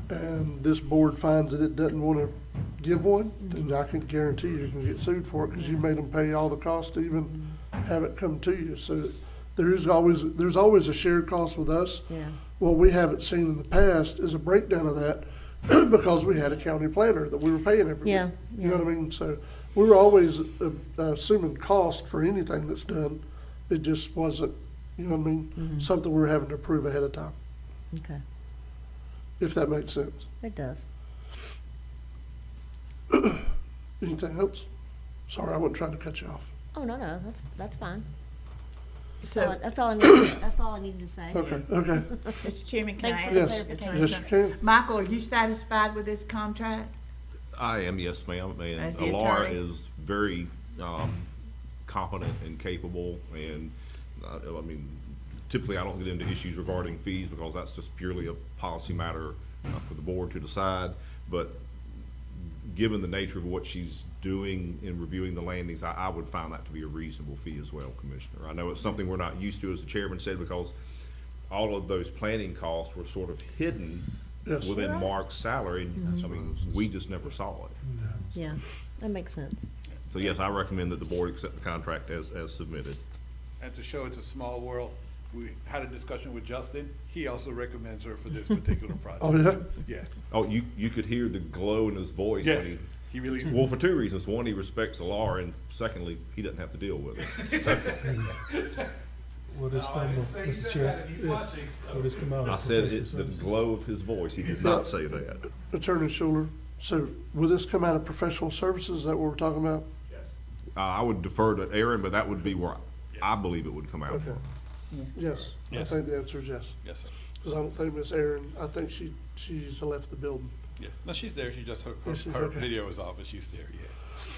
and this board finds that it doesn't want to give one, then I can guarantee you can get sued for it, because you made them pay all the cost to even have it come to you. So there's always a shared cost with us. Yeah. What we haven't seen in the past is a breakdown of that because we had a county planner that we were paying every year. You know what I mean? So we were always assuming cost for anything that's done. It just wasn't, you know what I mean? Something we were having to approve ahead of time. Okay. If that makes sense. It does. Anything else? Sorry, I wasn't trying to cut you off. Oh, no, that's fine. So- That's all I needed to say. Okay. Mr. Chairman, can I Thanks ask? for the Yes. clarification. Yes, you can. Michael, are you satisfied with this contract? I am, yes, ma'am, and As the Laura attorney? is very competent and capable, and I mean, typically I don't get into issues regarding fees because that's just purely a policy matter for the board to decide, but given the nature of what she's doing in reviewing the landings, I would find that to be a reasonable fee as well, Commissioner. I know it's something we're not used to, as the chairman said, because all of those planning costs were sort of hidden within Mark's salary. I mean, we just never saw it. Yeah, that makes sense. So yes, I recommend that the board accept the contract as submitted. And to show it's a small world, we had a discussion with Justin. He also recommends her for this particular project. Oh, yeah? Yeah. Oh, you could hear the glow in his voice. Yeah, When he really. well, for two reasons. One, he respects Laura, and secondly, he doesn't have to deal with it. Will this come, Mr. Chair? Will this come out? I of said professional it's the services? glow of his voice. He did not say that. Attorney Schuler, so will this come out of professional services? Is that what we're talking about? I would defer to Aaron, but that would be where I believe it would come out. Okay. Yes, I Yes. think the answer is yes. Yes, sir. Because I don't think Miss Erin, I think she's left the building. Yeah. No, she's there. She just, her Okay. video is off, but she's there, yeah.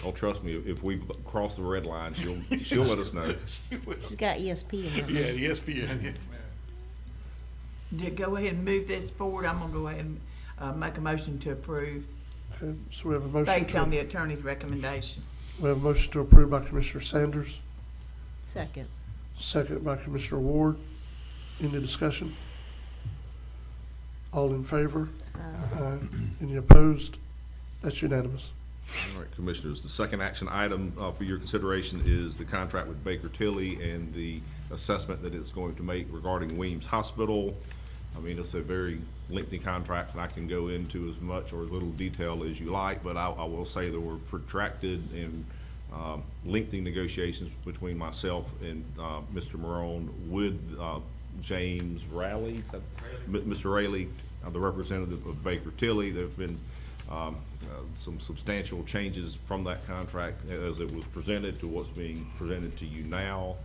Oh, trust me, if we cross the red line, she'll let us know. She will. She's got ESP in it. Yeah, the ESPN, yes, ma'am. Go ahead and move this forward. I'm gonna go ahead and make a motion to approve Okay, so we have a motion based on the to, attorney's recommendation. we have a motion to approve by Commissioner Sanders, Second. second by Commissioner Ward. Any discussion? All in favor? Aye. Any opposed? That's unanimous. All right, Commissioners, the second action item for your consideration is the contract with Baker Tilly and the assessment that it's going to make regarding Weems Hospital. I mean, it's a very lengthy contract, and I can go into as much or as little detail as you like, but I will say there were protracted and lengthy negotiations between myself and Mr. Morone with James Raleigh, Mr. Raley, the representative of Baker Tilly. There have been some substantial changes from that contract as it was presented to what's being presented to you now.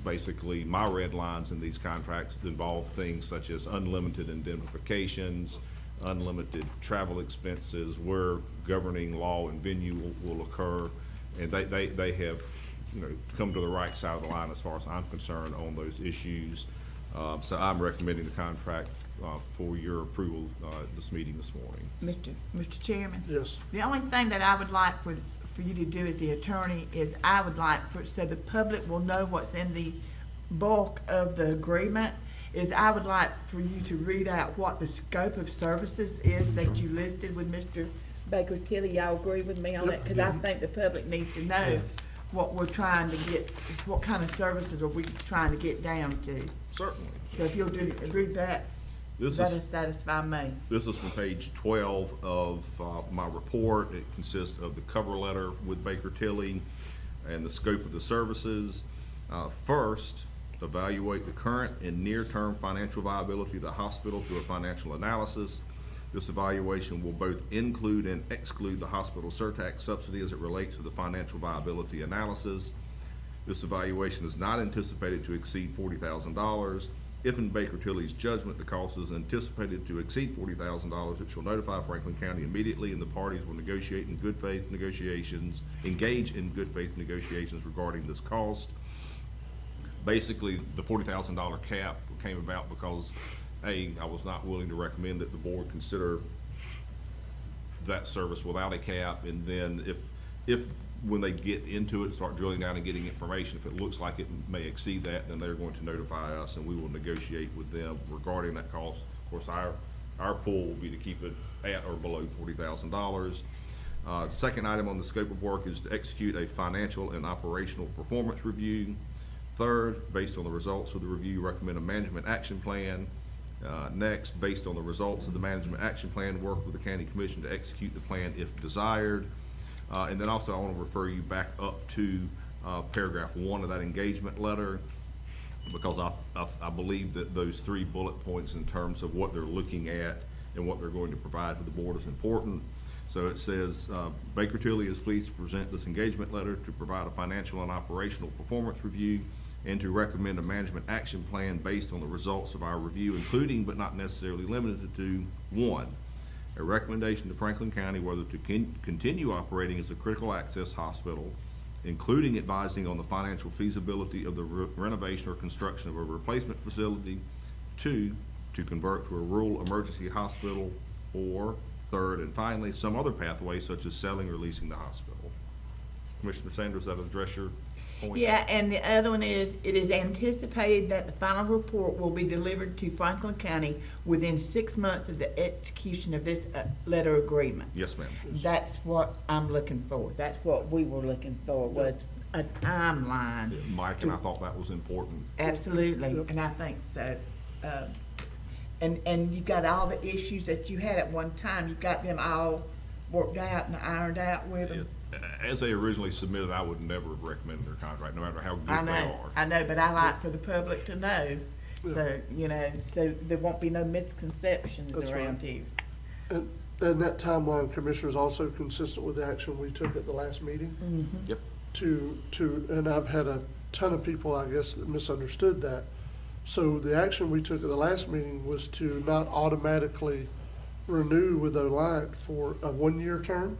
Basically, my red lines in these contracts involve things such as unlimited indemnifications, unlimited travel expenses, where governing law and venue will occur, and they have come to the right side of the line as far as I'm concerned on those issues. So I'm recommending the contract for your approval at this meeting this morning. Mr. Chairman? Yes. The only thing that I would like for you to do as the attorney is I would like so the public will know what's in the bulk of the agreement, is I would like for you to read out what the scope of services is that you listed with Mr. Baker Tilly. Y'all agree with me on that? Because I think the public needs to know what we're trying to get, what kind of services are we trying to get down to. Certainly. So if you'll read that, that'll satisfy me. This is from page 12 of my report. It consists of the cover letter with Baker Tilly and the scope of the services. First, evaluate the current and near-term financial viability of the hospital through a financial analysis. This evaluation will both include and exclude the hospital surtax subsidy as it relates to the financial viability analysis. This evaluation is not anticipated to exceed $40,000. If in Baker Tilly's judgment the cost is anticipated to exceed $40,000, it shall notify Franklin County immediately, and the parties will engage in good faith negotiations regarding this cost. Basically, the $40,000 cap came about because I was not willing to recommend that the board consider that service without a cap, and then if when they get into it, start drilling down and getting information, if it looks like it may exceed that, then they're going to notify us and we will negotiate with them regarding that cost. Of course, our pool will be to keep it at or below $40,000. Second item on the scope of work is to execute a financial and operational performance review. Third, based on the results of the review, recommend a management action plan. Next, based on the results of the management action plan, work with the county commission to execute the plan if desired. And then also I want to refer you back up to paragraph 1 of that engagement letter, because I believe that those 3 bullet points in terms of what they're looking at and what they're going to provide for the board is important. So it says, Baker Tilly is pleased to present this engagement letter to provide a financial and operational performance review and to recommend a management action plan based on the results of our review, including but not necessarily limited to: 1, a recommendation to Franklin County whether to continue operating as a critical access hospital, including advising on the financial feasibility of the renovation or construction of a replacement facility; 2, to convert to a rural emergency hospital; or 3rd, and finally, some other pathway such as selling or leasing the hospital. Commissioner Sanders, that address your point? Yeah, and the other one is, it is anticipated that the final report will be delivered to Franklin County within 6 months of the execution of this letter agreement. Yes, ma'am. That's what I'm looking for. That's what we were looking for, was a timeline. Yeah, Mike, and I thought that was important. Absolutely, and I think so. And you got all the issues that you had at one time, you got them all worked out and ironed out with them. As they originally submitted, I would never have recommended their contract, no matter how good they are. I know, but I like for the public to know, so, you know, so there won't be no misconceptions That's around right. here. And that timeline, Commissioner, is also consistent with the action we took at the last meeting. Mhm. Yep. And I've had a ton of people, I guess, that misunderstood that. So the action we took at the last meeting was to not automatically renew with Oliant for a 1-year term,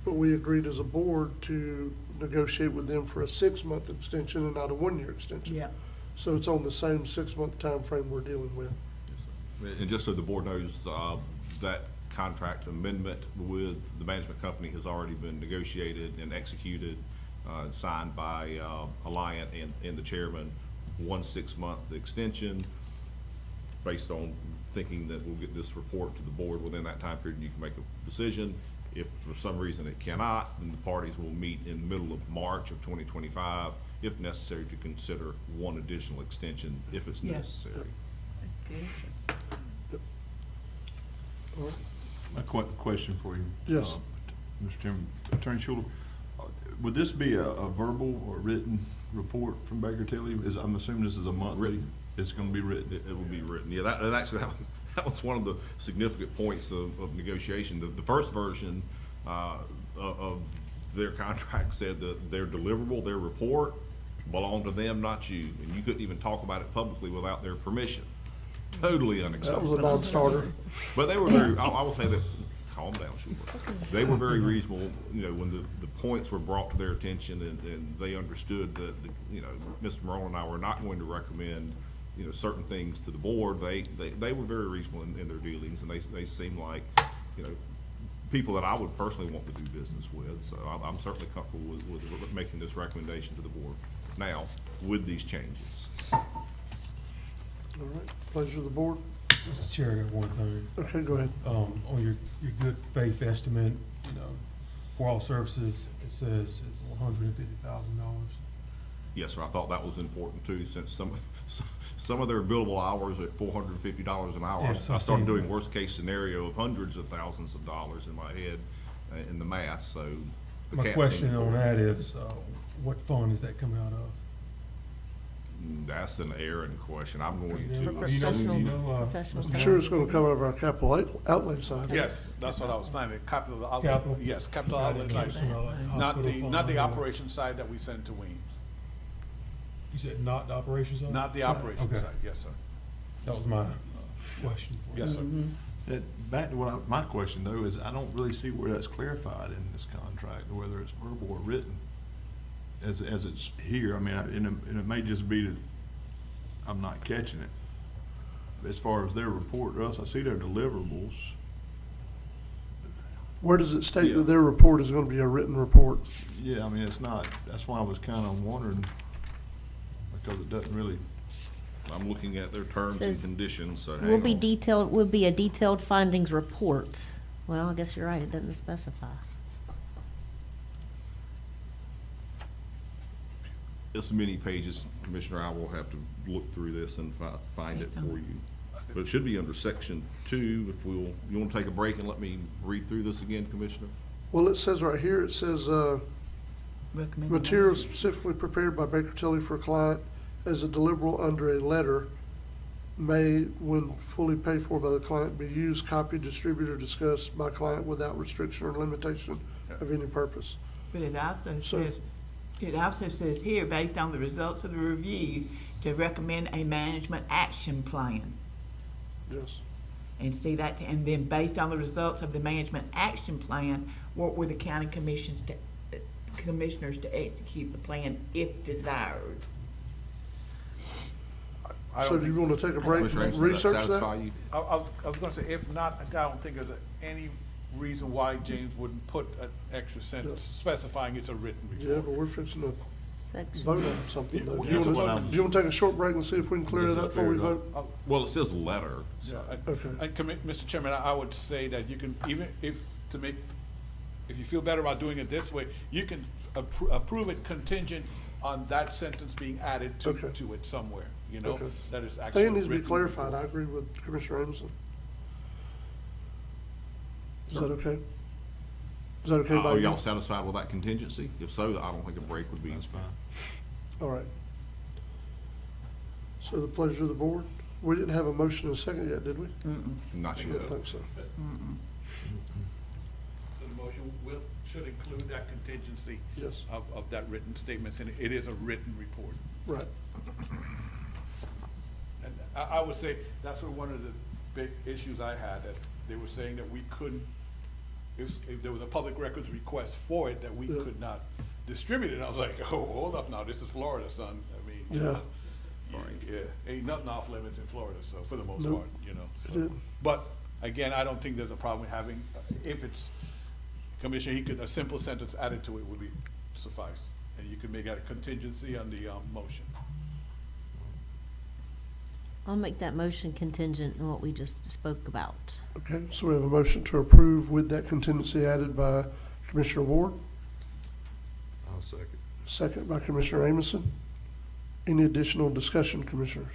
but we agreed as a board to negotiate with them for a 6-month extension and not a 1-year extension. Yeah. So it's on the same 6-month time frame we're dealing with. And just so the board knows, that contract amendment with the management company has already been negotiated and executed, signed by Oliant and the chairman. 1 6-month extension based on thinking that we'll get this report to the board within that time period and you can make a decision. If for some reason it cannot, then the parties will meet in the middle of March of 2025, if necessary, to consider 1 additional extension if it's necessary. A question for you. Yes. Mr. Chairman, Attorney Schuler, would this be a verbal or written report from Baker Tilly? I'm assuming this is a monthly. Written. It's going to be written. It will be written. Yeah, that was one of the significant points of negotiation. The first version of their contract said that their deliverable, their report, belonged to them, not you, and you couldn't even talk about it publicly without their permission. Totally unacceptable. That was a non-starter. But they were very, I will say that, calm down, Schuler. They were very reasonable, you know, when the points were brought to their attention and they understood that, Mr. Morone and I were not going to recommend you know, certain things to the board, they were very reasonable in their dealings, and they seem like, you know, people that I would personally want to do business with. So I'm certainly comfortable with making this recommendation to the board now with these changes. All right, pleasure of the board. Mr. Chair, I got one thing. Okay, go ahead. On your good faith estimate, you know, for all services, it says it's $150,000. Yes, sir, I thought that was important too, since some of their billable hours at $450 an hour. Yeah, so I started doing that. worst case scenario of hundreds of thousands of dollars in my head, in the math, so. the My cat question seemed on important. that is, what fund is that coming out of? That's an Aaron question. I'm going Yeah, to. Professional- you know, professional I'm sure it's gonna come out of our capital outlay side. Yes, that's what I was planning, capital Capital? outlet, yes, capital outlet side. Not the, Hospital not the fund, operations side that we send to Weems, You said not the operations side? not the operations Okay. side, yes, sir. That was my question. Yes, sir. Back to my question though, is I don't really see where that's clarified in this contract, whether it's verbal or written, as it's here. I mean, and it may just be that I'm not catching it. As far as their report to us, I see their deliverables. Where does it state Yeah. that their report is gonna be a written report? Yeah, I mean, it's not, that's why I was kind of wondering, because it doesn't really, I'm looking at their terms and Says, conditions, so Will be hang on. will be a detailed findings report. Well, I guess you're right, it doesn't specify. It's many pages, Commissioner. I will have to look through this and find it for you. But it should be under section 2. If you want to take a break and let me read through this again, Commissioner? Well, it says right here, it says, Recommend materials specifically prepared by Baker Tilly for a client as a deliverable under a letter may, when fully paid for by the client, be used, copied, distributed, or discussed by client without restriction or limitation of any purpose. But it also So- says, here, based on the results of the review, to recommend a management action plan. Yes. And see that, and then based on the results of the management action plan, work with the county commissioners to execute the plan if desired. I So don't do you think, wanna take a break Commissioner and Anderson, does research satisfy that? you? I was gonna say, if not, I don't think there's any reason why James wouldn't put an extra sentence specifying it's a written Yeah, report. but we're fixing to Section. vote on something though. Yeah, Do you that's what wanna, I'm- do you wanna take a short break and see if we can clear This it is up before we fair enough. vote? Well, it says letter. Yeah, So. Okay. Mr. Chairman, I would say that you can, even if you feel better about doing it this way, you can approve it contingent on that sentence being added Okay. to it somewhere, you know? Okay. That is I actually think it needs to be written clarified. report. I agree with Commissioner Anderson. Is that okay? Is that okay by Are you? y'all satisfied with that contingency? If so, I don't think a break would be. that's fine. All right. So the pleasure of the board. We didn't have a motion and a second yet, did we? Not I sure. didn't think so. So the motion should include that contingency Yes, of that written statement, and it is a written report. right. And I would say, that's what one of the big issues I had, that they were saying that we couldn't, if there was a public records request for it, that we Yeah. could not distribute it. And I was like, oh, hold up now, this is Florida, son. I mean, Yeah. yeah, ain't nothing off limits in Florida, so, for the most Nope. part, you know. It so. did. But, again, I don't think there's a problem with having, if it's, Commissioner, a simple sentence added to it would be suffice. And you could make that a contingency on the, motion. I'll make that motion contingent on what we just spoke about. Okay, so we have a motion to approve with that contingency added by Commissioner Ward, I'll second. second by Commissioner Amison. Any additional discussion, Commissioners?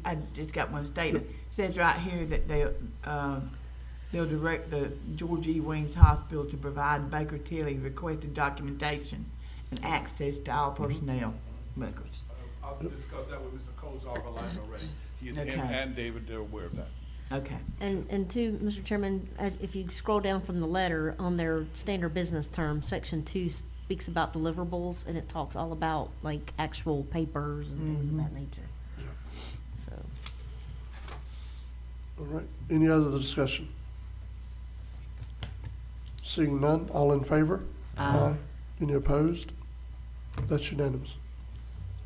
I just got one statement. It says right here that they'll direct the George E. Weems Hospital to provide Baker Tilly requested documentation and access to all personnel records. I'll discuss that with Mr. Kozar already. He is, Okay. him and David, they're aware of that. Okay. And two, Mr. Chairman, if you scroll down from the letter, on their standard business terms, section 2 speaks about deliverables, and it talks all about like actual papers and things of that nature. So, All right, any other discussion? Seeing none, all in favor? Aye. Any opposed? That's unanimous.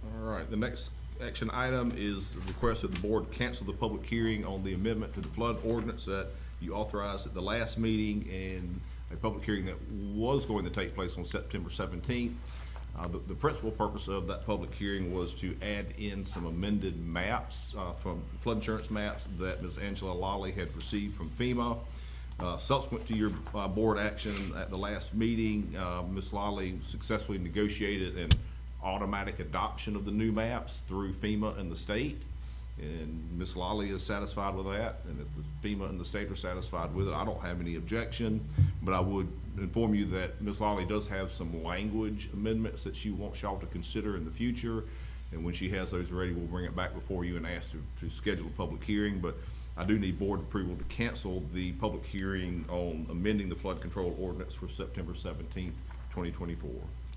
All All right, the next action item is the request that the board cancel the public hearing on the amendment to the flood ordinance that you authorized at the last meeting, and a public hearing that was going to take place on September 17th. The principal purpose of that public hearing was to add in some amended maps from flood insurance maps that Ms. Angela Lally had received from FEMA. Subsequent to your board action at the last meeting, Ms. Lally successfully negotiated an automatic adoption of the new maps through FEMA and the state. And Ms. Lally is satisfied with that, and if the FEMA and the state are satisfied with it, I don't have any objection. But I would inform you that Ms. Lally does have some language amendments that she wants y'all to consider in the future. And when she has those ready, we'll bring it back before you and ask to schedule a public hearing. But I do need board approval to cancel the public hearing on amending the flood control ordinance for September 17th, 2024.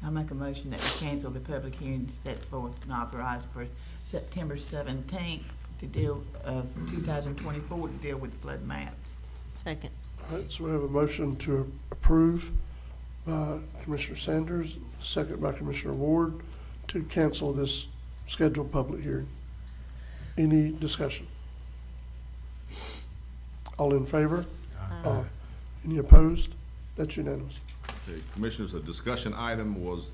I make a motion that we cancel the public hearing set forth and authorized for September 17th to deal, 2024, to deal with flood maps. Second. All right, so we have a motion to approve by Commissioner Sanders, second by Commissioner Ward, to cancel this scheduled public hearing. Any discussion? All in favor? Aye. Any opposed? That's unanimous. Okay, Commissioners, a discussion item was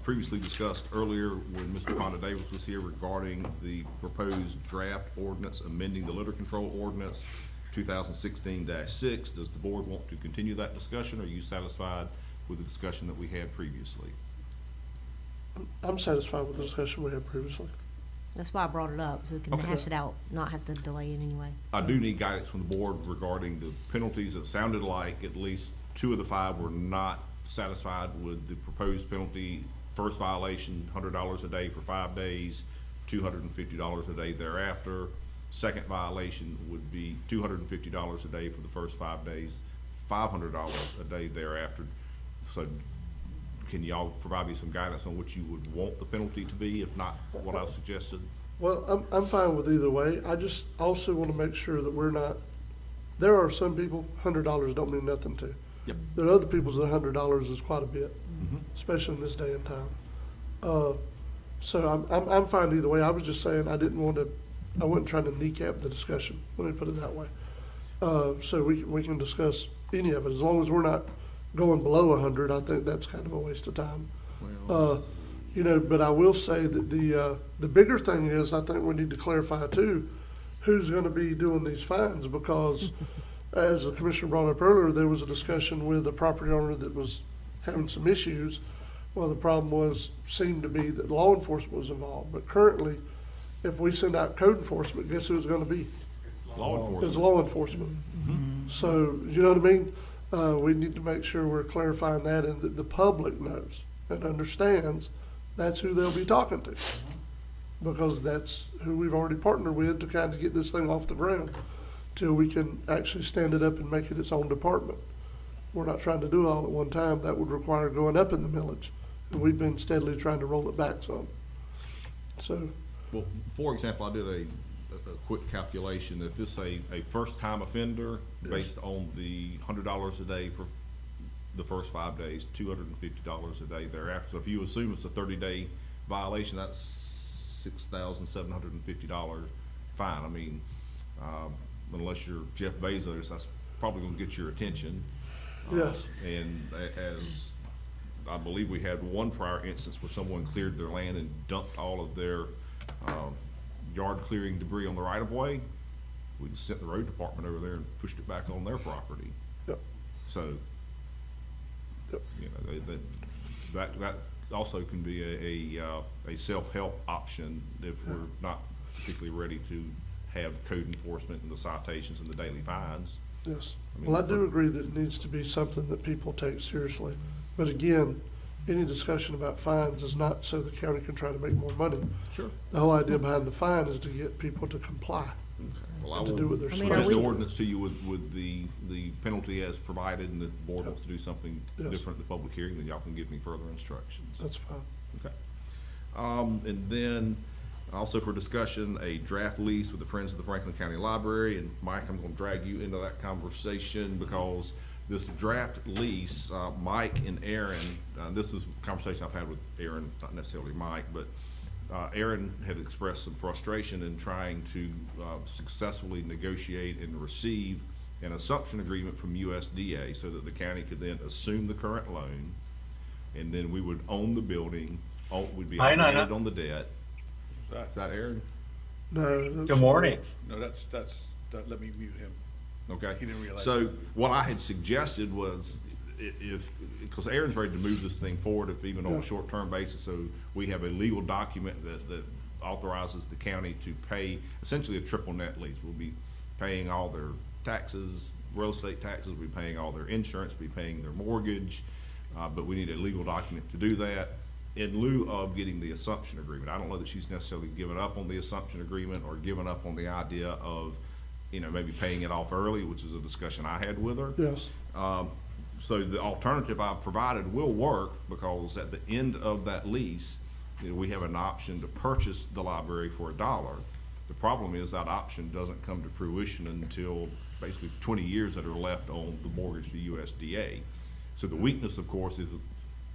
previously discussed earlier when Mr. Fonda Davis was here regarding the proposed draft ordinance amending the litter control ordinance 2016-6. Does the board want to continue that discussion, or are you satisfied with the discussion that we had previously? I'm satisfied with the discussion we had previously. That's why I brought it up, so we can Okay. hash it out, not have to delay it anyway. I do need guidance from the board regarding the penalties. It sounded like at least 2 of the 5 were not satisfied with the proposed penalty. First violation, $100 a day for 5 days, $250 a day thereafter. Second violation would be $250 a day for the first 5 days, $500 a day thereafter. So can y'all provide me some guidance on what you would want the penalty to be, if not what I suggested? Well, I'm fine with either way. I just also want to make sure that we're not, there are some people, $100 don't mean nothing to. Yep. There are other people's that $100 is quite a bit, especially in this day and time. So I'm fine either way. I was just saying I wasn't trying to kneecap the discussion, let me put it that way. So we can discuss any of it, as long as we're not going below 100. I think that's kind of a waste of time. You know, but I will say that the bigger thing is, I think we need to clarify too, who's gonna be doing these fines, because as the commissioner brought up earlier, there was a discussion with a property owner that was having some issues. Well, the problem seemed to be that law enforcement was involved, but currently, if we send out code enforcement, guess who it's gonna be? Law enforcement. It's law enforcement. So, you know what I mean? We need to make sure we're clarifying that, and that the public knows and understands that's who they'll be talking to. Because that's who we've already partnered with to kind of get this thing off the ground, till we can actually stand it up and make it its own department. We're not trying to do it all at one time. That would require going up in the millage, and we've been steadily trying to roll it back some. So, Well, for example, I did a quick calculation. If it's a first-time offender, based on the $100 a day for the first 5 days, $250 a day thereafter. So if you assume it's a 30-day violation, that's $6,750 fine. I mean, unless you're Jeff Bezos, that's probably gonna get your attention. Yes. And as I believe we had one prior instance where someone cleared their land and dumped all of their yard clearing debris on the right of way. We just sent the road department over there and pushed it back on their property. Yep. So, Yep. you know, that also can be a self-help option if we're not particularly ready to have code enforcement and the citations and the daily fines. yes. I mean, Well, I do agree that it needs to be something that people take seriously. But again, any discussion about fines is not so the county can try to make more money. Sure. The whole idea behind the fine is to get people to comply. Well, I and to will do what they're I mean, supposed post to the do. ordinance to you with the penalty as provided, and the board wants to do something Yes. different at the public hearing, then y'all can give me further instructions. That's fine. Okay. And then also for discussion, a draft lease with the Friends of the Franklin County Library. And Mike, I'm gonna drag you into that conversation because this draft lease, Mike and Aaron, this is a conversation I've had with Aaron, not necessarily Mike, but Aaron had expressed some frustration in trying to successfully negotiate and receive an assumption agreement from USDA so that the county could then assume the current loan, and then we would own the building, we'd be obligated on the debt. Is that Aaron? No. Good morning. No, let me mute him. Okay. He didn't realize. So what I had suggested was because Aaron's ready to move this thing forward, if even on a short-term basis, so we have a legal document that authorizes the county to pay essentially a triple net lease. We'll be paying all their taxes, real estate taxes, we'll be paying all their insurance, we'll be paying their mortgage, but we need a legal document to do that in lieu of getting the assumption agreement. I don't know that she's necessarily given up on the assumption agreement or given up on the idea of, maybe paying it off early, which is a discussion I had with her. Yes. So the alternative I provided will work, because at the end of that lease, we have an option to purchase the library for $1. The problem is that option doesn't come to fruition until basically 20 years that are left on the mortgage to USDA. So the weakness, of course, is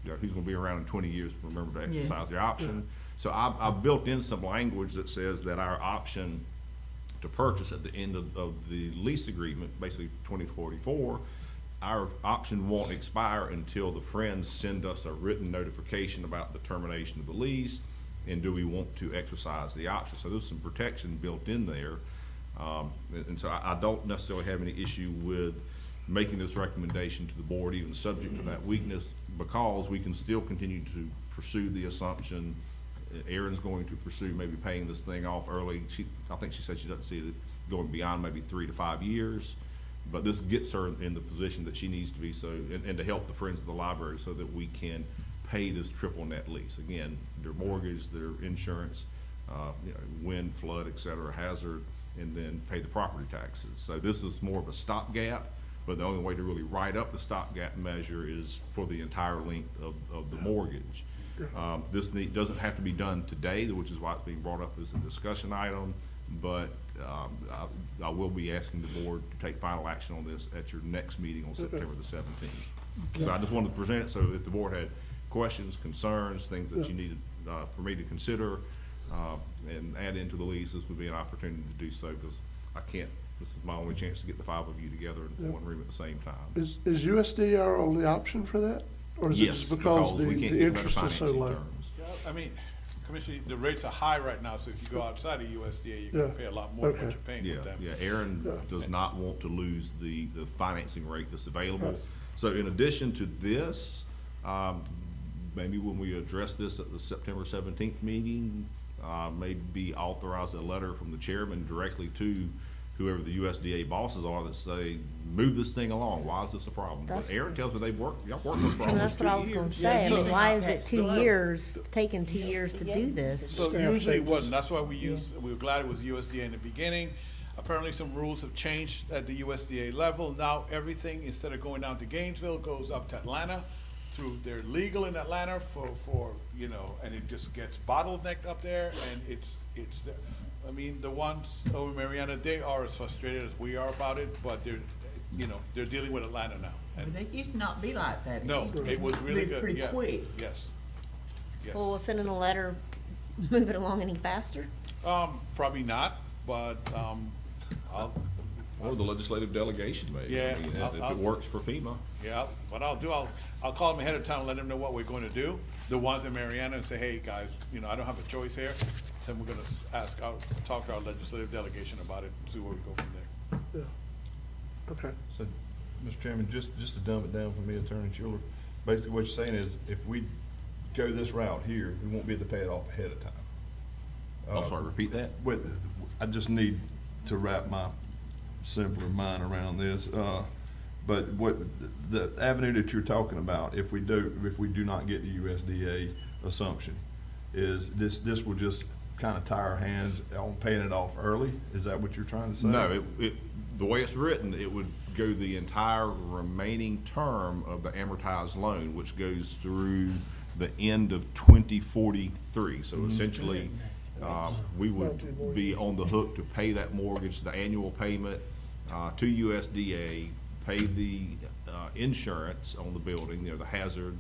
who's going to be around in 20 years to remember to exercise the option. So I've built in some language that says that our option to purchase at the end of the lease agreement, basically 2044, our option won't expire until the Friends send us a written notification about the termination of the lease, and do we want to exercise the option. So there's some protection built in there. And so I don't necessarily have any issue with making this recommendation to the board, even subject to that weakness, because we can still continue to pursue the assumption. Erin's going to pursue maybe paying this thing off early. I think she said she doesn't see it going beyond maybe 3 to 5 years, but this gets her in the position that she needs to be, so, and to help the Friends of the Library so that we can pay this triple net lease. Again, their mortgage, their insurance, wind, flood, et cetera, hazard, and then pay the property taxes. So this is more of a stopgap, but the only way to really write up the stopgap measure is for the entire length of the mortgage. This doesn't have to be done today, which is why it's being brought up as a discussion item, but I will be asking the board to take final action on this at your next meeting on September the 17th. So I just wanted to present it, so if the board had questions, concerns, things that you needed for me to consider and add into the lease, this would be an opportunity to do so, because this is my only chance to get the 5 of you together in one room at the same time. Is USD our only option for that? Or is it just because the interest is so low? Yeah, I mean, Commissioner, the rates are high right now, so if you go outside of USDA, you're gonna pay a lot more than what you're paying with them. Yeah, Aaron does not want to lose the financing rate that's available. So in addition to this, maybe when we address this at the September 17th meeting, maybe authorize a letter from the chairman directly to whoever the USDA bosses are that say, move this thing along. Why is this a problem? But Aaron tells me y'all worked this problem. That's what I was going to say. I mean, why is it 2 years, taking 2 years to do this? So usually it wasn't. That's why we were glad it was USDA in the beginning. Apparently some rules have changed at the USDA level. Now everything, instead of going down to Gainesville, goes up to Atlanta they're legal in Atlanta for and it just gets bottlenecked up there, and I mean, the ones over Mariana, they are as frustrated as we are about it, but they're dealing with Atlanta now. But they used to not be like that. No, it was really good. Pretty quick. Yes. Well, we'll send in a letter, move it along any faster? Probably not, but or the legislative delegation maybe. Yeah. I mean, if it works for FEMA. Yeah, what I'll do, I'll call them ahead of time and let them know what we're going to do. The ones in Mariana, and say, hey, guys, I don't have a choice here. Then we're going to talk to our legislative delegation about it and see where we go from there. Yeah. Okay. So, Mr. Chairman, just to dumb it down for me, Attorney Schuler, basically what you're saying is if we go this route here, we won't be able to pay it off ahead of time. I'm sorry, repeat that? I just need to wrap my simpler mind around this. But what the avenue that you're talking about, if we do not get the USDA assumption, is this will just kind of tie our hands on paying it off early? Is that what you're trying to say? No, the way it's written, it would go the entire remaining term of the amortized loan, which goes through the end of 2043. So essentially, we would be on the hook to pay that mortgage, the annual payment to USDA, pay the insurance on the building, the hazard,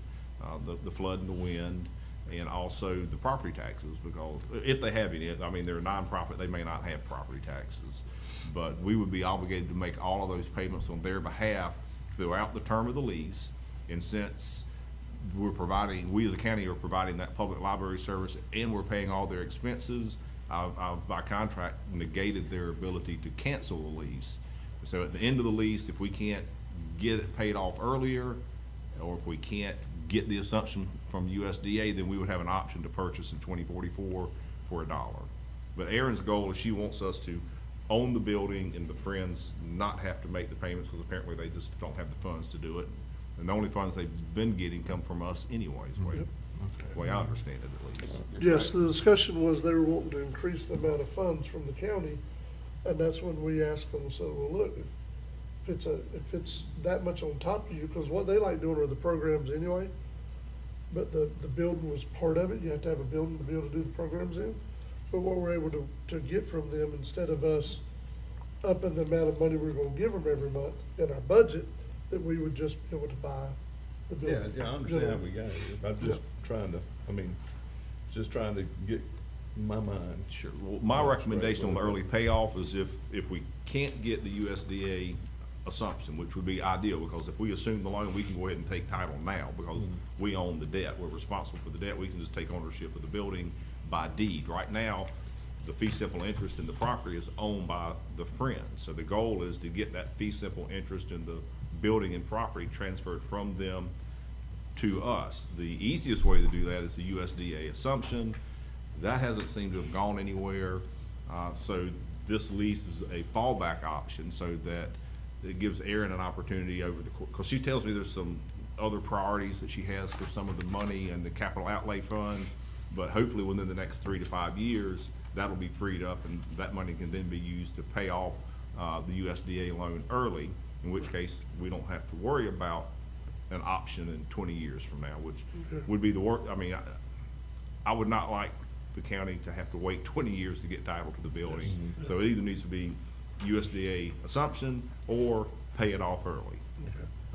the flood and the wind, and also the property taxes, because if they have any, I mean, they're a nonprofit, they may not have property taxes. But we would be obligated to make all of those payments on their behalf throughout the term of the lease. And since we as a county are providing that public library service and we're paying all their expenses, I've by contract negated their ability to cancel the lease. So at the end of the lease, if we can't get it paid off earlier, or if we can't get the assumption from USDA, then we would have an option to purchase in 2044 for $1. But Erin's goal is she wants us to own the building and the Friends not have to make the payments, because apparently they just don't have the funds to do it. And the only funds they've been getting come from us anyways, the way I understand it at least. Yes, the discussion was they were wanting to increase the amount of funds from the county, and that's when we asked them, so, well, look, if it's that much on top of you, because what they like doing are the programs anyway, but the building was part of it, you have to have a building to be able to do the programs in. But what we're able to get from them, instead of us upping the amount of money we're gonna give them every month in our budget, that we would just be able to buy the building. Yeah, I understand we got it. I'm just trying to get my mind. Sure. Well, my recommendation on the early payoff is if we can't get the USDA assumption, which would be ideal, because if we assume the loan, we can go ahead and take title now, because we own the debt. We're responsible for the debt. We can just take ownership of the building by deed. Right now, the fee simple interest in the property is owned by the Friends. So the goal is to get that fee simple interest in the building and property transferred from them to us. The easiest way to do that is the USDA assumption. That hasn't seemed to have gone anywhere. So this lease is a fallback option, so that it gives Erin an opportunity over the course, because she tells me there's some other priorities that she has for some of the money and the capital outlay fund. But hopefully within the next 3 to 5 years, that'll be freed up, and that money can then be used to pay off the USDA loan early, in which case we don't have to worry about an option in 20 years from now, which would be the work. I mean, I would not like the county to have to wait 20 years to get title to the building. So it either needs to be USDA assumption or pay it off early.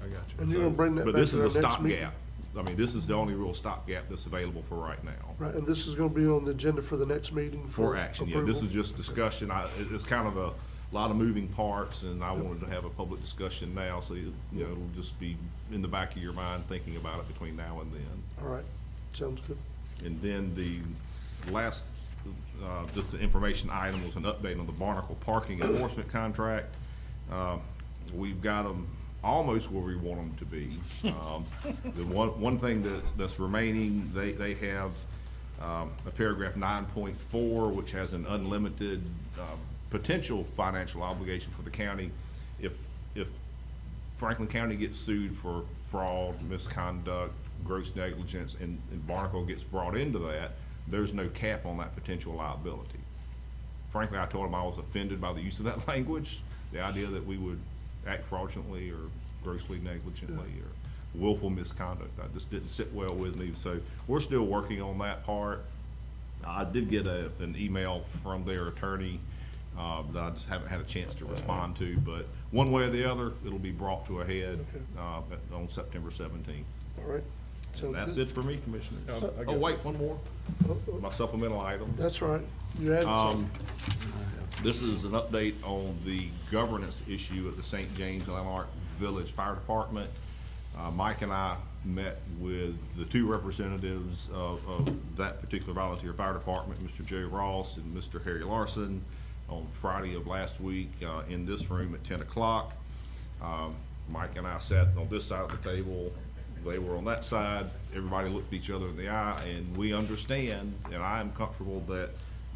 I got you. And you're gonna bring that But back this to is our a next meeting? stopgap. I mean, this is the only real stopgap that's available for right now. Right, and this is gonna be on the agenda for the next meeting For action, yeah, this approval? is just discussion. It's kind of a lot of moving parts, and I wanted to have a public discussion now, so, you know, it'll just be in the back of your mind, thinking about it between now and then. All right, sounds good. And then the last, just the information item was an update on the Barnacle parking enforcement contract. We've got them almost where we want them to be. The one thing that's remaining, they have a paragraph 9.4, which has an unlimited potential financial obligation for the county. If Franklin County gets sued for fraud, misconduct, gross negligence, and Barnacle gets brought into that, there's no cap on that potential liability. Frankly, I told them I was offended by the use of that language, the idea that we would act fraudulently or grossly negligently or willful misconduct. That just didn't sit well with me. So we're still working on that part. I did get an email from their attorney that I just haven't had a chance to respond to, but one way or the other, it'll be brought to a head on September 17th. All right. And that's good. it for me, Commissioners. Oh, wait, one more. My supplemental item. That's right. You had some. This is an update on the governance issue at the St. James Landmark Village Fire Department. Mike and I met with the two representatives of that particular volunteer fire department, Mr. Joe Ross and Mr. Harry Larson, on Friday of last week in this room at 10 o'clock. Mike and I sat on this side of the table. They were on that side. Everybody looked each other in the eye, and we understand, and I am comfortable that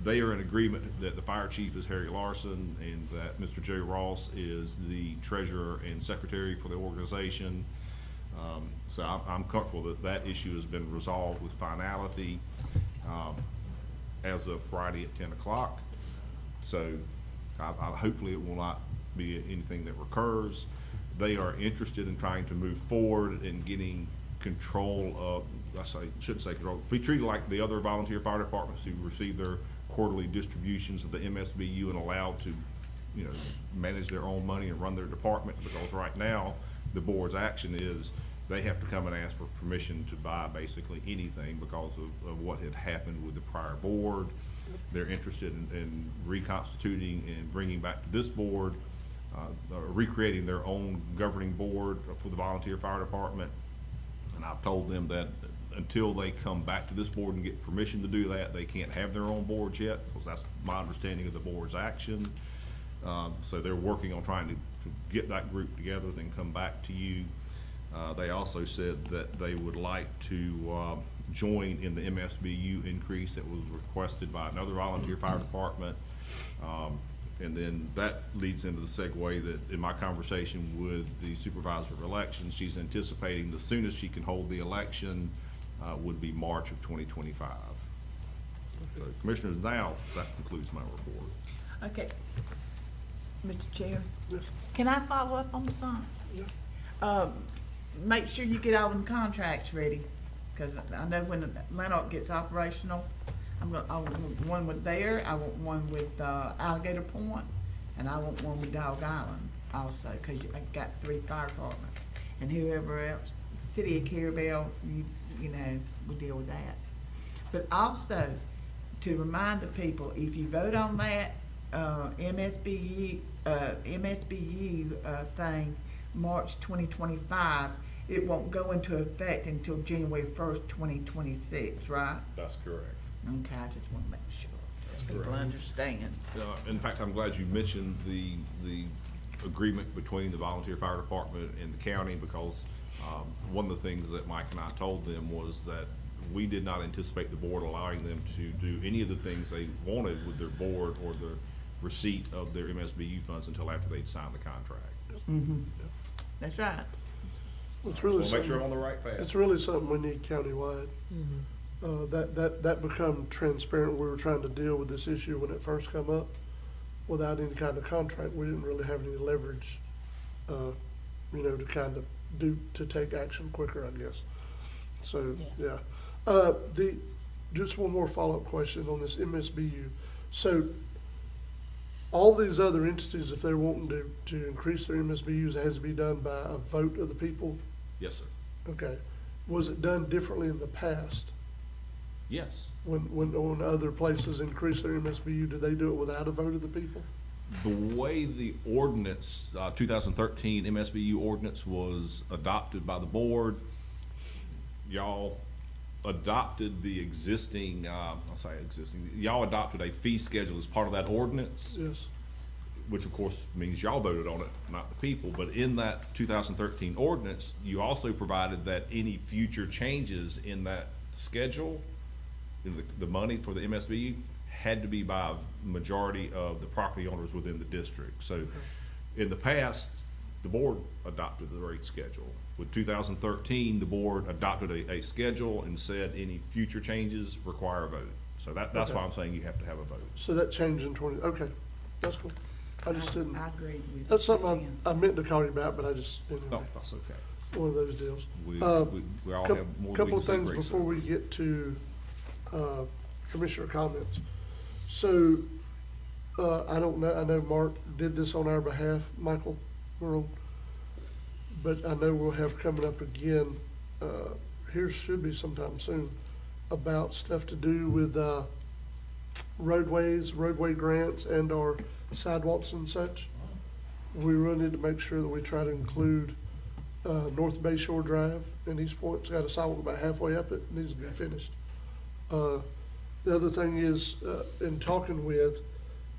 they are in agreement that the fire chief is Harry Larson and that Mr. Joe Ross is the treasurer and secretary for the organization. So I'm comfortable that that issue has been resolved with finality as of Friday at 10 o'clock. So hopefully it will not be anything that recurs. They are interested in trying to move forward in getting control of, shouldn't say control, be treated like the other volunteer fire departments who receive their quarterly distributions of the MSBU and allowed to, you know, manage their own money and run their department, because right now the board's action is they have to come and ask for permission to buy basically anything because of what had happened with the prior board. They're interested in reconstituting and bringing back to this board, recreating their own governing board for the volunteer fire department. And I've told them that until they come back to this board and get permission to do that, they can't have their own boards yet, because that's my understanding of the board's action. So they're working on trying to get that group together, then come back to you. They also said that they would like to join in the MSBU increase that was requested by another volunteer fire department. And then that leads into the segue that in my conversation with the supervisor of elections, she's anticipating the soonest she can hold the election would be March of 2025. So, Commissioners, now that concludes my report. Okay. Mr. Chair, can I follow up on something? Make sure you get all them contracts ready, because I know when Lanark gets operational, I want one with there, I want one with Alligator Point, and I want one with Dog Island also, because I got 3 fire departments. And whoever else, City of Carabel, you know, we deal with that. But also, to remind the people, if you vote on that MSBU thing, March 2025, it won't go into effect until January 1st, 2026, right? That's correct. Okay, I just want to make sure people correct. understand. In fact, I'm glad you mentioned the agreement between the volunteer fire department and the county, because one of the things that Mike and I told them was that we did not anticipate the board allowing them to do any of the things they wanted with their board or the receipt of their MSBU funds until after they'd signed the contract. Mm-hmm. That's right. It's really We'll make sure I'm something- on the right path. It's really something we need countywide. That become transparent. We were trying to deal with this issue when it first come up. Without any kind of contract, we didn't really have any leverage, to kind of to take action quicker, I guess. So, yeah. Just one more follow-up question on this MSBU. So, all these other entities, if they're wanting to increase their MSBUs, it has to be done by a vote of the people? Yes, sir. Okay. Was it done differently in the past? Yes. When other places increased their MSBU, did they do it without a vote of the people? The way the ordinance, 2013 MSBU ordinance was adopted by the board, y'all adopted the existing, y'all adopted a fee schedule as part of that ordinance. Yes. Which of course means y'all voted on it, not the people. But in that 2013 ordinance, you also provided that any future changes in that schedule, in the money for the MSBU, had to be by a majority of the property owners within the district. So in the past, the board adopted the rate schedule. With 2013, the board adopted a schedule and said any future changes require a vote. So that's why I'm saying you have to have a vote. So that changed in okay, that's cool. I just didn't. I agree with you. That's something I meant to call you about, but I just, No, that's okay. one of those deals. We all have more than we Couple can of say things grace before over. we get to, commissioner comments. So, I don't know, I know Mark did this on our behalf, Michael Merle, but I know we'll have coming up again, here should be sometime soon, about stuff to do with, roadways, roadway grants, and our sidewalks and such. We really need to make sure that we try to include, North Bay Shore Drive in East Point. It's got a sidewalk about halfway up it, needs to be finished. The other thing is, in talking with,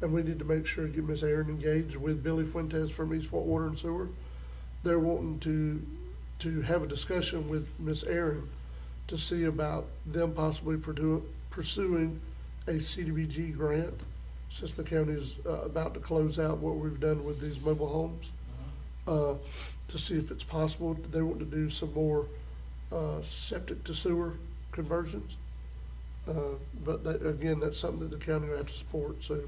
and we need to make sure to get Ms. Aaron engaged with Billy Fuentes from East Point Water and Sewer. They're wanting to have a discussion with Ms. Aaron to see about them possibly pursuing a CDBG grant, since the county is about to close out what we've done with these mobile homes, to see if it's possible. They want to do some more septic to sewer conversions. But that, again, that's something that the county will have to support, so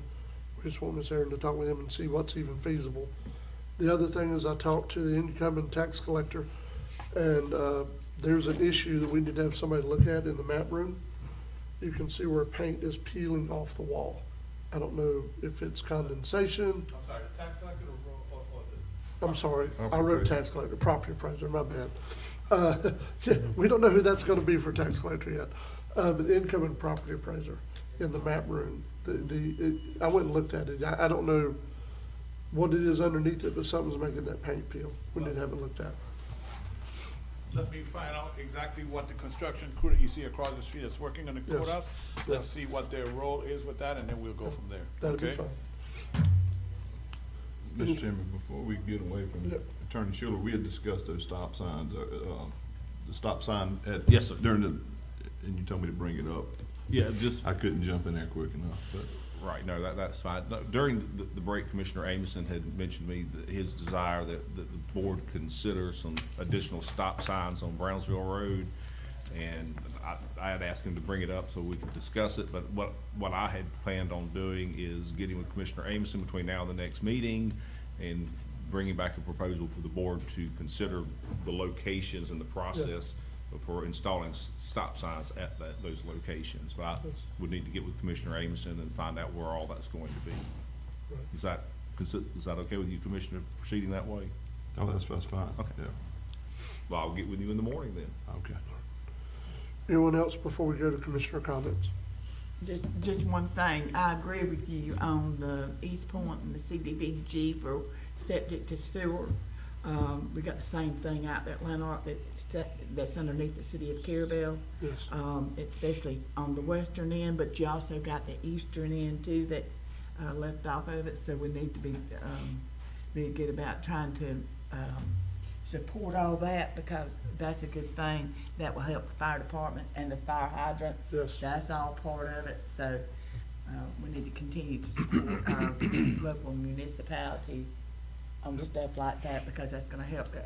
we just want Ms. Aaron to talk with him and see what's even feasible. The other thing is I talked to the incoming tax collector, and there's an issue that we need to have somebody look at in the map room. You can see where paint is peeling off the wall. I don't know if it's condensation. I'm sorry, the tax collector or I'm sorry, I Property wrote appraiser. tax collector, property appraiser, my bad. We don't know who that's gonna be for tax collector yet, but the incoming property appraiser in the map room. I went and looked at it, I don't know what it is underneath it, but something's making that paint peel. We need to have it looked at. Let me find out exactly what the construction crew that you see across the street that's working on the Yes. courthouse. Let's see what their role is with that, and then we'll go from there. That'd be Okay? fine. Mr. Chairman, before we get away from Yep. Attorney Schuler, we had discussed those stop signs, the stop sign at. Yes, sir. During the, and you told me to bring it up. Yeah, just. I couldn't jump in there quick enough, but. Right, no, that's fine. No, during the break, Commissioner Amison had mentioned to me that his desire that the board consider some additional stop signs on Brownsville Road. And I had asked him to bring it up so we could discuss it, but what I had planned on doing is getting with Commissioner Amison between now and the next meeting and bringing back a proposal for the board to consider the locations and the process for installing stop signs at those locations. But I would need to get with Commissioner Amison and find out where all that's going to be. Right. Is that okay with you, Commissioner, proceeding that way? Oh, that's fine. Okay. Yeah, Well, I'll get with you in the morning then. okay. Anyone else before we go to commissioner comments? Just one thing, I agree with you on the East Point and the CDBG for septic to sewer. We got the same thing out there at Lanark that's underneath the city of Carabel. Yes. Especially on the western end, but you also got the eastern end too that, left off of it, so we need to be good about trying to, support all that, because that's a good thing. That will help the fire department and the fire hydrant. Yes. That's all part of it, so, we need to continue to support our local municipalities on stuff like that, because that's gonna help the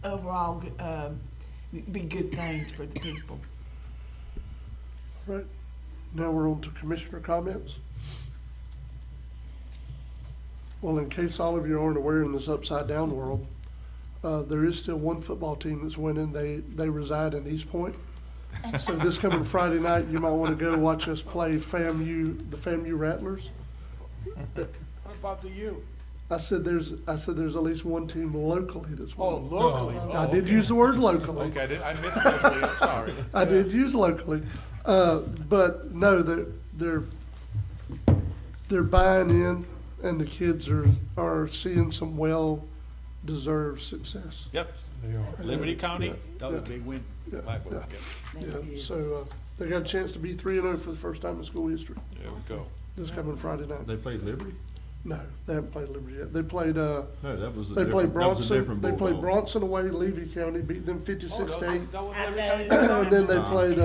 overall, be good things for the people. Right, now we're on to commissioner comments. Well, in case all of you aren't aware in this upside down world, there is still one football team that's winning. They reside in East Point. So this coming Friday night, you might want to go watch us play the FAMU Rattlers. What about the U? I said there's at least one team locally that's Oh, winning. locally. I did use the word locally. Okay, I missed locally, I'm sorry. I did use locally, but no, they're buying in, and the kids are seeing some well-deserved success. Yep, They are. Liberty County, that was a Yeah. big win. Yeah, Blackboard, yeah. yeah. Yeah, so they got a chance to be 3-0 for the first time in school history. There we go. This coming Friday night. They played Liberty? No, they haven't played Liberty yet. They played No, that was a they played different, that was a Bronson. different They played bulldog. Bronson away, Levy County, beat them Oh, 56-8. that was I Liberty know. County? And then they played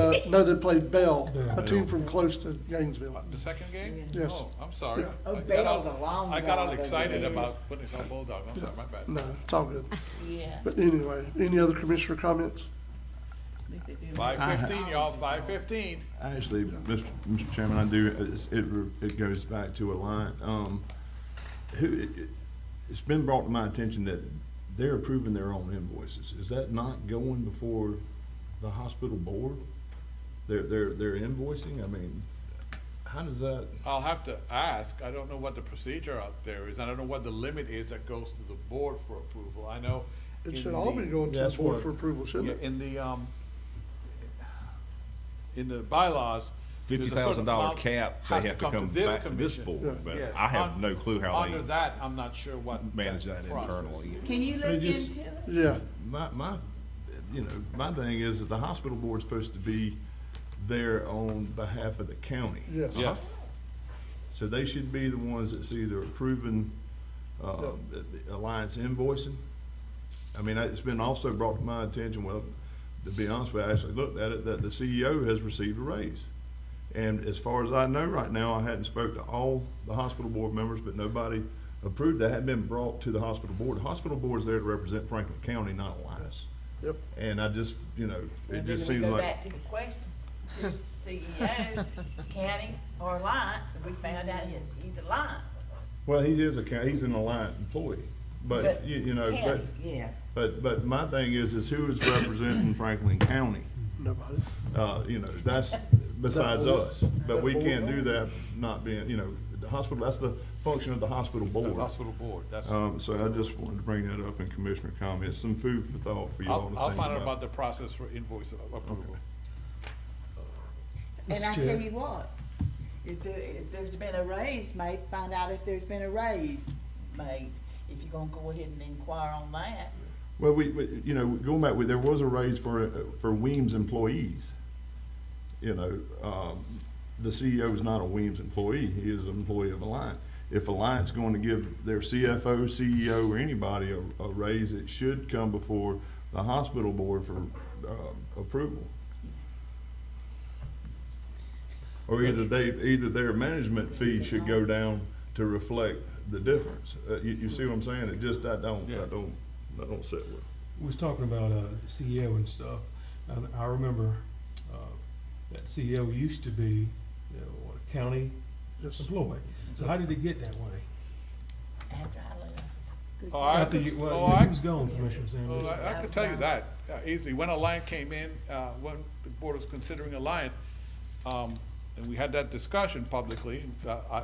they played Bell, Bell. a team from close to Gainesville. The second game? Yes. Oh, I'm sorry. Yeah. Oh, I got Bell's all- a long I got all drive, excited it about is. putting this on Bulldog, I'm sorry, my bad. No, it's all good. Yeah. But anyway, any other commissioner comments? 5:15, y'all, 5:15. Actually, Mr. Chairman, I do, it goes back to a line, it's been brought to my attention that they're approving their own invoices. Is that not going before the hospital board? They're invoicing, I mean, how does that? I'll have to ask, I don't know what the procedure out there is, I don't know what the limit is that goes to the board for approval, I know. It in should all be the- going to Yeah, the that's board what- for approval, shouldn't Yeah, it? in the bylaws. there's a certain $50,000 amount cap, they has have to come this back to this commission. board, Yeah. but Yes, I have no clue how Under they that, I'm not sure what. manage that process internally. is. Can you look They into just- it? Yeah, My, my thing is that the hospital board's supposed to be there on behalf of the county. yes. Yes, So they should be the ones that's either approving, the Alliance invoicing. I mean, it's been also brought to my attention, well, to be honest with you, I actually looked at it, that the CEO has received a raise. And as far as I know right now, I hadn't spoke to all the hospital board members, but nobody approved that, hadn't been brought to the hospital board. The hospital board is there to represent Franklin County, not Alliance. Yep. And I just, it And just then seems we go like. back to the question, who's CEO, county or Alliance, we found out he's Alliance. Well, he's an Alliant employee, but, County, yeah. but my thing is who is representing Franklin County? Nobody. That's besides That us, but that we board? can't do that not being, the hospital, that's the function of the hospital board. The hospital board, that's. So I just wanted to bring that up in commissioner comments, some food for thought for you all to think about. I'll find out about the process for invoice approval. And I Mr. Chair. tell you what, if there's been a raise made, find out if there's been a raise made, if you're gonna go ahead and inquire on that. Well, you know, going back, there was a raise for Weems employees. You know, the CEO is not a Weems employee, he is an employee of Alliant. If Alliant's going to give their CFO, CEO, or anybody a raise, it should come before the hospital board for approval. Or either their management fee should go down to reflect the difference. You see what I'm saying? It just, that don't sit well. We was talking about CEO and stuff, and I remember that CEO used to be, you know, a county employee. So how did it get that way? After I left. After you, well, he was gone, Commissioner Sanders. I can tell you that easily. When Alliant came in, when the board was considering Alliant, and we had that discussion publicly,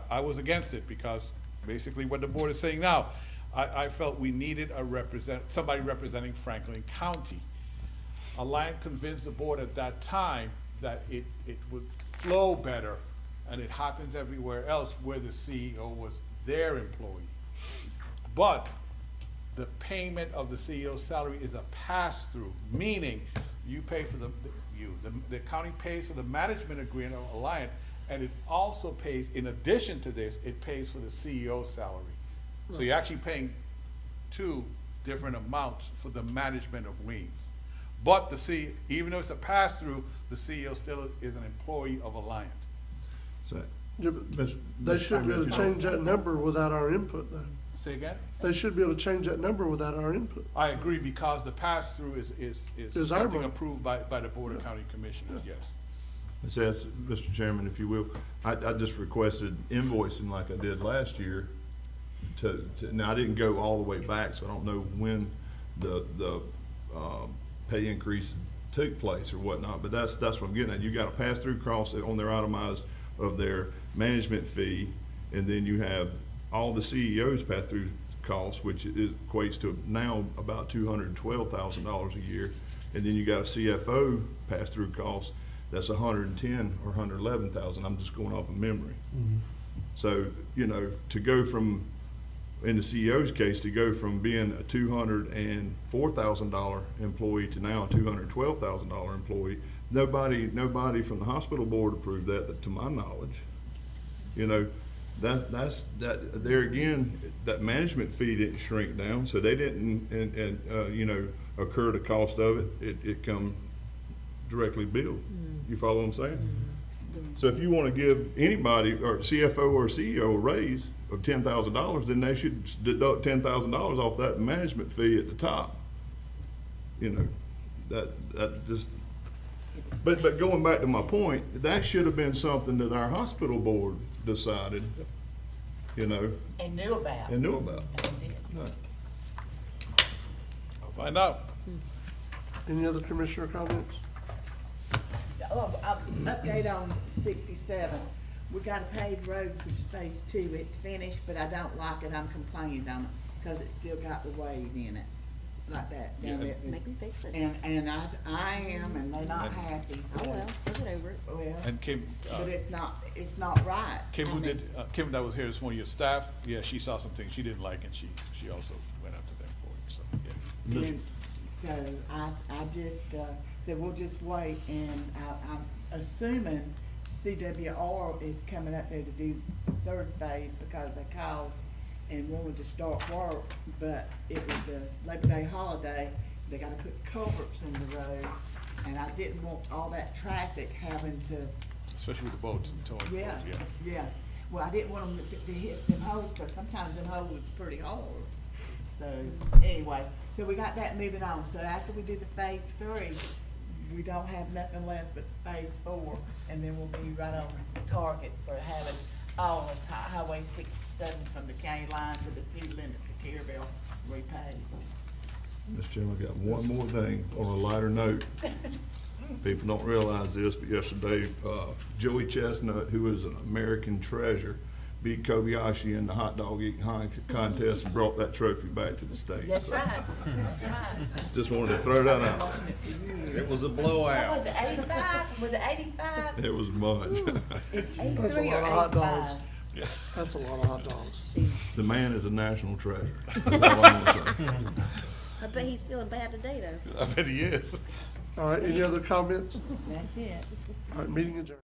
I was against it because basically what the board is saying now, I felt we needed somebody representing Franklin County. Alliant convinced the board at that time that it would flow better, and it happens everywhere else where the CEO was their employee. But the payment of the CEO's salary is a pass-through, meaning you pay for the county pays for the management agreement of Alliant, and it also pays, in addition to this, it pays for the CEO's salary. So you're actually paying two different amounts for the management of Weems. But even though it's a pass-through, the CEO still is an employee of Alliant. So, Yeah, but they should be able to change that number without our input, though. Say again? They should be able to change that number without our input. I agree, because the pass-through is Is our something money. approved by the Board of County Commissioners, yes. It says, Mr. Chairman, if you will, I just requested invoicing like I did last year now I didn't go all the way back, so I don't know when the pay increase took place or whatnot, but that's what I'm getting at. You got a pass-through cost on their itemized of their management fee, and then you have all the CEO's pass-through costs, which equates to now about $212,000 a year, and then you got a CFO pass-through cost that's $110,000 or $111,000. I'm just going off of memory. Mm-hmm. So, you know, to go from, in the CEO's case, to go from being a $204,000 employee to now a $212,000 employee, nobody from the hospital board approved that, to my knowledge. You know, that's there again, that management fee didn't shrink down, so they didn't, you know, occur the cost of it. It come directly billed. You follow what I'm saying? So if you want to give anybody, or CFO or CEO, a raise of $10,000, then they should deduct $10,000 off that management fee at the top. You know, that just. But going back to my point, that should have been something that our hospital board decided. You know. And knew about. And knew about. I'll find out. Any other commissioner comments? Update on 67. We got a paved road for phase 2. It's finished, but I don't like it. I'm complaining on it because it's still got the wave in it, like that. Down there. Make me fix it. And I am, and they're not happy. Oh, well, we'll get over it. Well, And Kim, but it's not right. Kim, I who mean, did, Kim that was here this morning, your staff, yeah, she saw some things she didn't like, and she also went after them for it, so, yeah. And so I just said, we'll just wait, and I'm assuming CWR is coming up there to do the third phase because they called and wanted to start work, but it was the Labor Day holiday. They gotta put culverts in the road, and I didn't want all that traffic having to. Especially with the boats and towing Yeah, boats, yeah. yeah. Well, I didn't want them to hit them holes, because sometimes them holes is pretty hard. So, anyway, so we got that moving on. So after we do the phase 3, we don't have nothing left but phase 4, and then we'll be right on target for having all of Highway 67 from the county line to the city limit to Carabel repaved. Mr. Chairman, I got one more thing on a lighter note. People don't realize this, but yesterday, Joey Chestnut, who is an American treasure, beat Kobayashi in the hot dog eating contest and brought that trophy back to the state. That's So, right, that's right. just wanted to throw that out. It was a What blowout. was it, 85? Was it 85? It was much. That's a 83 lot or of hot 85? dogs. That's a lot of hot dogs. The man is a national treasure. That's all I'm gonna say. I bet he's feeling bad today, though. I bet he is. All right, any other comments? That's it. All right, meeting adjourned.